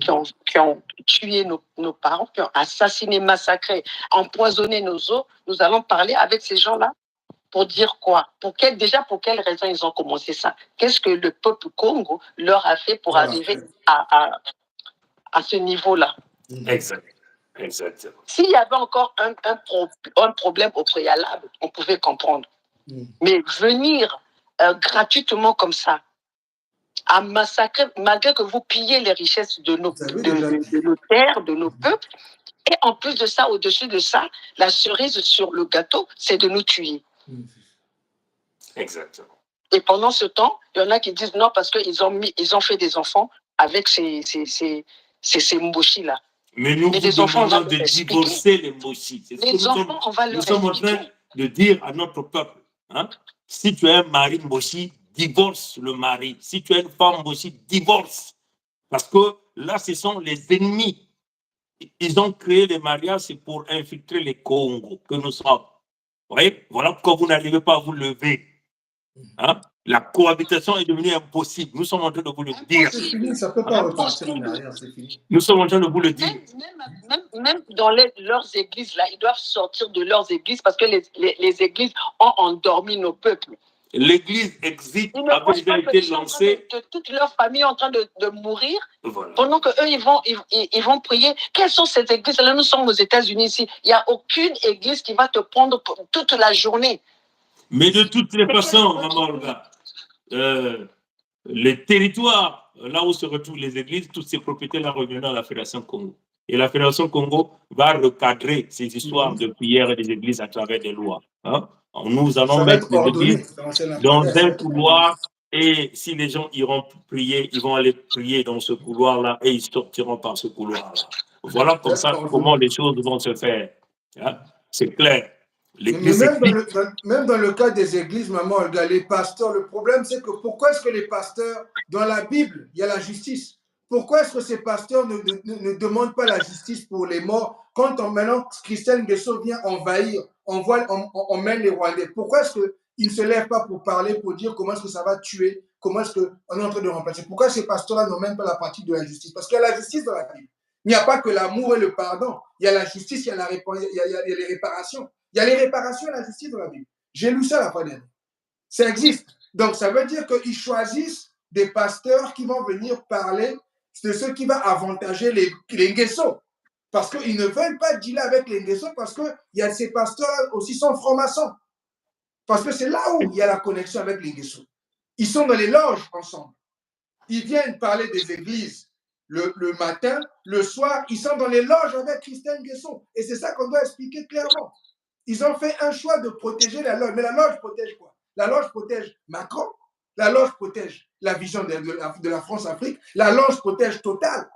[SPEAKER 6] qui ont tué nos parents, qui ont assassiné, massacré, empoisonné nos eaux. Nous allons parler avec ces gens-là pour dire quoi? Pour quelles raisons ils ont commencé ça? Qu'est-ce que le peuple Congo leur a fait pour arriver à ce niveau-là?
[SPEAKER 1] Exactement.
[SPEAKER 6] S'il y avait encore un problème au préalable, on pouvait comprendre. Mais venir gratuitement comme ça, à massacrer, malgré que vous pillez les richesses de nos terres, de nos peuples, et en plus de ça, au-dessus de ça, la cerise sur le gâteau, c'est de nous tuer.
[SPEAKER 1] Exactement.
[SPEAKER 6] Et pendant ce temps, il y en a qui disent non parce qu'ils ont fait des enfants avec ces mboshis-là.
[SPEAKER 1] Mais nous vous demandons de divorcer les mboshis.
[SPEAKER 6] Les enfants, on va leur expliquer.
[SPEAKER 1] Nous sommes en train de dire à notre peuple, si tu as un mari mboshi, divorce le mari. Si tu as une femme mboshi, divorce. Parce que là, ce sont les ennemis. Ils ont créé les mariages pour infiltrer les Congos que nous sommes. Vous voyez, voilà pourquoi vous n'arrivez pas à vous lever. La cohabitation est devenue impossible. Nous sommes en train de vous le dire.
[SPEAKER 2] C'est fini, ça ne peut pas repartir en arrière, c'est fini.
[SPEAKER 1] Nous sommes en train de vous le dire.
[SPEAKER 6] Même dans leurs églises, là, ils doivent sortir de leurs églises parce que les églises ont endormi nos peuples.
[SPEAKER 1] L'église exit avait déjà été lancée.
[SPEAKER 6] Toute leur famille est en train de mourir. Voilà. Pendant qu'eux, ils vont prier. Quelles sont ces églises-là? Nous sommes aux États-Unis ici. Il n'y a aucune église qui va te prendre toute la journée.
[SPEAKER 1] Mais de toutes les façons, maman Olga, les territoires, là où se retrouvent les églises, toutes ces propriétés-là reviendront à la Fédération Congo. Et la Fédération Congo va recadrer ces histoires de prière des églises à travers des lois. Nous allons
[SPEAKER 2] Ça va
[SPEAKER 1] mettre
[SPEAKER 2] être
[SPEAKER 1] les
[SPEAKER 2] ordonné.
[SPEAKER 1] églises dans un couloir et si les gens iront prier, ils vont aller prier dans ce couloir-là et ils sortiront par ce couloir-là. Voilà comme ça comment les choses vont se faire. Hein? C'est clair.
[SPEAKER 2] Mais même dans le cas des églises, maman Olga, les pasteurs, le problème c'est que pourquoi est-ce que les pasteurs, dans la Bible, il y a la justice? Pourquoi est-ce que ces pasteurs ne demandent pas la justice pour les morts quand maintenant Christian Nguesso vient envahir, on mène les Rwandais? Pourquoi est-ce qu'ils ne se lèvent pas pour parler, pour dire comment est-ce que ça va tuer, comment est-ce qu'on est en train de remplacer? Pourquoi ces pasteurs-là n'ont même pas la pratique de la justice? Parce qu'il y a la justice dans la Bible. Il n'y a pas que l'amour et le pardon. Il y a la justice, il y a les réparations. Il y a les réparations et la justice dans la Bible. J'ai lu ça la fois dernière. Ça existe. Donc, ça veut dire qu'ils choisissent des pasteurs qui vont venir parler de ce qui va avantager les Nguesso. Parce qu'ils ne veulent pas dealer avec les Nguesso parce qu'il y a ces pasteurs aussi sont francs-maçons. Parce que c'est là où il y a la connexion avec les Nguesso. Ils sont dans les loges ensemble. Ils viennent parler des églises le matin, le soir. Ils sont dans les loges avec Christian Nguesso. Et c'est ça qu'on doit expliquer clairement. Ils ont fait un choix de protéger la loge. Mais la loge protège quoi? La loge protège Macron. La loge protège la vision de la France-Afrique. La loge protège Total.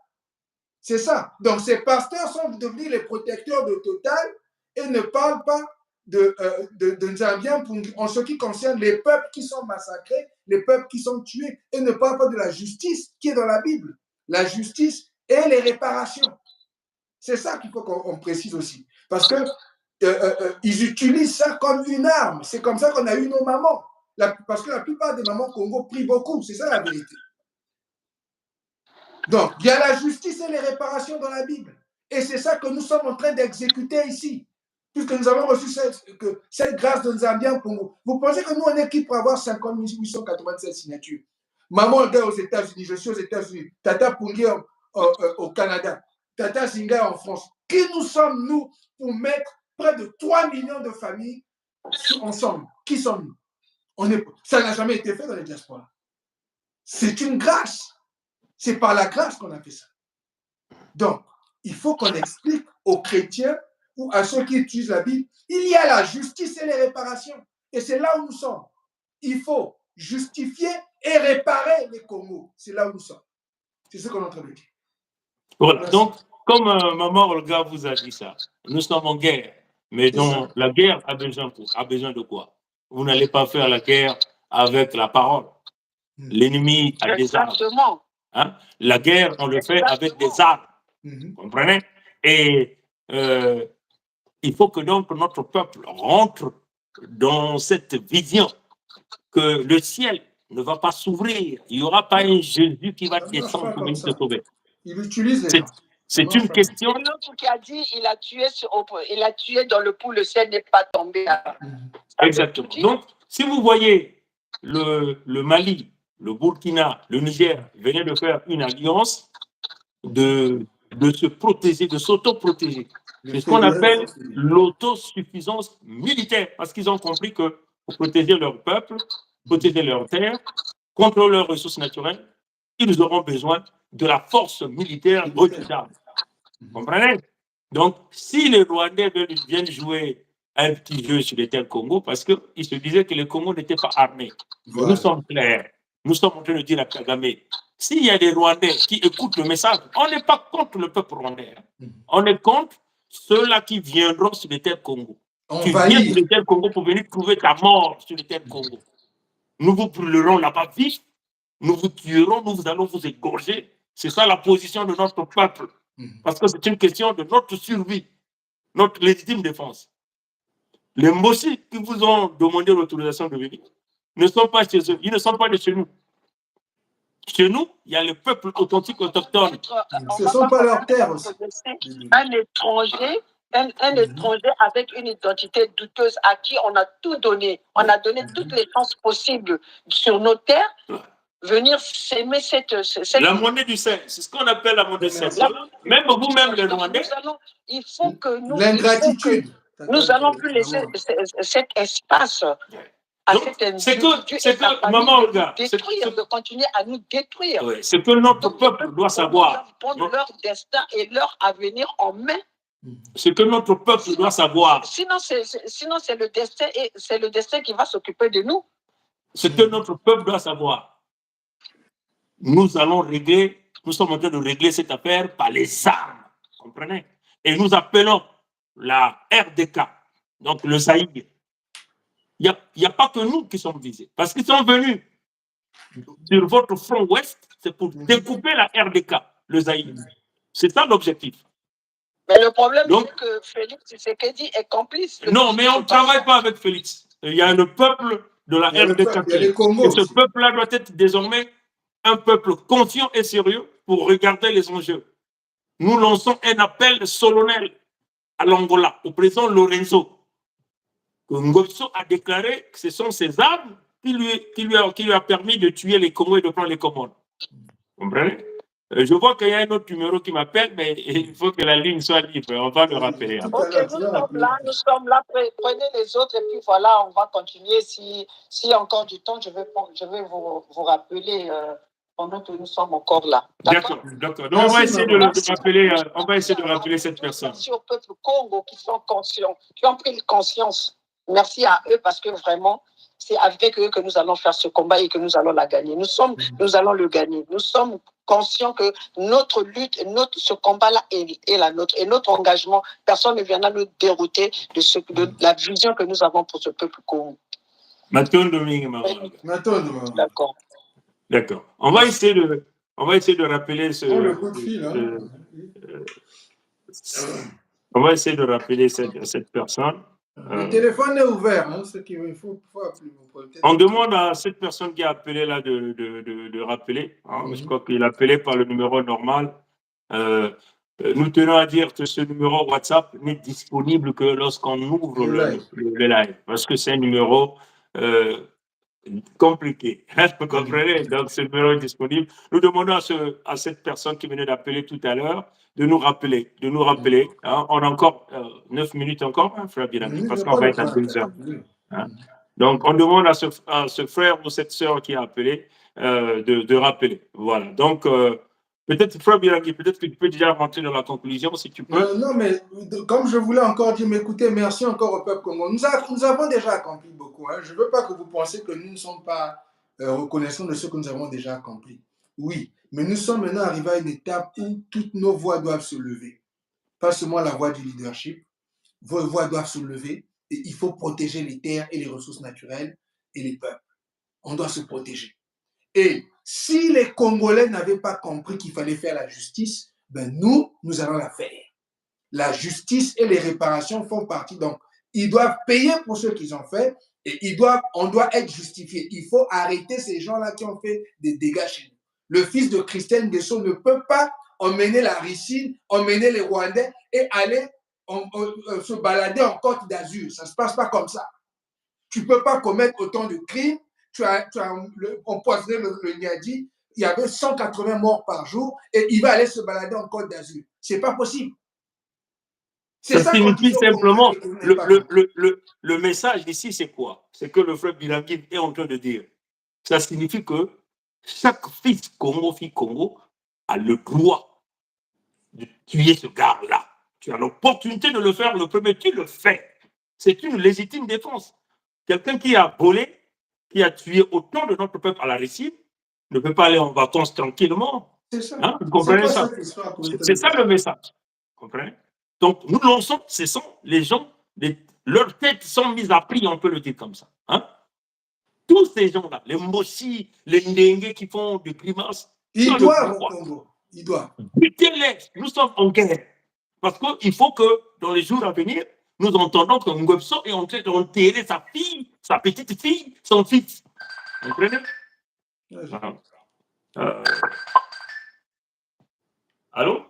[SPEAKER 2] C'est ça. Donc, ces pasteurs sont devenus les protecteurs de Total et ne parlent pas de Nzambia en ce qui concerne les peuples qui sont massacrés, les peuples qui sont tués, et ne parlent pas de la justice qui est dans la Bible. La justice et les réparations. C'est ça qu'il faut qu'on précise aussi. Parce que ils utilisent ça comme une arme. C'est comme ça qu'on a eu nos mamans. Parce que la plupart des mamans Congo prient beaucoup. C'est ça la vérité. Donc, il y a la justice et les réparations dans la Bible. Et c'est ça que nous sommes en train d'exécuter ici. Puisque nous avons reçu cette grâce de Nzambia Congo. Vous pensez que nous, on est qui pour avoir 50 887 signatures? Maman Olga aux États-Unis, je suis aux États-Unis. Tata Pungi au Canada. Tata Singa en France. Qui nous sommes, nous, pour mettre près de 3 millions de familles ensemble? Qui sommes-nous? Ça n'a jamais été fait dans les diasporas. C'est une grâce. C'est par la grâce qu'on a fait ça. Donc, il faut qu'on explique aux chrétiens ou à ceux qui utilisent la Bible, il y a la justice et les réparations. Et c'est là où nous sommes. Il faut justifier et réparer les Congos. C'est là où nous sommes. C'est ce qu'on est en train de dire.
[SPEAKER 1] Voilà. Merci. Donc, comme Maman Olga vous a dit ça, nous sommes en guerre. Mais donc, la guerre a besoin de quoi? Vous n'allez pas faire la guerre avec la parole. L'ennemi a des armes. Hein? La guerre, on le fait avec des armes. Vous comprenez? Et il faut que donc notre peuple rentre dans cette vision que le ciel ne va pas s'ouvrir. Il n'y aura pas un Jésus qui va descendre pour venir te sauver.
[SPEAKER 2] Il utilise les gens.
[SPEAKER 1] C'est une question.
[SPEAKER 6] L'autre qui a dit il a tué dans le pou, le ciel n'est pas tombé.
[SPEAKER 1] Exactement. Donc, si vous voyez le Mali, le Burkina, le Niger venaient de faire une alliance de se protéger, de s'auto-protéger. C'est ce qu'on appelle l'autosuffisance militaire, parce qu'ils ont compris que pour protéger leur peuple, protéger leur terre, contrôler leurs ressources naturelles, ils auront besoin de la force militaire redoutable. Vous comprenez? Donc, si les Rwandais viennent jouer un petit jeu sur les terres Congo, parce qu'ils se disaient que les Congo n'étaient pas armés. Voilà. Nous sommes clairs. Nous sommes en train de dire à Kagame, s'il y a des Rwandais qui écoutent le message, on n'est pas contre le peuple rwandais. On est contre ceux-là qui viendront sur les terres Congo. Tu viens sur les terres Congo pour venir trouver ta mort sur les terres Congo. Nous vous brûlerons là-bas vif, nous vous tuerons, nous allons vous égorger. C'est ça la position de notre peuple. Parce que c'est une question de notre survie, notre légitime défense. Les Mossi qui vous ont demandé l'autorisation de venir ne sont pas chez eux, ils ne sont pas de chez nous. Chez nous, il y a le peuple authentique autochtone.
[SPEAKER 2] Ce ne sont pas leurs terres aussi.
[SPEAKER 6] Un étranger avec une identité douteuse à qui on a tout donné, on a donné toutes les chances possibles sur nos terres, venir s'aimer cette...
[SPEAKER 1] La monnaie du sein, c'est ce qu'on appelle la monnaie du sein. Même vous-même, les Rwandais.
[SPEAKER 6] Il faut que nous...
[SPEAKER 2] L'ingratitude.
[SPEAKER 6] Nous allons plus laisser cet espace à cet individu
[SPEAKER 1] Maman Olga,
[SPEAKER 6] de continuer à nous détruire.
[SPEAKER 1] Oui, c'est que notre peuple doit savoir.
[SPEAKER 6] Prendre leur destin et leur avenir en main.
[SPEAKER 1] Ce que notre peuple doit savoir.
[SPEAKER 6] Sinon, c'est le destin qui va s'occuper de nous.
[SPEAKER 1] Ce que notre peuple doit savoir. Nous allons régler, nous sommes en train de régler cette affaire par les armes. Comprenez? Et nous appelons la RDK, donc le Zaïre. Il n'y a pas que nous qui sommes visés. Parce qu'ils sont venus sur votre front ouest, c'est pour découper la RDK, le Zaïre. C'est ça l'objectif.
[SPEAKER 6] Mais le problème, c'est que Félix Tshisekedi est complice.
[SPEAKER 1] Non, mais on ne travaille pas avec Félix. Il y a le peuple de la RDK. Et ce peuple-là doit être désormais un peuple conscient et sérieux pour regarder les enjeux. Nous lançons un appel solennel à l'Angola, au président Lorenzo. Ngopso a déclaré que ce sont ses armes qui lui a permis de tuer les Congos et de prendre les commandes. Vous comprenez? Je vois qu'il y a un autre numéro qui m'appelle, mais il faut que la ligne soit libre. On va le rappeler.
[SPEAKER 6] Ok, nous sommes là. Prenez les autres et puis voilà, on va continuer. Si encore du temps, je vais vous rappeler pendant que nous sommes encore là.
[SPEAKER 1] D'accord. Donc on va essayer de rappeler cette personne.
[SPEAKER 6] Merci au peuple Congo qui sont conscients, qui ont pris conscience. Merci à eux parce que vraiment, c'est avec eux que nous allons faire ce combat et que nous allons la gagner. Nous allons le gagner. Nous sommes conscients que notre lutte, ce combat-là est la nôtre. Et notre engagement, personne ne viendra nous dérouter de la vision que nous avons pour ce peuple Congo. D'accord.
[SPEAKER 1] D'accord. On va essayer de rappeler ce.
[SPEAKER 2] Le coup de fil, hein.
[SPEAKER 1] On va essayer de rappeler cette personne.
[SPEAKER 2] Le téléphone est ouvert, hein, ce qu'il faut appeler.
[SPEAKER 1] On demande à cette personne qui a appelé là de rappeler. Hein, Je crois qu'il a appelé par le numéro normal. Nous tenons à dire que ce numéro WhatsApp n'est disponible que lorsqu'on ouvre le live, parce que c'est un numéro compliqué. Vous comprenez? Donc, ce numéro est disponible. Nous demandons à cette personne qui venait d'appeler tout à l'heure de nous rappeler. Hein. On a encore 9 minutes encore, hein, frère Birami, parce qu'on va être à 2 heures. Hein. Donc, on demande à ce frère ou cette sœur qui a appelé de rappeler. Voilà. Donc, peut-être, frère Birami, peut-être que tu peux déjà rentrer dans la conclusion, si tu peux.
[SPEAKER 2] Non, mais comme je voulais encore dire, mais écoutez, merci encore au peuple congolais. Nous avons déjà accompli beaucoup. Hein. Je ne veux pas que vous pensiez que nous ne sommes pas reconnaissants de ce que nous avons déjà accompli. Oui, mais nous sommes maintenant arrivés à une étape où toutes nos voix doivent se lever. Pas seulement la voix du leadership. Vos voix doivent se lever et il faut protéger les terres et les ressources naturelles et les peuples. On doit se protéger. Et si les Congolais n'avaient pas compris qu'il fallait faire la justice, ben nous allons la faire. La justice et les réparations font partie. Donc, ils doivent payer pour ce qu'ils ont fait et on doit être justifié. Il faut arrêter ces gens-là qui ont fait des dégâts chez nous. Le fils de Christian Nguesso ne peut pas emmener la Russie, emmener les Rwandais et aller se balader en Côte d'Azur. Ça ne se passe pas comme ça. Tu ne peux pas commettre autant de crimes. Tu as empoisonné le Niadi. Il y avait 180 morts par jour et il va aller se balader en Côte d'Azur. Ce n'est pas possible.
[SPEAKER 1] Ça signifie simplement, le message ici, c'est quoi? C'est que le frère Birami est en train de dire. Ça signifie que chaque fils fille Congo a le droit de tuer ce gars-là. Tu as l'opportunité de le faire, le premier, tu le fais. C'est une légitime défense. Quelqu'un qui a volé, qui a tué autant de notre peuple à la Russie, ne peut pas aller en vacances tranquillement.
[SPEAKER 2] C'est ça.
[SPEAKER 1] Hein? Vous comprenez ça? C'est ça le message. Vous comprenez? Donc, nous lançons, ce sont les gens, leurs têtes sont mises à prix, on peut le dire comme ça. Hein? Tous ces gens-là, les Mossi, les Ndengue qui font des grimaces,
[SPEAKER 2] ils doivent au Congo. Ils doivent.
[SPEAKER 1] Butez-les, nous sommes en guerre. Parce qu'il faut que dans les jours à venir, nous entendons que Ngopso est en train d'enterrer sa fille, sa petite fille, son fils. Vous comprenez? Allô?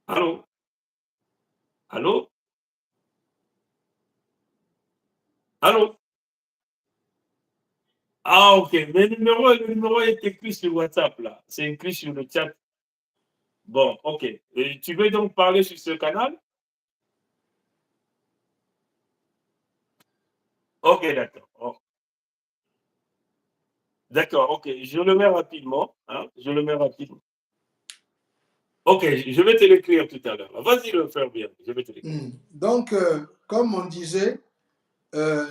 [SPEAKER 1] Allô? Allô? Allô? Ah, ok. Mais le numéro est écrit sur WhatsApp, là. C'est écrit sur le chat. Bon, ok. Et tu veux donc parler sur ce canal? Ok, d'accord. Oh. D'accord, ok. Je le mets rapidement. Hein? Je le mets rapidement. Ok, je vais te l'écrire tout à l'heure. Vas-y le faire bien. Je vais te l'écrire.
[SPEAKER 2] Donc, comme on disait,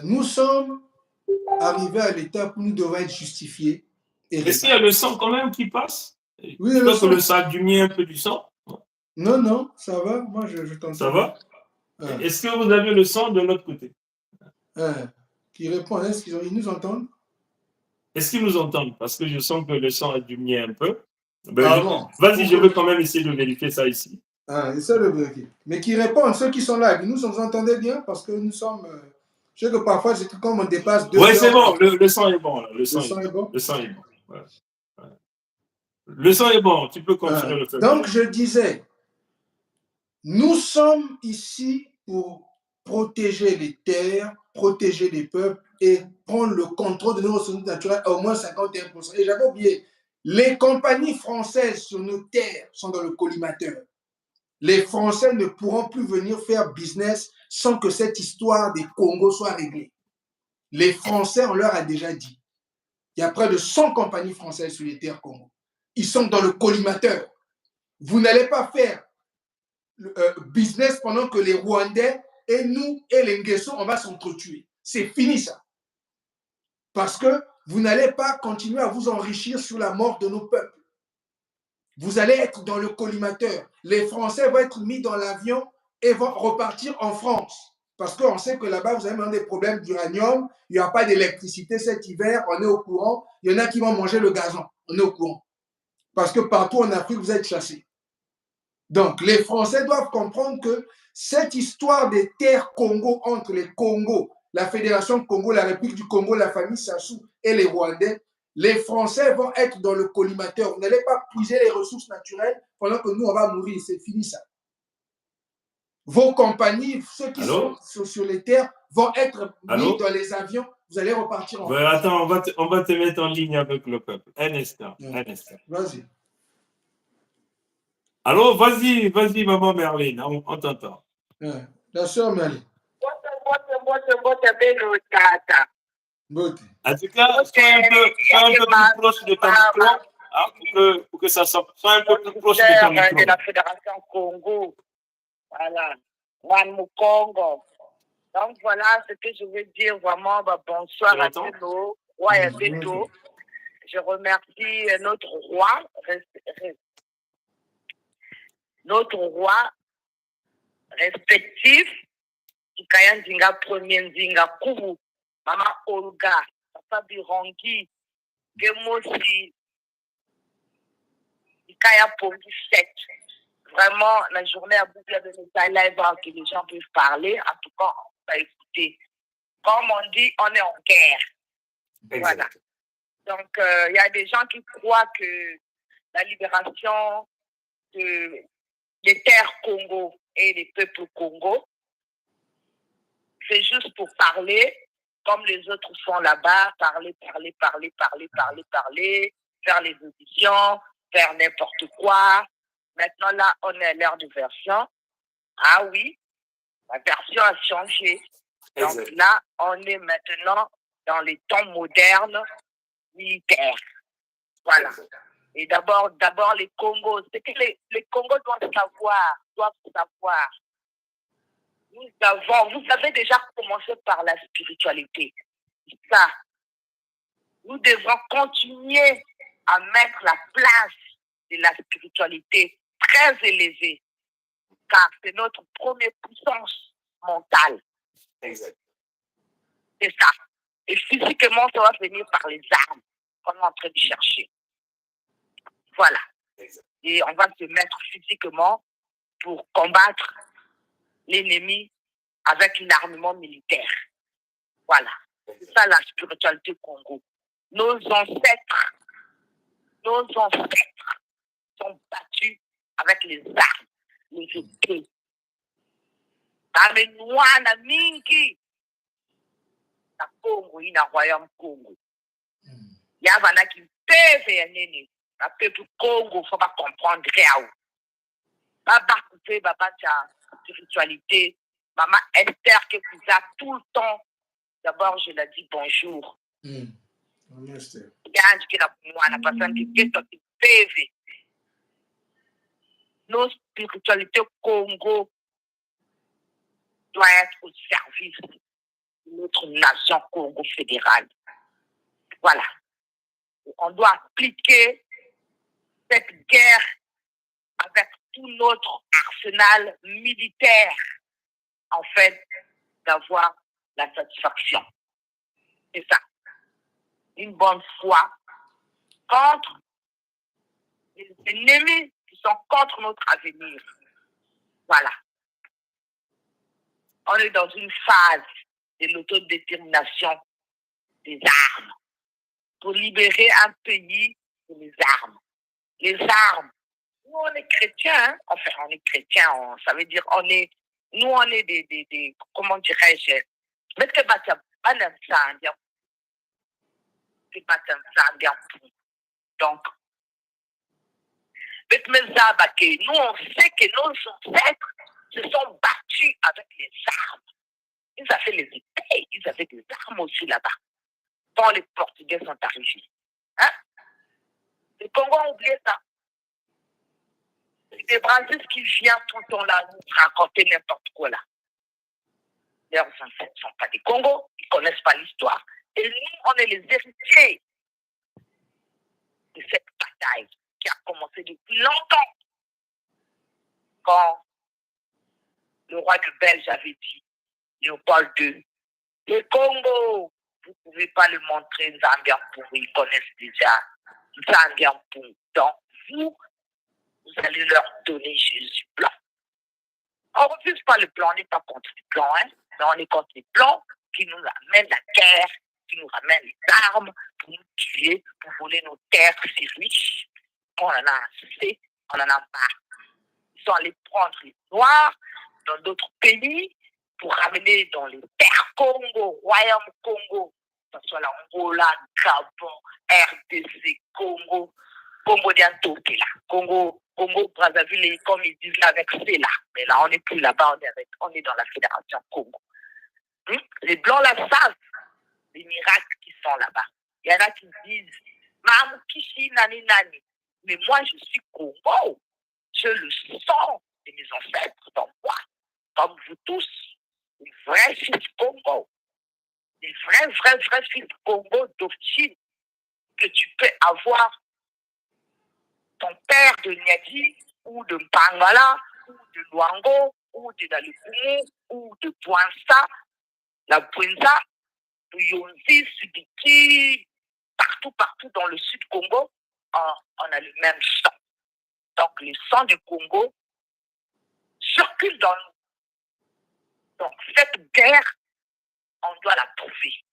[SPEAKER 2] nous sommes arrivés à l'étape où nous devons être justifiés et
[SPEAKER 1] Est-ce qu'il y a le sang quand même qui passe?
[SPEAKER 2] Oui,
[SPEAKER 1] Tu
[SPEAKER 2] le
[SPEAKER 1] vois que
[SPEAKER 2] sang.
[SPEAKER 1] le sang a diminué un peu du sang?
[SPEAKER 2] Non, non, ça va. Moi, je t'entends.
[SPEAKER 1] Ça va?
[SPEAKER 2] Ah.
[SPEAKER 1] Est-ce que vous avez le sang de l'autre côté?
[SPEAKER 2] Qui répond, est-ce qu'ils nous entendent?
[SPEAKER 1] Est-ce qu'ils nous entendent? Parce que je sens que le sang a diminué un peu.
[SPEAKER 2] Bon.
[SPEAKER 1] Vas-y, je veux quand même essayer de vérifier ça ici.
[SPEAKER 2] Essaie de vérifier. Mais qui répondent, ceux qui sont là, nous entendez bien parce que nous sommes. Je sais que parfois, c'est comme on dépasse 2 heures.
[SPEAKER 1] Oui, c'est bon, le sang est bon. Là. Le sang
[SPEAKER 2] est bon.
[SPEAKER 1] Le sang est bon. Ouais. Ouais. Le sang est bon, tu peux continuer à le faire.
[SPEAKER 2] Donc, je disais, nous sommes ici pour protéger les terres, protéger les peuples et prendre le contrôle de nos ressources naturelles à au moins 51%. Et j'avais oublié, les compagnies françaises sur nos terres sont dans le collimateur. Les Français ne pourront plus venir faire business sans que cette histoire des Congo soit réglée. Les Français, on leur a déjà dit. Il y a près de 100 compagnies françaises sur les terres Congo. Ils sont dans le collimateur. Vous n'allez pas faire business pendant que les Rwandais et nous et les Nguesso, on va s'entretuer. C'est fini ça. Parce que vous n'allez pas continuer à vous enrichir sur la mort de nos peuples. Vous allez être dans le collimateur. Les Français vont être mis dans l'avion et vont repartir en France. Parce qu'on sait que là-bas, vous avez même des problèmes d'uranium. Il n'y a pas d'électricité cet hiver. On est au courant. Il y en a qui vont manger le gazon. On est au courant. Parce que partout en Afrique, vous êtes chassés. Donc, les Français doivent comprendre que cette histoire des terres Congo entre les Congo, la Fédération Congo, la République du Congo, la famille Sassou et les Rwandais, les Français vont être dans le collimateur. Vous n'allez pas puiser les ressources naturelles pendant que nous, on va mourir. C'est fini ça. Vos compagnies, ceux qui sont sur les terres, vont être mis dans les avions. Vous allez repartir en France.
[SPEAKER 1] Attends, on va te mettre en ligne avec le peuple. Un instant.
[SPEAKER 2] Vas-y.
[SPEAKER 1] Alors, vas-y, maman Merlin, on t'entend.
[SPEAKER 2] La soeur Merlin.
[SPEAKER 1] En tout cas, sois un peu plus proche de ton micro, pour que ça sorte. Sois un peu plus proche de ton micro.
[SPEAKER 6] De la Fédération Congo. Voilà. Congo. Donc voilà ce que je veux dire vraiment. Bonsoir à tous. Je remercie notre roi respectif, Kaya Nzinga Premier Nzinga Kourou, Maman Olga, Papa Birongi, Gemosi, Kaya Pongi 7. Vraiment, la journée a beaucoup de détails live que les gens peuvent parler. En tout cas, on va écouter. Comme on dit, on est en guerre.
[SPEAKER 1] Exact.
[SPEAKER 6] Voilà. Donc, il y a des gens qui croient que la libération des terres Congo et des peuples Congo, c'est juste pour parler, comme les autres font là-bas, parler, faire les auditions, faire n'importe quoi. Maintenant, là, on est à l'ère de version. Ah oui, la version a changé. Donc là, on est maintenant dans les temps modernes militaires. Voilà. Et d'abord les Congos. C'est que les Congos doivent savoir. Vous avez déjà commencé par la spiritualité. Ça. Nous devons continuer à mettre la place de la spiritualité très élevée, car c'est notre première puissance mentale.
[SPEAKER 1] Exact.
[SPEAKER 6] C'est ça. Et physiquement, ça va venir par les armes qu'on est en train de chercher. Voilà.
[SPEAKER 1] Exact.
[SPEAKER 6] Et on va se mettre physiquement pour combattre l'ennemi avec l'armement militaire. Voilà. C'est ça la spiritualité Congo. Nos ancêtres sont battus avec les armes, les épées. Tamenwana mingi na Congo, na royaume Congo. Il y a vana qui peuvent venir. Na peuple Congo, faut pas comprendre rien. Baba coupé, baba ta spiritualité. Maman Esther qui vous a tout le temps. D'abord, je l'ai dit bonjour. nos spiritualités Congo doivent être au service de notre nation Congo fédérale. Voilà. On doit appliquer cette guerre avec tout notre arsenal militaire, en fait, d'avoir la satisfaction. C'est ça. Une bonne foi contre les ennemis qui sont contre notre avenir. Voilà. On est dans une phase de l'autodétermination des armes pour libérer un pays de les armes. Les armes. Nous, on est chrétiens, hein? Enfin, on est chrétiens, ça veut dire nous, on est des comment dirais-je, donc, nous, on sait que nos ancêtres se sont battus avec les armes. Ils avaient les épées, ils avaient des armes aussi là-bas, quand les Portugais sont arrivés. Hein? Les Congos ont oublié ça. C'est des Brasiles qui viennent tout le temps là nous raconter n'importe quoi là. Leurs ancêtres ne sont pas des Congos, ils ne connaissent pas l'histoire. Et nous, on est les héritiers de cette bataille qui a commencé depuis longtemps. Quand le roi de Belge avait dit, Léopold II, le Congo, vous ne pouvez pas le montrer Nzambiampou, ils connaissent déjà Nzambiampou. Donc, vous allez leur donner Jésus blanc. On ne refuse pas le blanc, on n'est pas contre les blancs, hein, mais on est contre les blancs qui nous amènent la guerre, qui nous ramènent les armes pour nous tuer, pour voler nos terres si riches. On en a assez, on en a marre. Ils sont allés prendre les Noirs dans d'autres pays pour ramener dans les terres Congo, Royaume Congo, que ce soit l'Angola, Gabon, RDC, Congo, Congo d'Anto qui est là, Congo Brazzaville, comme ils disent là avec C là. Mais là, on n'est plus là-bas, on est dans la Fédération Congo. Les Blancs là savent les miracles qui sont là-bas. Il y en a qui disent, Mam Kishi Nani Nani. Mais moi, je suis Congo. Je le sens de mes ancêtres dans moi, comme vous tous. Les vrais fils Congo. Les vrais fils Congo d'origine que tu peux avoir. Ton père de Niadi, ou de Mpangala, ou de Luango, ou de Dalikumu, ou de Bouansa, la Bouenza, de Yonzi, Sudiki, partout dans le sud Congo, on a le même sang. Donc le sang du Congo circule dans nous. Donc cette guerre, on doit la trouver.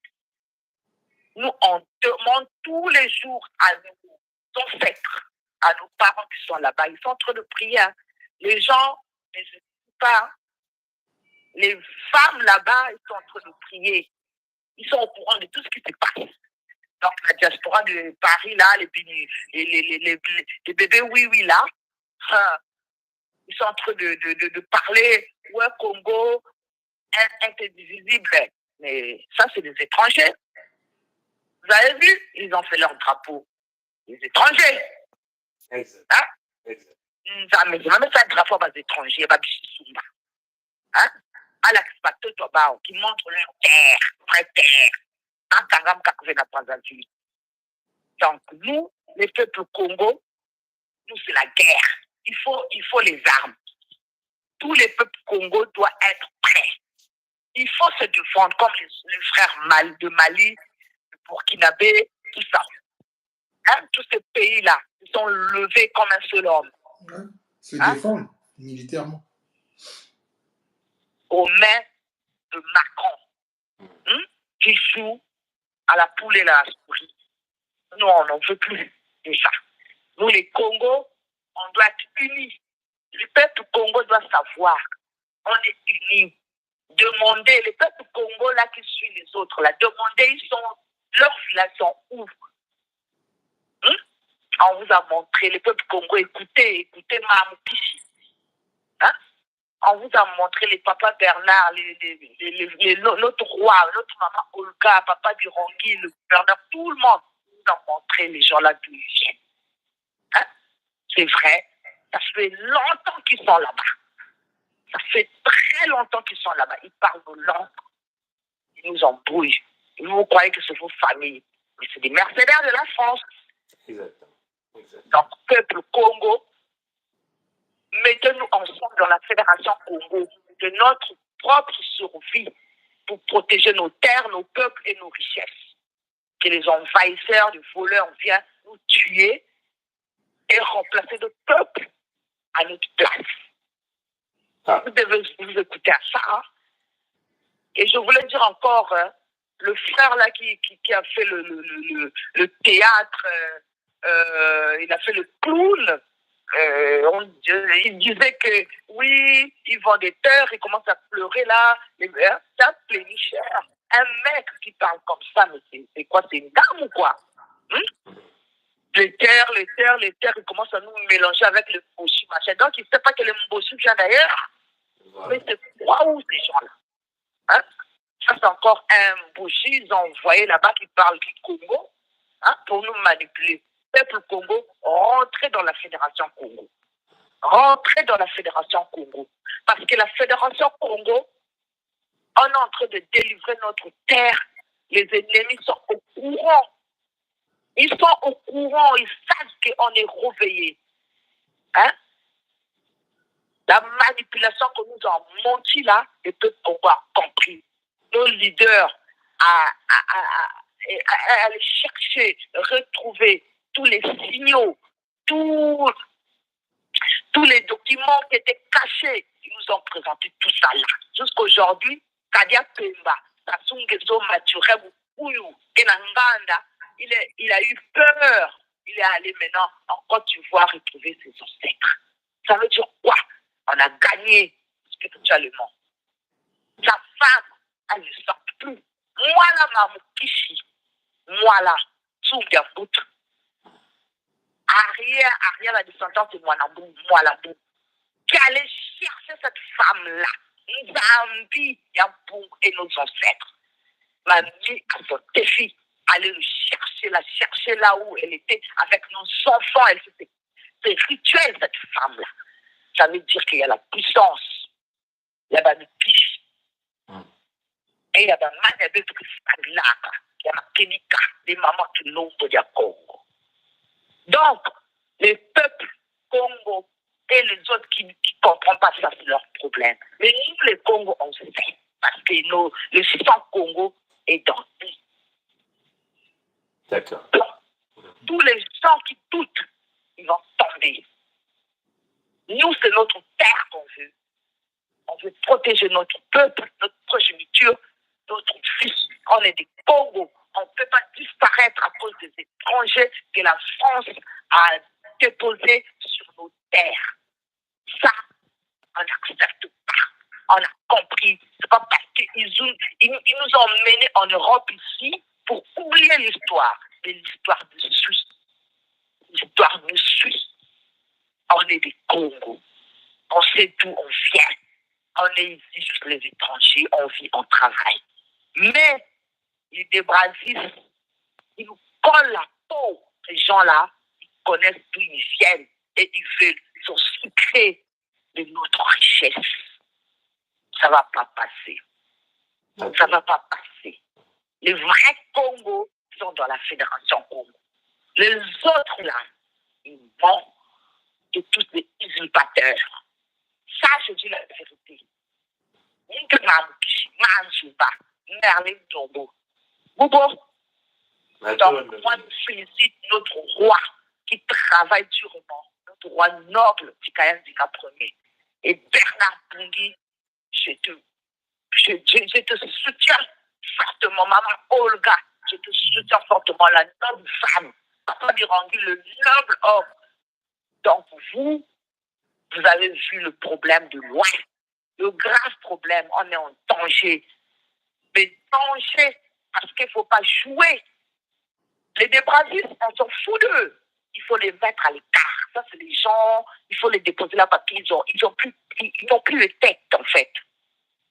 [SPEAKER 6] Nous, on demande tous les jours à nos ancêtres, à nos parents qui sont là-bas, ils sont en train de prier. Hein. Les gens, mais je ne sais pas, les femmes là-bas, ils sont en train de prier. Ils sont au courant de tout ce qui se passe. Donc la diaspora de Paris, là, les bébés oui là, ils sont en train de parler, ouais, Congo, indivisible. Mais ça, c'est des étrangers. Vous avez vu, ils ont fait leur drapeau. Les étrangers.
[SPEAKER 1] Exact.
[SPEAKER 6] Hein?
[SPEAKER 1] Exact.
[SPEAKER 6] Mais ça drapeau aux étrangers, hein? À l'expato qui montrent leur terre, vraie terre. Donc nous, les peuples Congo, nous c'est la guerre. Il faut les armes. Tous les peuples Congo doivent être prêts. Il faut se défendre comme les frères de Mali, de Burkinabé, tout ça. Hein, tous ces pays-là, ils sont levés comme un seul homme.
[SPEAKER 2] Ouais, se défendre militairement.
[SPEAKER 6] Aux mains de Macron, qui joue à la poule et la souris. Nous, on n'en veut plus de ça. Nous, les Congos, on doit être unis. Le peuple Congo doit savoir. On est unis. Demandez, les peuples Congo là qui suivent les autres, là, demandez, leurs villages sont où? On vous a montré, les peuples Congo, écoutez Mme Kishi. Hein? On vous a montré les papas Bernard, notre roi, notre maman Olga, papa Birongi, le gouverneur, tout le monde. On vous a montré les gens là d'où ils viennent. Hein? C'est vrai,
[SPEAKER 7] Ça fait longtemps qu'ils sont là-bas. Ça fait très longtemps qu'ils sont là-bas. Ils parlent nos langues. Ils nous embrouillent. Vous croyez que c'est vos familles. Mais c'est des mercenaires de la France.
[SPEAKER 1] Exactement. Exactement.
[SPEAKER 7] Donc, peuple Congo, mettez-nous ensemble dans la Fédération Congo de notre propre survie pour protéger nos terres, nos peuples et nos richesses. Que les envahisseurs, les voleurs viennent nous tuer et remplacer notre peuple à notre place.
[SPEAKER 1] Ah.
[SPEAKER 7] Vous devez vous écouter à ça. Hein? Et je voulais dire encore, le frère là qui a fait le théâtre, il a fait le clown. Il disait que oui, il vend des terres, il commence à pleurer là. C'est un plénicheur. Un mec qui parle comme ça, mais c'est quoi? C'est une dame ou quoi? Les terres, il commence à nous mélanger avec le Mboshi, machin. Donc, il ne sait pas que le Mboshi vient d'ailleurs.
[SPEAKER 1] Voilà.
[SPEAKER 7] Mais c'est quoi où ces gens-là? Hein? Ça, c'est encore un Mboshi. Ils ont envoyé là-bas qui parle du Congo, hein, pour nous manipuler. Peuple Congo, rentrez dans la Fédération Congo. Rentrez dans la Fédération Congo. Parce que la Fédération Congo, on est en train de délivrer notre terre. Les ennemis sont au courant. Ils sont au courant, ils savent qu'on est réveillés. Hein? La manipulation que nous avons menti là, le peuple Congo a compris. Nos leaders allaient chercher, retrouver tous les signaux, tous les documents qui étaient cachés. Ils nous ont présenté tout ça là. Jusqu'aujourd'hui, Kadia Pemba, Sassou Nguesso Maturé, Bouyou, Kenanganda, il a eu peur. Il est allé maintenant en Côte d'Ivoire retrouver ses ancêtres. Ça veut dire quoi? On a gagné spirituellement. Sa femme, elle ne sort plus. Moi là, Mamoukishi, moi là, Tsoumbiabout, arrière la descendante de Mwanabou, moi là, qui allait chercher cette femme-là, Nzambi, Yabou et nos ancêtres, m'a mis à son défi, aller la chercher là où elle était avec nos enfants. C'est rituel, cette femme-là. Ça veut dire qu'il y a la puissance. Il y a des piches. Et il y a des manières de il y a des Kenika, des mamans qui l'ont de Congo. Donc, les peuples Congo et les autres qui ne comprennent pas ça, c'est leur problème. Mais nous, les Congos, on sait. Parce que le sang Congo est dans nous.
[SPEAKER 1] D'accord.
[SPEAKER 7] Donc, tous les gens qui doutent, ils vont tomber. Nous, c'est notre terre qu'on veut. On veut protéger notre peuple, notre progéniture, notre fils. On est des Congos. On ne peut pas disparaître à cause des étrangers que la France a déposés sur nos terres. Ça, on n'accepte pas. On a compris. C'est pas parce qu'ils nous ont menés en Europe ici pour oublier l'histoire. Mais l'histoire nous suit. L'histoire nous suit. On est des Congos. On sait d'où on vient. On est ici juste les étrangers. On vit, on travaille. Mais les débrasistes, ils nous collent la peau. Ces gens-là, ils connaissent d'où ils viennent. Et ils sont sucrés de notre richesse. Ça ne va pas passer. Ça ne va pas passer. Les vrais Congos sont dans la Fédération Congo. Les autres, là, ils vont de tous les usurpateurs. Ça, je dis la vérité. Donc, moi, je félicite notre roi qui travaille durement, notre roi noble, Tikayen Dika Ier. Et Bernard Pungui, je te soutiens fortement, maman Olga, je te soutiens fortement, la noble femme, Papa Birangi, le noble homme. Donc, vous avez vu le problème de loin. Le grave problème, on est en danger. Mais danger, parce qu'il ne faut pas jouer. Les débrasistes, on s'en fout d'eux. Il faut les mettre à l'écart. Ça, c'est les gens, il faut les déposer là parce qu'ils n'ont plus de tête, en fait.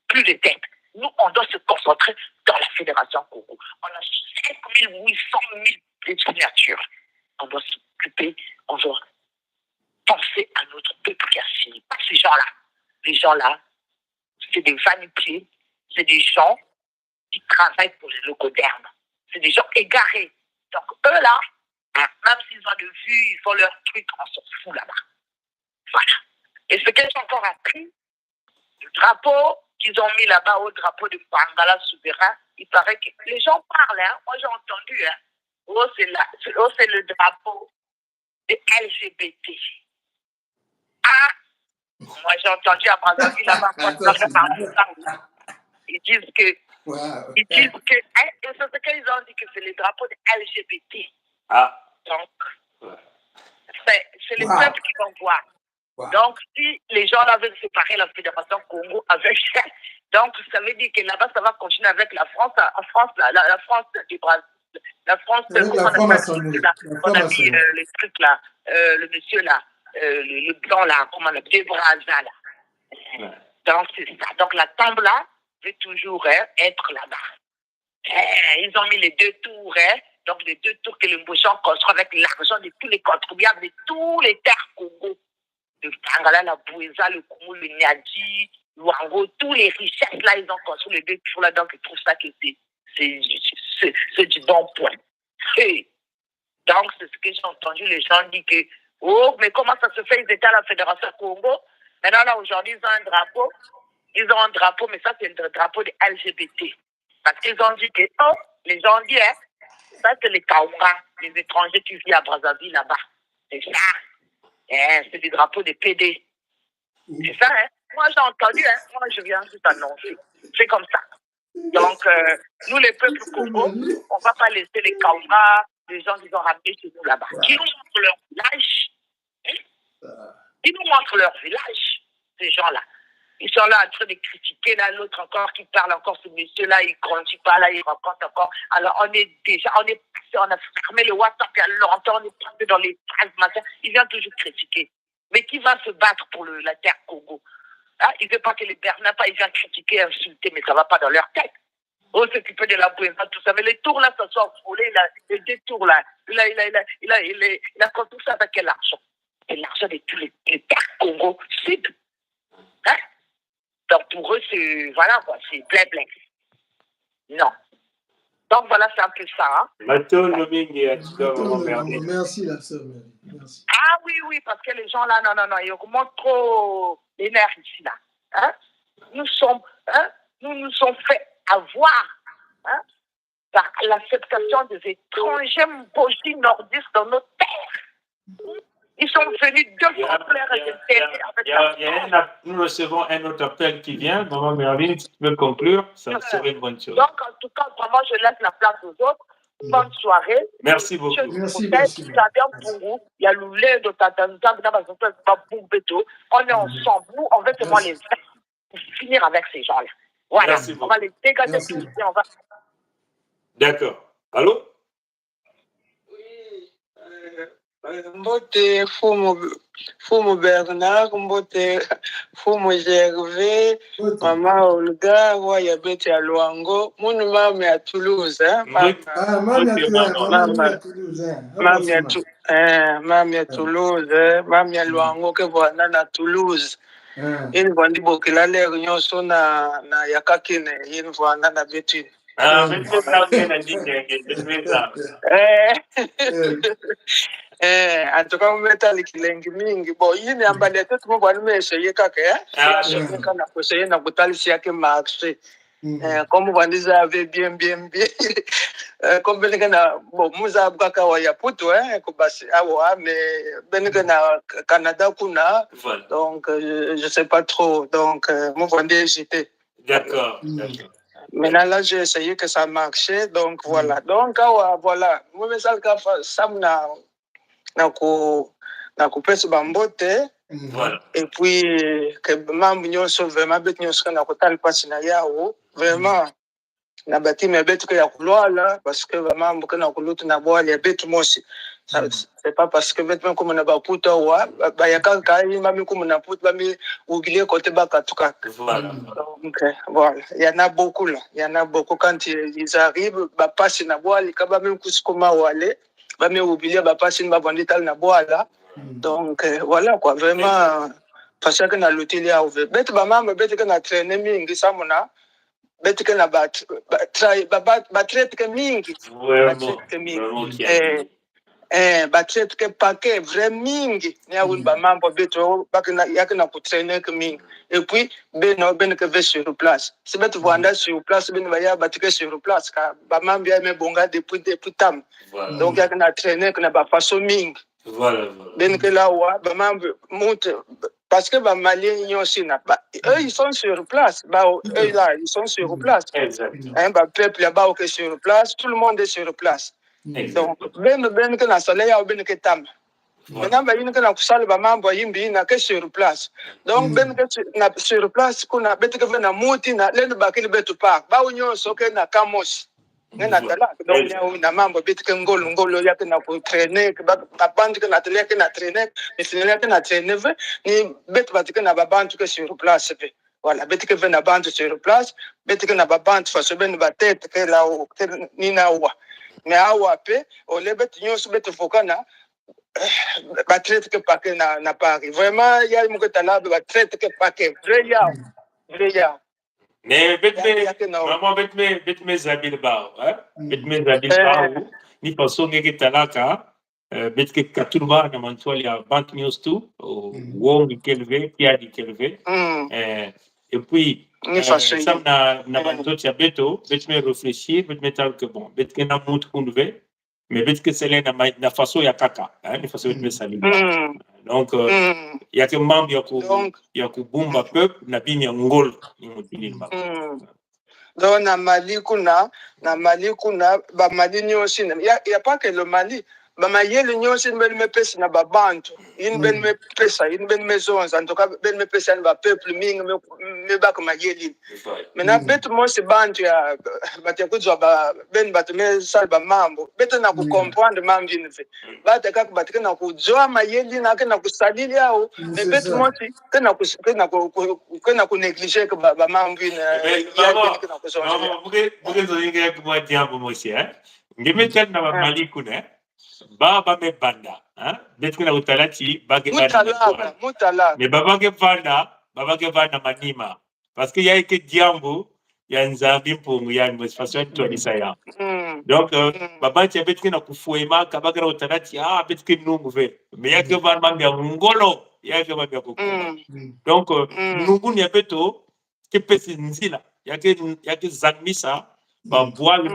[SPEAKER 7] Plus de tête. Nous, on doit se concentrer dans la Fédération Congo. On a 5800 000 signatures. On doit s'occuper, on doit penser à notre peuple qui a fini. Pas ces gens-là. Les gens-là, c'est des vanitiers, c'est des gens qui travaillent pour les locodermes. C'est des gens égarés. Donc, eux, là, même s'ils ont de vue, ils font leur truc, on s'en fout là-bas. Voilà. Et ce que j'ai encore appris, le drapeau qu'ils ont mis là-bas au drapeau de Pangala souverain, il paraît que les gens parlent, hein. Moi j'ai entendu, hein. Oh, c'est le drapeau de LGBT. Ah, moi j'ai entendu à Brazzaville là-bas, ils disent que,
[SPEAKER 2] Wow.
[SPEAKER 7] et c'est ce qu'ils ont dit que c'est le drapeau de LGBT.
[SPEAKER 1] Ah.
[SPEAKER 7] Donc, c'est les peuples qui vont voir. Wow. Donc, si les gens là veulent séparer la Fédération Congo avec... Donc, ça veut dire que là-bas, ça va continuer avec la France. En France, la France du Brésil. La France, on a mis les trucs là, le monsieur là, le blanc là, comment on appelle, Brazza là. Ouais. Donc, c'est ça. Donc, la table là veut toujours être là-bas. Ils ont mis les 2 tours, donc les 2 tours que le Mbouchon construit avec l'argent de tous les contribuables de tous les terres Congo. Le Pangala, la Bouéza, le Koumou, le Niadi, le Wango, tous les richesses là, ils ont construit les 2 tours là, donc ils trouvent ça que c'est du bon point. Et donc, c'est ce que j'ai entendu, les gens disent que, oh, mais comment ça se fait, ils étaient à la Fédération Congo, maintenant là, aujourd'hui, ils ont un drapeau, mais ça, c'est le drapeau des LGBT. Parce qu'ils ont dit que, oh, les gens disent, ça, c'est les Kaunga, les étrangers qui vivent à Brazzaville là-bas. C'est ça. C'est du drapeau des PD. C'est ça, hein? Moi, j'ai entendu, hein? Moi, je viens juste annoncer. C'est comme ça. Donc, nous, les peuples Congo, on ne va pas laisser les Kaunga, les gens qui ont ramené chez nous là-bas. Qui nous montrent leur village. Qui nous montrent leur village, ces gens-là. Ils sont là en train de critiquer, là, l'autre encore qui parle encore, ce monsieur-là, il ne grandit pas, là, il raconte encore. Alors, on a fermé le WhatsApp il y a longtemps, on est passé dans les phrases, machin. Il vient toujours critiquer. Mais qui va se battre pour la terre Congo? Hein? Il ne veut pas que les Bernard, ils viennent critiquer, insulter, mais ça ne va pas dans leur tête. On s'occupe de la Bouéza, tout ça. Mais les tours, là, ça soit volé, les 2 tours, là, il a construit ça avec quel argent? Et l'argent de tous les terres Congo Sud. Hein? Donc, pour eux, c'est, voilà, quoi, c'est blé-blé. Non. Donc, voilà, c'est un peu ça. Hein?
[SPEAKER 2] Merci, la sœur. Merci.
[SPEAKER 7] Ah oui, parce que les gens là, non, ils augmentent trop l'énergie ici, là. Hein? Nous nous sommes fait avoir par l'acceptation des étrangers mbojis nordistes dans nos terres. Ils sont venus 2 fois avec
[SPEAKER 1] nous recevons un autre appel qui vient. Maman Mervyn, si tu veux conclure, ça serait une bonne chose.
[SPEAKER 7] Donc, en tout cas, vraiment, je laisse la place aux autres. Bonne soirée.
[SPEAKER 1] Merci beaucoup.
[SPEAKER 2] Merci.
[SPEAKER 7] Il y a l'oulé de Tatanzang, on est ensemble. Nous, on veut seulement les finir avec ces gens-là. Voilà. On va les dégager tous et on va.
[SPEAKER 1] D'accord. Allô?
[SPEAKER 8] Mbote Fumu Bernard, Mbote Fumu Gervais, Maman Olga, Waya Beti à Luango, mon mame à Toulouse, hein?
[SPEAKER 2] Mame à Toulouse,
[SPEAKER 8] mame à Luango, que voilà à Toulouse. Il va dire que la réunion sont na Yakakine, il va na Beti. En tout cas, on met à l'équilibre. Bon, il y a un balai tout le monde, mais c'est y kana kuseye na kutalisi yake marché. Comme on dit, avait bien. Comme ben kana bon, muza baka wa ya puto ko basi awa mais ben kana Canada kuna. Donc je sais pas trop. Donc mon vendé j'étais.
[SPEAKER 1] D'accord.
[SPEAKER 8] Maintenant là, j'ai essayé que ça marchait. Donc voilà. Donc voilà. Moi ça le samna na kupesa bambote.
[SPEAKER 1] Voilà.
[SPEAKER 8] Et puis que mambo nyonso vraiment bet nyonso na kotali pasi na yao vraiment na bati me bet que ya kulwala parce que vraiment mboka na kulutu na boali ya bet mosi c'est pas parce que bet comme na baputa wa ba yakaka kai mami comme na puta mami oublier côté bakatuka.
[SPEAKER 1] Voilà.
[SPEAKER 8] Donc voilà, il y en a beaucoup là, il y en a beaucoup quand ils arrivent ba pasi na boali ka ba même kusikoma wale ba me oublier ba pasi ba bandita na boala Donc, voilà quoi, vraiment, parce que na l'outil là ouvert. Bête maman, bête que na traîné mingi samona, bête que na bat traite que mingi.
[SPEAKER 1] Vraiment, qui a
[SPEAKER 8] Batraite que paquet vrai mingi. Ni a un mambo bête yake na kutraîner que mingi. Et puis, ben que ve sur place. Si bête vanda sur place, ben va ya battre sur place. Car maman bien me bonga depuis tam. Donc, yake na traîner que na ba façon mingi.
[SPEAKER 1] Voilà.
[SPEAKER 8] Ben que là, maman monte. Parce que les Maliens aussi, eux, ils sont sur place. Eux, là, ils sont sur place. Le peuple là-bas est sur place. Tout le monde est sur place. Donc, ben que na soleil, ben que tam. Maintenant, ben que na kusali ba mambo yimbi na que sur place. Donc, ben que na sur place, kuna ben que na muti na le ba kile betu park. Ba unyo soke na kamos. Na tala. Donc, na mambo bit que ngolo ya que na ku traîner, que ba bandi que na tele que na traîner, mais finalement que na traîner ni bet bat que na ba bantu que sur place. Voilà, bet que na bantu sur place, bet que na ba bantu fa so ben ba tête que là ni na wa. Mais awa pe o le bet nyo so bet fokana ba traite que paquet na Paris. Vraiment, il y a mon que tala ba traite que paquet. Vrai ya.
[SPEAKER 1] Mais maman betme zabil ba, betme zabil ba ni façon que talaka betke katurba na mantuali ya bank news tu wo kelve kia di kelve et puis sam na bantot ya beto betme réfléchir betme tal que bon betke na mut kunve mais betke sele na façon ya kaka ni façon betme salim. Donc il y a que membre ya ku bumba peuple na bini ngol ni mutini ba.
[SPEAKER 8] Donc na Mali kuna ba Mali nyosi il y a pas que le Mali ba mayele nyosi ben me pesa na ba bantu in ben me pesa in ben me zonza en tout cas ben me pesa na ba peuple mingi me ba ko mayele maintenant betu mo se bantu ya batia kuzwa ba ben batu me salba mambo betu na ku comprendre mambo ni fe bata ka batika na ku zoa mayele na na ku salili yao mais betu mo si na ku négliger que ba mambo ni
[SPEAKER 1] maman buge zo inga ku ma diambo mo si ngeme tan na Mali kuna ba me banda betu na utalati ba ke
[SPEAKER 8] mutala
[SPEAKER 1] mais baba ke banda manima parce que y a que diambo ya nzambi mpungu ya façon to lisaya donc baba tia betu na kufuema kabaka na utalati betu nungu ve mais ya ke ba mambi ya ngolo ya ke ba ko donc nungu ni beto ke pesi nzila ya ke zanmisa ba boile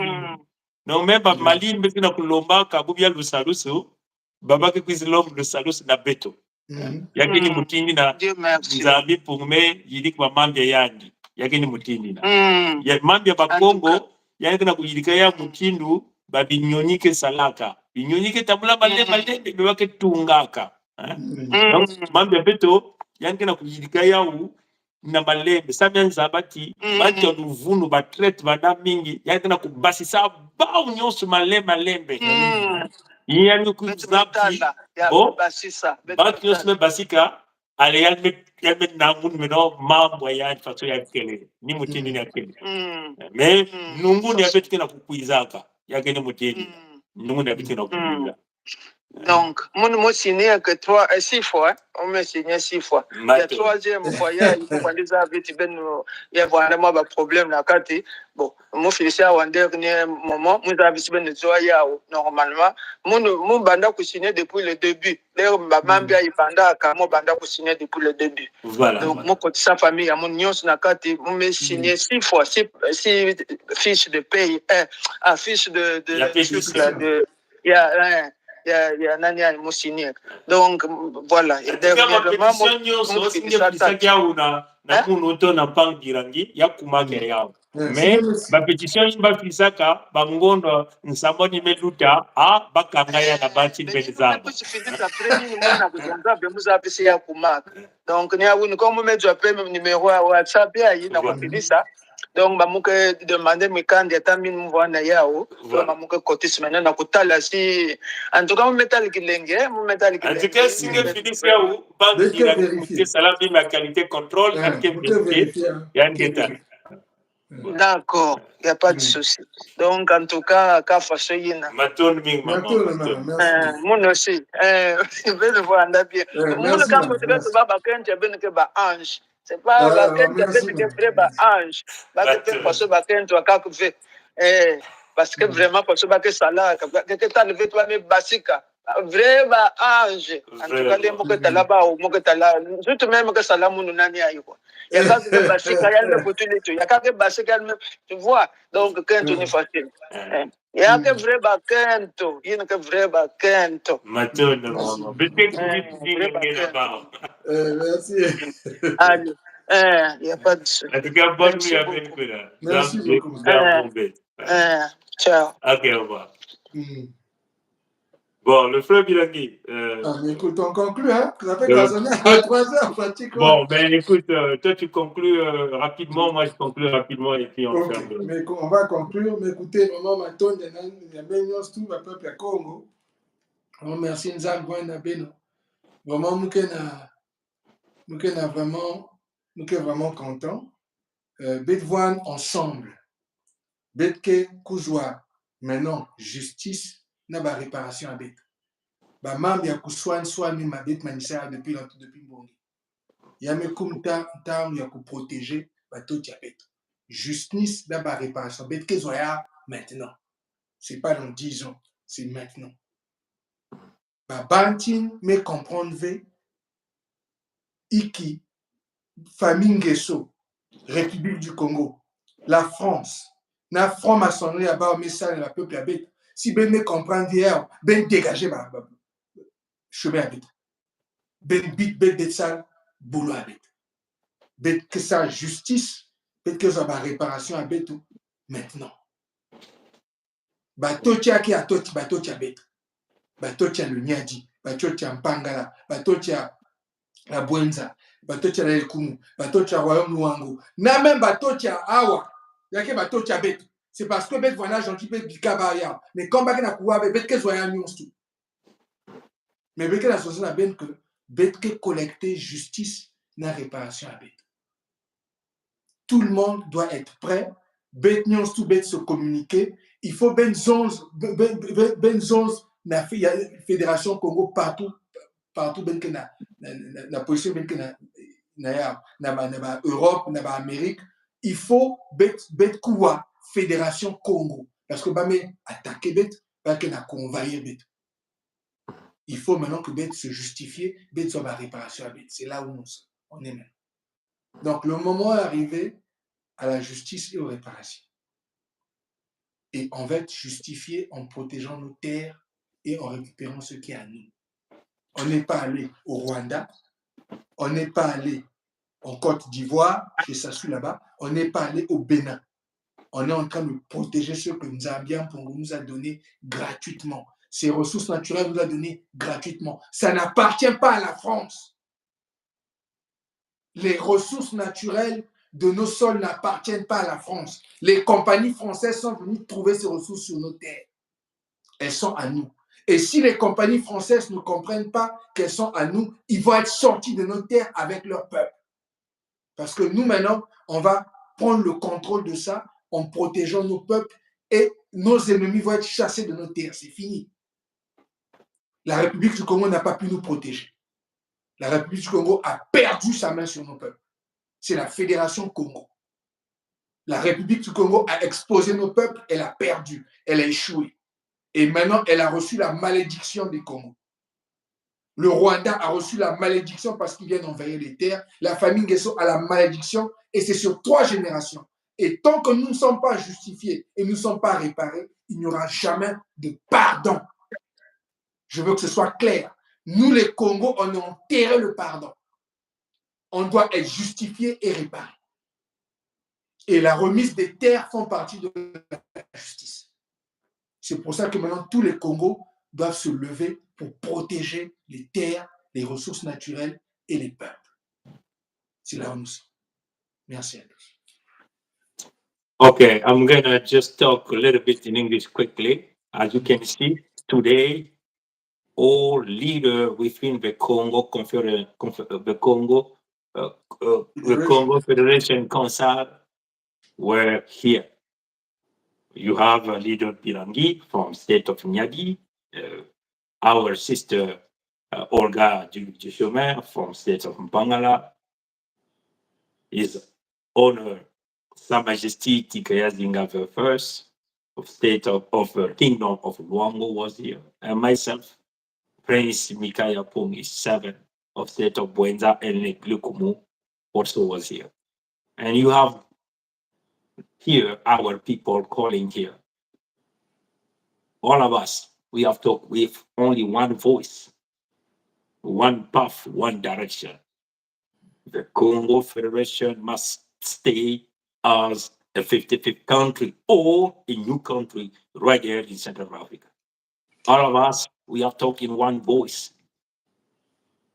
[SPEAKER 1] non même ba Mali betu na kulomba kabubia lusalusu baba ke kwizilom lusalusu na beto yake ni mutindi na nzambi pume yilik ba mambi yandi yake ni mutindi na ya mambi ba Kongo yake na kuyilika ya mutindu ba binyonyike salaka binyonyike tabula malde be ke tungaka donc mambi beto yake na kuyilika ya na malembe samia nzabati bati oluvunu ba traite bana mingi yake na kubasisa ba nyonso malembe yani kuzapti bo bati nyonso basika ale yalme namun meno mambo ya façon ya kele ni mutini na kele mais nungu ni abeti na kukuizaka yake ni mutini nungu ni abeti na kukuiza.
[SPEAKER 8] Donc, mon signé que 6 fois, on m'a signé 6 fois. La troisième fois, il y a vraiment un problème dans le bon, moi, félicite à un dernier moment, nous avons normalement, mon banda signé depuis le début. D'ailleurs, ma maman a banda signé depuis le début.
[SPEAKER 1] Voilà.
[SPEAKER 8] Donc, mon côté sa famille, mon nion na kati, on m'a signé 6 fois, 6 fiches de paye, fiche de il y a nani signé. Donc voilà, et
[SPEAKER 1] dernièrement na kunoto na pang dirangi ya kumake yao mais ba pétition imba fisaka bangondo nsamboni meluta bakanga ya na bati benzaba
[SPEAKER 8] donc ni awuni comme medzo pe numéro wa WhatsApp ya ina kwa filisa. Donc bamuke demander mikandi atambi mwana yao bamuke kotis maintenant na kutala si en tout cas metal kilenge
[SPEAKER 1] en tout cas si que Philippe yao banque direct que cela bien la qualité contrôle et que vérifier ya ngeta
[SPEAKER 8] D'accord, il n'y a pas de souci. Donc, en tout cas, Kafasoyina.
[SPEAKER 1] Maton Ming, maman.
[SPEAKER 2] Merci.
[SPEAKER 8] Moi aussi. Je vais le voir, bien. Moi,
[SPEAKER 2] Merci,
[SPEAKER 8] quand je vais te voir, je vais ange. C'est pas
[SPEAKER 2] merci,
[SPEAKER 8] ange. Parce que vraiment, parce que ça là, que tu as levé toi, mais basika. Vrai ange. En tout cas, les mots que tu as là-bas, ou mots que tu as là, surtout même que ça là, mon nani aïe quoi. Il y a quelques basika, il y a une opportunité. Il y a quelques basika, tu vois. Donc, quand on est facile. Il y a que vrai bakento. Il y a que vrai bakento.
[SPEAKER 1] Maton, maman.
[SPEAKER 2] Merci.
[SPEAKER 8] Allez. Il n'y a pas de souci.
[SPEAKER 1] En tout cas, bonne nuit à Benkula.
[SPEAKER 2] Merci beaucoup.
[SPEAKER 8] Ciao.
[SPEAKER 1] Ok, au revoir. Bon, le frère Bilangui.
[SPEAKER 2] Mais écoute, on conclut, hein? Ça fait qu'on s'en est à 3 heures pratiquement.
[SPEAKER 1] Bon, ben écoute, toi tu conclus rapidement, moi je conclue rapidement et puis on ferme.
[SPEAKER 2] Mais on va conclure. Mais écoutez, maman Maton, il y a bien tout le peuple à Congo. On remercie Nzam Beno. Vraiment, nous sommes vraiment contents. Bédouane ensemble. Bédke Koujoua. Maintenant, justice, n'a pas réparation à Béd. Mam ya kuswan swami ma Béd Manissa depuis Mbongi. Yame kumta tam ya protéger bateau diabète. Justice n'a pas réparation. Bédke Zoya maintenant. C'est pas dans 10 ans, c'est maintenant. Bantin me comprendre ve Iki, famille Nguesso, République du Congo, la France, na franc-maçonnerie à bas au message de la peuple à bête. Si ben me comprendre hier, ben dégager ma chemin à bête. Ben bit ben de ça, boulot à bête. Ben que ça justice, ben que ça va réparation à bête maintenant. Bateau tia qui a tot, bateau tia bête. Bateau tia le Niadi, bateau tia Mpangala, bateau tia la Bwenza, bateau tia la Kumu, bateau tia Royaume Luango. Na même bateau tia Awa, y'a que bateau tia bête. C'est parce que bête voilà gentil bête bikabaya. Mais comme bête na kuwa bête que soya nuance tout. Mais bête que la société na bête que bête que collecter justice na réparation à bête. Tout le monde doit être prêt. Bête nuance tout bête se communiquer. Il faut ben 11 na fédération Congo partout ben que na position ben que na Europe na Amérique. Il faut bête kuwa fédération Congo parce que bah mais attaquer bête bah que na convaincre bête. Il faut maintenant que bête se justifie, bête soit la réparation à bête. C'est là où on est maintenant. Donc le moment est arrivé à la justice et aux réparations. Et on va être justifié en protégeant nos terres et en récupérant ce qui est à nous. On n'est pas allé au Rwanda, on n'est pas allé en Côte d'Ivoire, chez Sassou là-bas, on n'est pas allé au Bénin. On est en train de protéger ce que Nzambian nous a donné gratuitement. Ces ressources naturelles nous a donné gratuitement. Ça n'appartient pas à la France. Les ressources naturelles de nos sols n'appartiennent pas à la France. Les compagnies françaises sont venues trouver ces ressources sur nos terres. Elles sont à nous. Et si les compagnies françaises ne comprennent pas qu'elles sont à nous, ils vont être sortis de nos terres avec leur peuple. Parce que nous, maintenant, on va prendre le contrôle de ça en protégeant nos peuples et nos ennemis vont être chassés de nos terres. C'est fini. La République du Congo n'a pas pu nous protéger. La République du Congo a perdu sa main sur nos peuples. C'est la Fédération Congo. La République du Congo a exposé nos peuples, elle a perdu, elle a échoué. Et maintenant, elle a reçu la malédiction des Congos. Le Rwanda a reçu la malédiction parce qu'ils viennent envahir les terres. La famille Nguesso a la malédiction et c'est sur 3 générations. Et tant que nous ne sommes pas justifiés et nous ne sommes pas réparés, il n'y aura jamais de pardon. Je veux que ce soit clair. Nous, les Congos, on a enterré le pardon. On doit être justifié et réparé. Et la remise des terres font partie de la justice. C'est pour ça que maintenant, tous les Congos doivent se lever pour protéger les terres, les ressources naturelles et les peuples. C'est là où nous sommes. Merci à tous.
[SPEAKER 1] Okay, I'm going to just talk a little bit in English quickly. As you can see, today, all leaders within the Congo, the Congo Federation Council were here. You have a leader Pirangi from state of Nyadi, our sister Olga Juchomer from state of Mpangala, His Honor Sa Majesty Tikaya Zinga I of state of Kingdom of Luango was here, and myself, Prince Mikaya Pongi VII of state of Buenza and Lukumu also was here. And you have here our people calling here. All of us, we have talked with only one voice, one path, one direction. The Congo Federation must stay as a 55th country or a new country right there in Central Africa. All of us, we are talking one voice.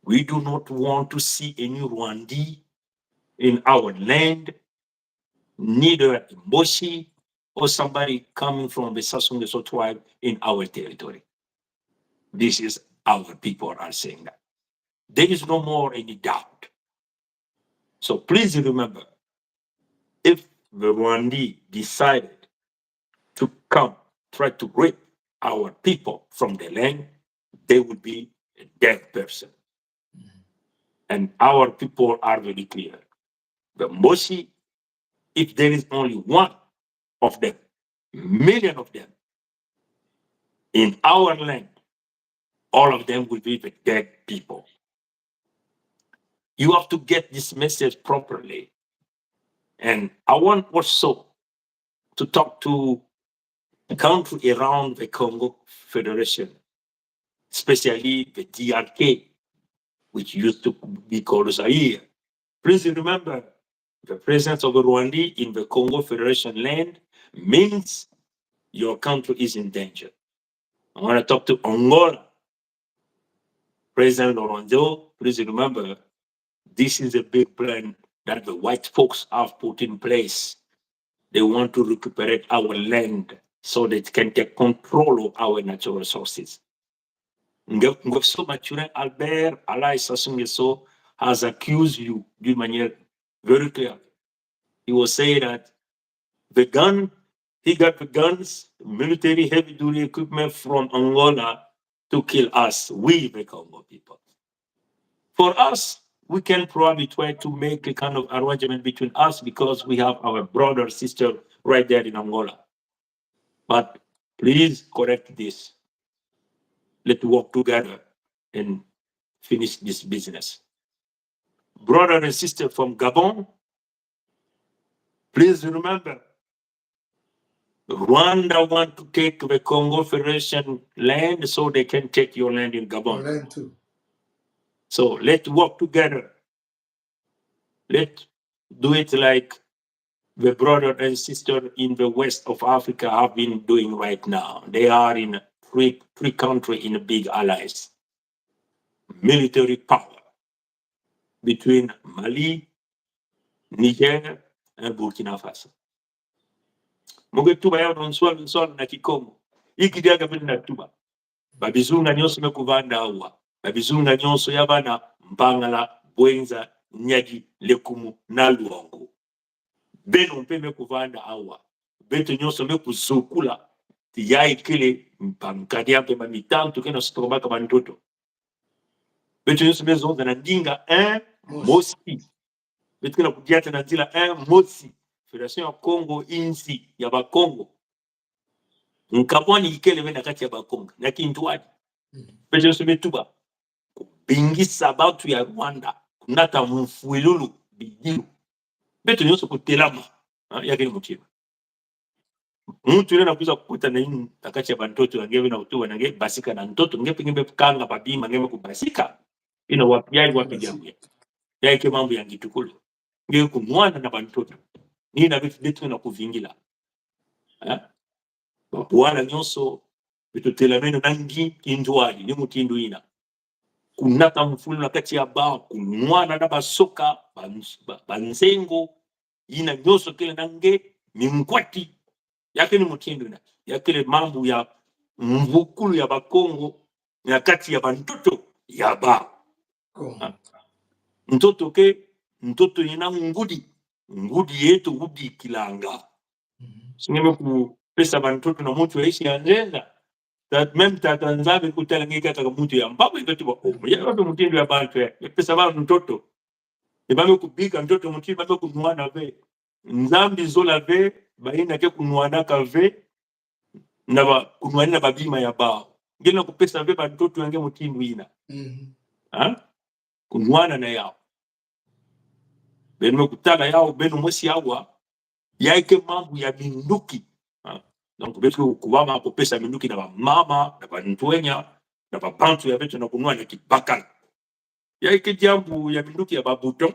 [SPEAKER 1] We do not want to see any Rwandi in our land, neither in Mboshi or somebody coming from the Sassou tribe in our territory. This is our people are saying that. There is no more any doubt. So please remember, if the Rwandi decided to come, try to rape our people from the land, they would be a dead person. And our people are very clear. The Mboshi, if there is only one of them, million of them, in our land, all of them will be the dead people. You have to get this message properly. And I want also to talk to the country around the Congo Federation, especially the DRK, which used to be called Zaire. Please remember, the presence of Rwanda in the Congo Federation land means your country is in danger. I want to talk to Angola. President Lorenzo, please remember, this is a big plan that the white folks have put in place. They want to recuperate our land so they can take control of our natural resources. Ngofso Mathurin Albert Alain Sassou Nguesso has accused you d'une manière very clear. He was saying that he got the guns, military heavy duty equipment from Angola to kill us, we the Congo people. For us, we can probably try to make a kind of arrangement between us because we have our brother, sister right there in Angola. But please correct this. Let's work together and finish this business. Brother and sister from Gabon, please remember, Rwanda want to take the Congo Federation land so they can take your land in Gabon.
[SPEAKER 2] Land too.
[SPEAKER 1] So let's work together. Let's do it like the brother and sister in the west of Africa have been doing right now. They are in three countries in big allies. Military power between Mali, Niger, and Burkina Faso. Moge tuba ya nswal na Kikongo. Iki diaga bili na tuba. Babizunga nyonso mekuvanda awa. Babizunga nyonso yabana Mpangala, Buenza, Nyadi, Lekumu, na Luango. Beno mpe mekuvanda awa. Beto nyonso mekuzokula. Tiya ikele mpankadi ampe mamitantu kena sitorobaka bantoto. Beto nyonso mezonza na ndinga mosi. Beto kena kudiata na ndila mosi. Federation ya Congo insi ya Bakongo. Nkabwani ikele wena kati ya Bakongo. Naki ntuwadi. Beto nyonso metuba. Bingisa batu ya Rwanda. Kunata mfuilulu bidilu. Beto nyonso kutelama. Yakini mutiba. Mtu yule anakuza kukuta na hii takati ya bantoto ngebe na utuwa na ngebe basika na ntoto ngebe kanga babima ngebe kubasika ina wapiai wapijamu ya ike mambo ya ngitukulu ngebe kumwana na bantoto ni na vitu na kuvingila bwana nyonso bitutelameno nangi kindwali ni mutindu ina kunata mfulu na kati ya ba kumwana na basoka banzengo ina nyonso kile nange ni mkwati yake ni mutindo na yake mambo ya mvukulu ya Bakongo na kati ya bantoto ya ba mtoto ina ngudi ngudi yetu ngudi kilanga singeme ku pesa bantoto na mtu aishi anzenda that même tata nzabe kutalangika kaka mtu ya mbapo ikatiba ya wapi mtindo ya bantu ya pesa ba mtoto ibame kubika mtoto mtindo bame kunwana ve nzambi zola ve baina ke kunwana ka ve na ba kunwana babima ya bao ngena kupesa ve bantoto yange mtindo ina kunwana na yao beno kutala yao beno mwesi yawa yaike mambo ya minduki donc betu kuwama kupesa minduki na mama na bantwenya na babantu ya betu na kunwa na kibaka yaike jambo ya minduki ya babuton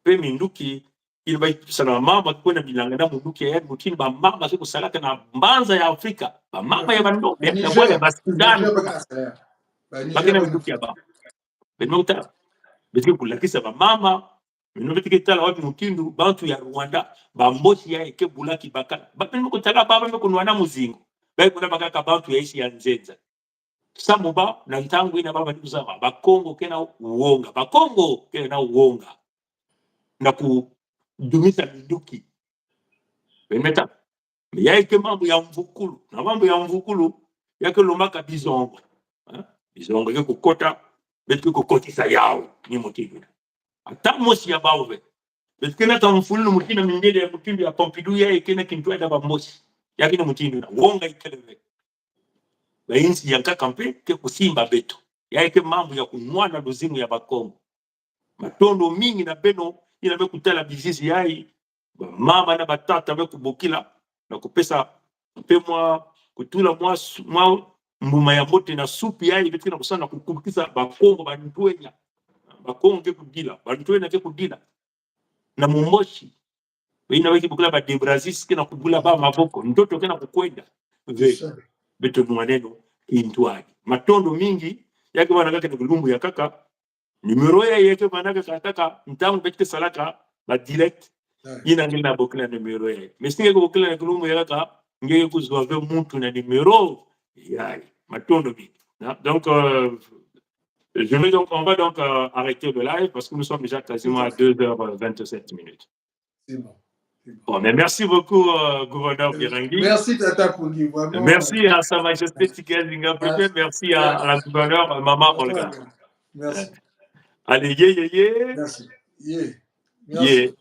[SPEAKER 1] pe minduki ilba sana mama kwenda bilanga na minduki ya mutini ba mama siku salaka na mbanza ya Afrika ba mama ya bando ya bwana basudan bakina minduki ya ba beno uta betu kulakisa ba mama minduki tala wapi mutindu bantu ya Rwanda bamboshi ya eke bulaki bakala bapeni kutala baba mekunwana muzingo bai kuna bakaka bantu ya isi ya nzenza samuba na ntangu ina baba ndikuzama bakongo kena uonga bakongo kena uonga na kudumisa minduki bemeta ya eke mambo ya mvukulu na mambo ya mvukulu yake lomaka bizongo bizongo yake kukota betu kukotisa yao ni mutindu ata mosi ya bawe betkena tamfulu mutina mindele ya mutindu ya Pompidou ya ekena kintu ada bamosi yakina mutindu na wonga ikeleve bainsi yanka kampe ke kusimba beto yake mambo ya kunwana luzimu ya bakongo matondo mingi na beno ina be kutala bizizi yai mama na batata be kubokila na kupesa mpemwa kutula mwa mbuma ya mote na supu yai betkena kusana kukubikisa bakongo bantuenya bakongo ke kudila bantuenya ke kudila na mumoshi ina wiki bukula ba de Brazil kena kubula ba maboko mtoto kena kukwenda beto mwaneno intwali matondo mingi yake bana kaka kulumbu ya kaka numero ya yake bana kaka ntamu betike salaka ba direct ina ngina bokula numero ya mesinge ko bokula kulumbu ya kaka ngeke kuzwa ve muntu na numero ya matondo mingi donc on va donc arrêter le live parce que nous sommes déjà quasiment à 2h27 minutes.
[SPEAKER 2] C'est bon.
[SPEAKER 1] Bon, mais merci beaucoup, gouverneur Birangui.
[SPEAKER 2] Merci, Tata Pungi. Vraiment.
[SPEAKER 1] Merci à Sa Majesté Tikel Zingapepe. Merci à la gouverneure, Maman Olga.
[SPEAKER 2] Merci.
[SPEAKER 1] Allez, yé.
[SPEAKER 2] Merci. Yé.
[SPEAKER 1] Merci.